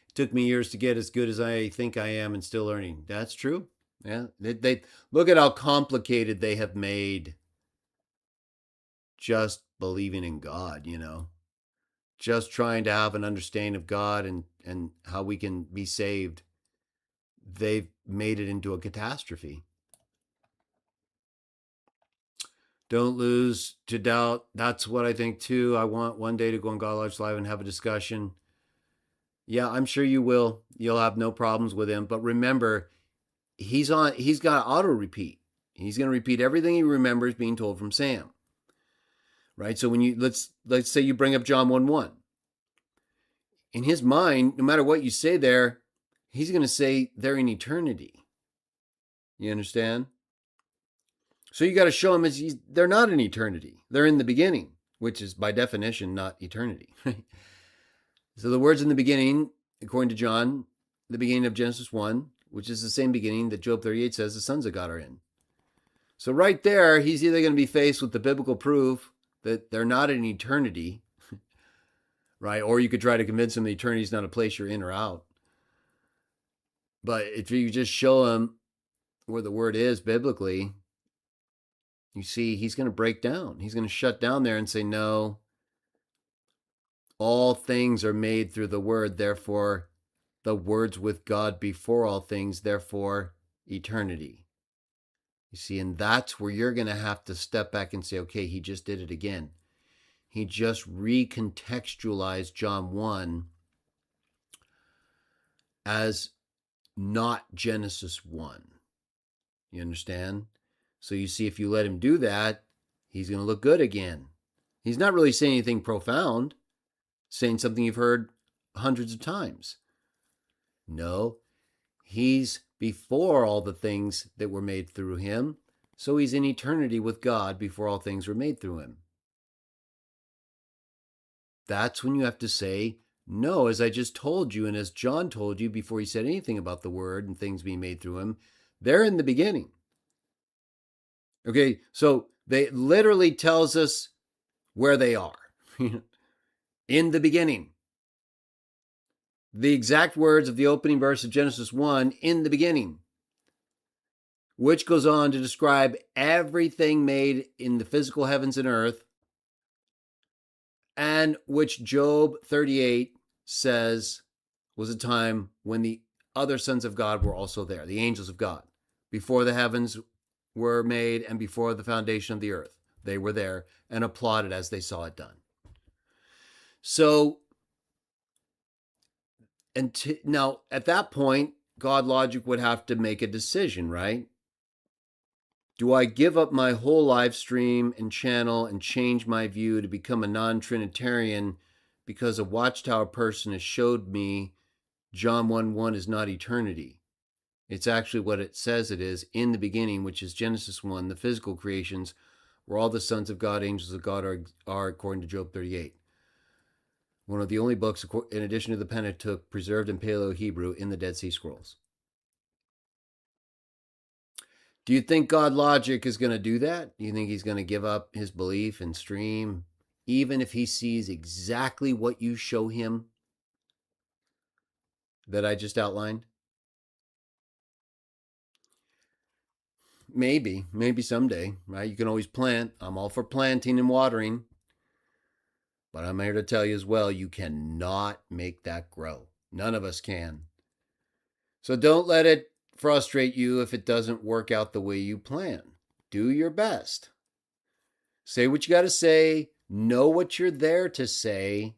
It took me years to get as good as I think I am and still learning. That's true. Yeah. They look at how complicated they have made just believing in God, just trying to have an understanding of God and how we can be saved. They've made it into a catastrophe. Don't lose to doubt. That's what I think too. I want one day to go on God Lodge Live and have a discussion. Yeah, I'm sure you will. You'll have no problems with him. But remember, he's got auto repeat. He's going to repeat everything he remembers being told from Sam. Right? So when let's say you bring up John 1:1. In his mind, no matter what you say there, he's going to say they're in eternity. You understand? So you got to show him they're not in eternity. They're in the beginning, which is by definition not eternity. So the words in the beginning, according to John, the beginning of Genesis 1, which is the same beginning that Job 38 says the sons of God are in. So right there, he's either going to be faced with the biblical proof that they're not in eternity, right? Or you could try to convince him that eternity is not a place you're in or out. But if you just show him where the word is biblically, you see he's going to break down. He's going to shut down there and say, no, all things are made through the word, therefore the words with God before all things, therefore eternity. You see, and that's where you're going to have to step back and say, okay, he just did it again. He just recontextualized John 1 as not Genesis 1. You understand? So you see, if you let him do that, he's going to look good again. He's not really saying anything profound, saying something you've heard hundreds of times. No, he's before all the things that were made through him, so he's in eternity with God before all things were made through him. That's when you have to say, no, as I just told you, and as John told you before he said anything about the word and things being made through him, they're in the beginning. Okay, so they literally tells us where they are. In the beginning. The exact words of the opening verse of Genesis 1, in the beginning, which goes on to describe everything made in the physical heavens and earth, and which Job 38 says was a time when the other sons of God were also there, the angels of God, before the heavens were made and before the foundation of the earth. They were there and applauded as they saw it done. So, now at that point, God logic would have to make a decision, right? Do I give up my whole live stream and channel and change my view to become a non-Trinitarian because a Watchtower person has showed me John 1:1 is not eternity? It's actually what it says it is in the beginning, which is Genesis 1, the physical creations, where all the sons of God, angels of God are according to Job 38. One of the only books, in addition to the Pentateuch, preserved in Paleo-Hebrew in the Dead Sea Scrolls. Do you think God logic is going to do that? Do you think he's going to give up his belief and stream, even if he sees exactly what you show him that I just outlined? maybe someday, right? You can always plant. I'm all for planting and watering, but I'm here to tell you as well, you cannot make that grow. None of us can. So don't let it frustrate you if it doesn't work out the way you plan. Do your best. Say what you got to say, know what you're there to say,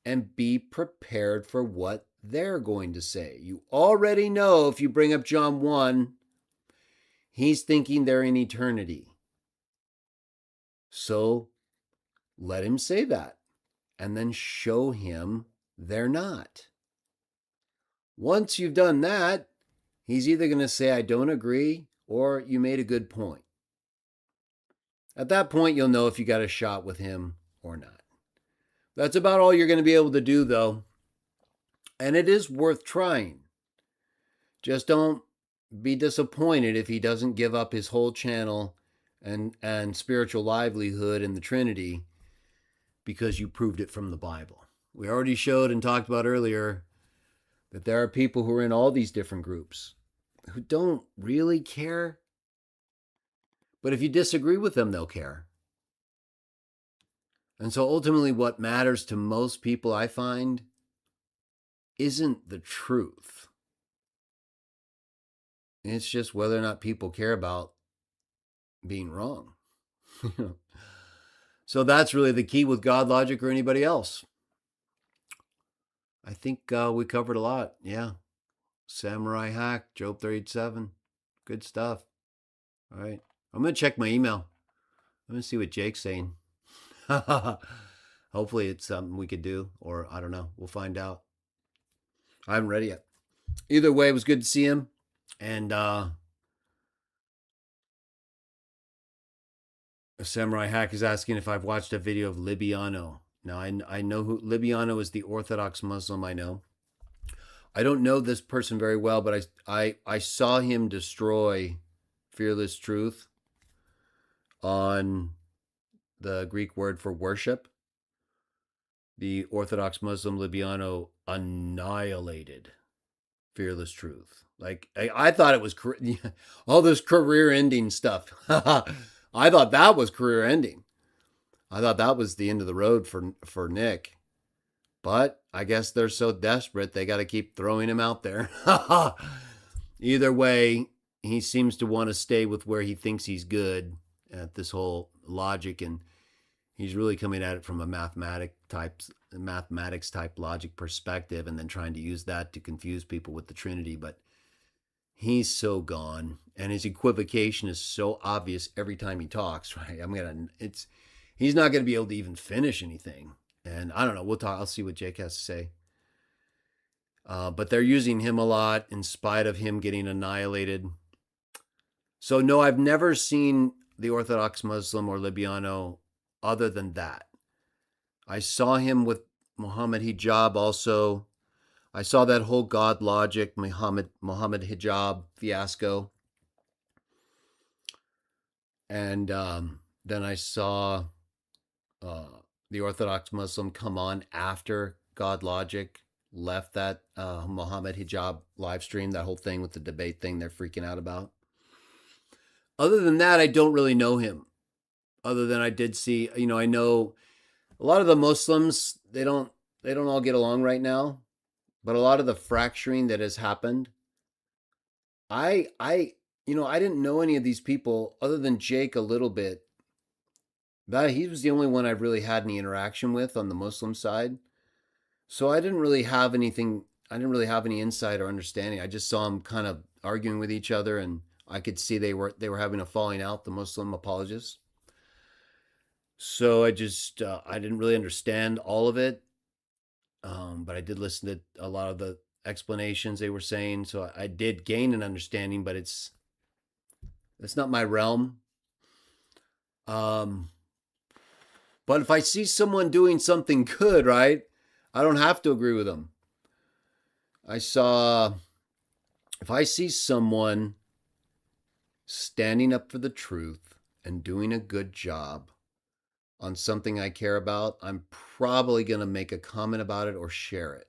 and be prepared for what they're going to say. You already know if you bring up John 1, he's thinking they're in eternity. So let him say that and then show him they're not. Once you've done that, he's either going to say, I don't agree, or you made a good point. At that point, you'll know if you got a shot with him or not. That's about all you're going to be able to do, though. And it is worth trying. Just don't be disappointed if he doesn't give up his whole channel and spiritual livelihood in the Trinity because you proved it from the Bible. We already showed and talked about earlier that there are people who are in all these different groups who don't really care. But if you disagree with them, they'll care. And so ultimately, what matters to most people, I find, isn't the truth. It's just whether or not people care about being wrong. So that's really the key with God, logic, or anybody else. I think we covered a lot. Yeah. Samurai Hack, Job 37. Good stuff. All right. I'm going to check my email. I'm going to see what Jake's saying. Hopefully it's something we could do, or I don't know. We'll find out. I haven't read it yet. Either way, it was good to see him. And Samurai Hack is asking if I've watched a video of Libiano. Now, I know who Libiano is, the Orthodox Muslim I know. I don't know this person very well, but I saw him destroy Fearless Truth on the Greek word for worship. The Orthodox Muslim Libiano annihilated Fearless Truth. Like, I thought it was all this career ending stuff. I thought that was career ending. I thought that was the end of the road for Nick. But I guess they're so desperate, they got to keep throwing him out there. Either way, he seems to want to stay with where he thinks he's good at this whole logic, and he's really coming at it from a mathematics type logic perspective, and then trying to use that to confuse people with the Trinity. But he's so gone, and his equivocation is so obvious every time he talks. Right? He's not going to be able to even finish anything. And I don't know. We'll talk. I'll see what Jake has to say. But they're using him a lot in spite of him getting annihilated. So no, I've never seen the Orthodox Muslim or Libiano other than that. I saw him with Muhammad Hijab also. I saw that whole God logic, Muhammad Hijab fiasco. And then I saw the Orthodox Muslim come on after God logic left that Muhammad Hijab live stream, that whole thing with the debate thing they're freaking out about. Other than that, I don't really know him. Other than I did see, I know a lot of the Muslims, they don't all get along right now, but a lot of the fracturing that has happened, I didn't know any of these people other than Jake a little bit. That he was the only one I've really had any interaction with on the Muslim side. So I didn't really have anything. I didn't really have any insight or understanding. I just saw them kind of arguing with each other, and I could see they were having a falling out, the Muslim apologists. So I didn't really understand all of it, but I did listen to a lot of the explanations they were saying. So I did gain an understanding, but it's not my realm. But if I see someone doing something good, right, I don't have to agree with them. If I see someone standing up for the truth and doing a good job on something I care about, I'm probably going to make a comment about it or share it,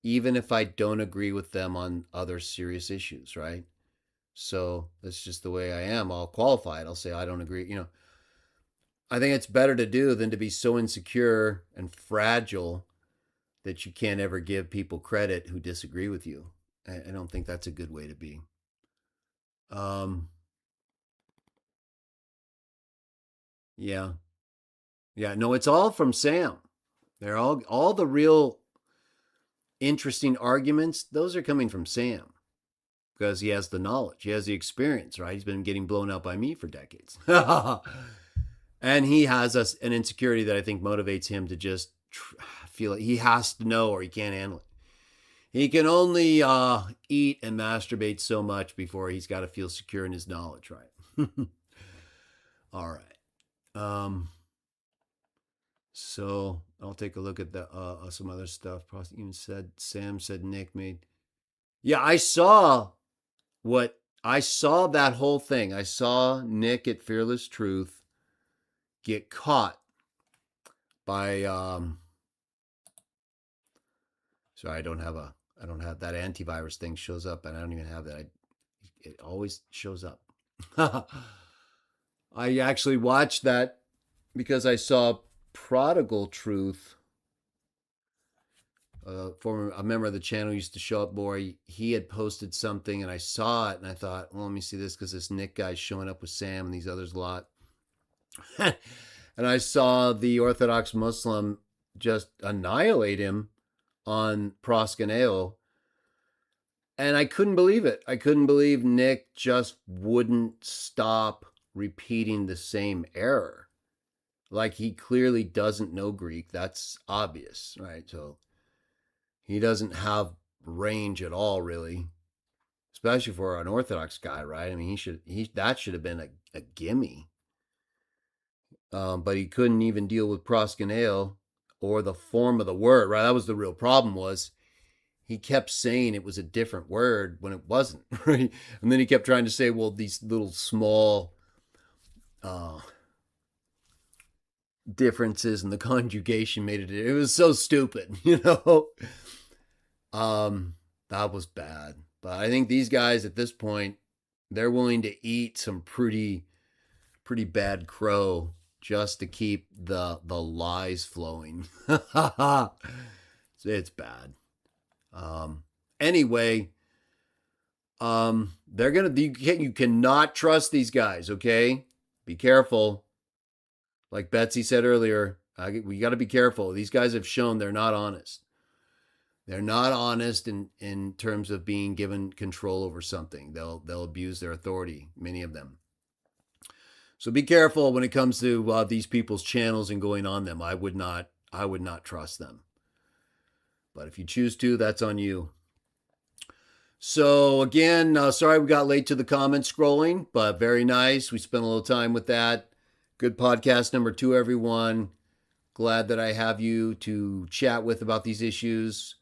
even if I don't agree with them on other serious issues, right? So that's just the way I am. I'll qualify it. I'll say I don't agree. I think it's better to do than to be so insecure and fragile that you can't ever give people credit who disagree with you. I don't think that's a good way to be. Um, yeah, yeah. No, it's all from Sam. They're all the real interesting arguments. Those are coming from Sam because he has the knowledge, he has the experience. Right? He's been getting blown out by me for decades, and he has an insecurity that I think motivates him to just feel like he has to know or he can't handle it. He can only eat and masturbate so much before he's got to feel secure in his knowledge, right? All right. So I'll take a look at the some other stuff. Even said Sam said Nick made. Yeah, I saw that whole thing. I saw Nick at Fearless Truth get caught by. Sorry, I don't have that antivirus thing shows up, and I don't even have that. It always shows up. I actually watched that because I saw Prodigal Truth. A member of the channel used to show up more. He had posted something, and I saw it, and I thought, well, let me see this because this Nick guy's showing up with Sam and these others a lot. And I saw the Orthodox Muslim just annihilate him on proskuneo, and I couldn't believe it. I couldn't believe Nick just wouldn't stop repeating the same error. Like, he clearly doesn't know Greek. That's obvious, right? So he doesn't have range at all, really, especially for an Orthodox guy, right? I mean, that should have been a gimme. But he couldn't even deal with proskuneo or the form of the word, right? That was the real problem. Was he kept saying it was a different word when it wasn't, right? And then he kept trying to say, well, these little small differences in the conjugation made it. It was so stupid, That was bad. But I think these guys at this point, they're willing to eat some pretty bad crow just to keep the lies flowing. It's bad. Anyway, they're gonna. You cannot trust these guys. Okay, be careful. Like Betsy said earlier, we got to be careful. These guys have shown they're not honest. They're not honest in terms of being given control over something. They'll abuse their authority. Many of them. So be careful when it comes to these people's channels and going on them. I would not trust them. But if you choose to, that's on you. So again, sorry we got late to the comment scrolling, but very nice. We spent a little time with that. Good podcast number 2, everyone. Glad that I have you to chat with about these issues.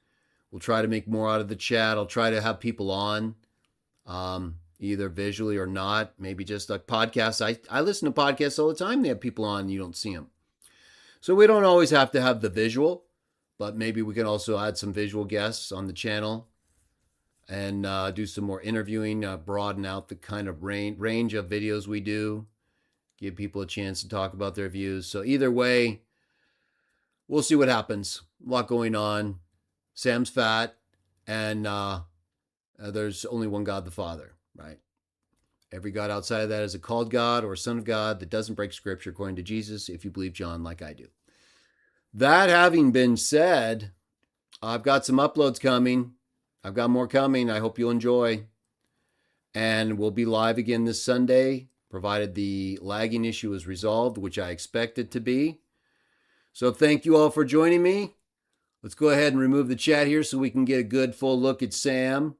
We'll try to make more out of the chat. I'll try to have people on, either visually or not. Maybe just like podcasts. I listen to podcasts all the time. They have people on and you don't see them. So we don't always have to have the visual, but maybe we can also add some visual guests on the channel and do some more interviewing, broaden out the kind of range of videos we do, give people a chance to talk about their views. So either way, we'll see what happens. A lot going on. Sam's fat, and there's only one God, the Father, right? Every God outside of that is a called God or a son of God that doesn't break scripture according to Jesus, if you believe John like I do. That having been said, I've got some uploads coming. I've got more coming. I hope you'll enjoy. And we'll be live again this Sunday, provided the lagging issue is resolved, which I expect it to be. So thank you all for joining me. Let's go ahead and remove the chat here so we can get a good full look at Sam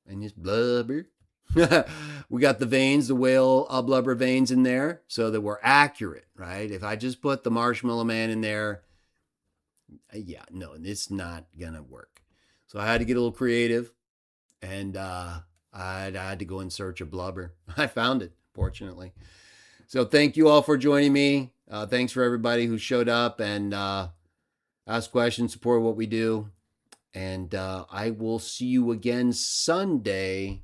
and his blubber. We got the veins, the whale blubber veins in there so that we're accurate, right? If I just put the Marshmallow Man in there, no, it's not going to work. So I had to get a little creative, and I had to go in search of blubber. I found it, fortunately. So thank you all for joining me. Thanks for everybody who showed up and ask questions, support what we do. And I will see you again Sunday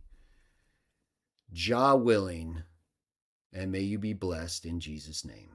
Jah willing, and may you be blessed in Jesus' name.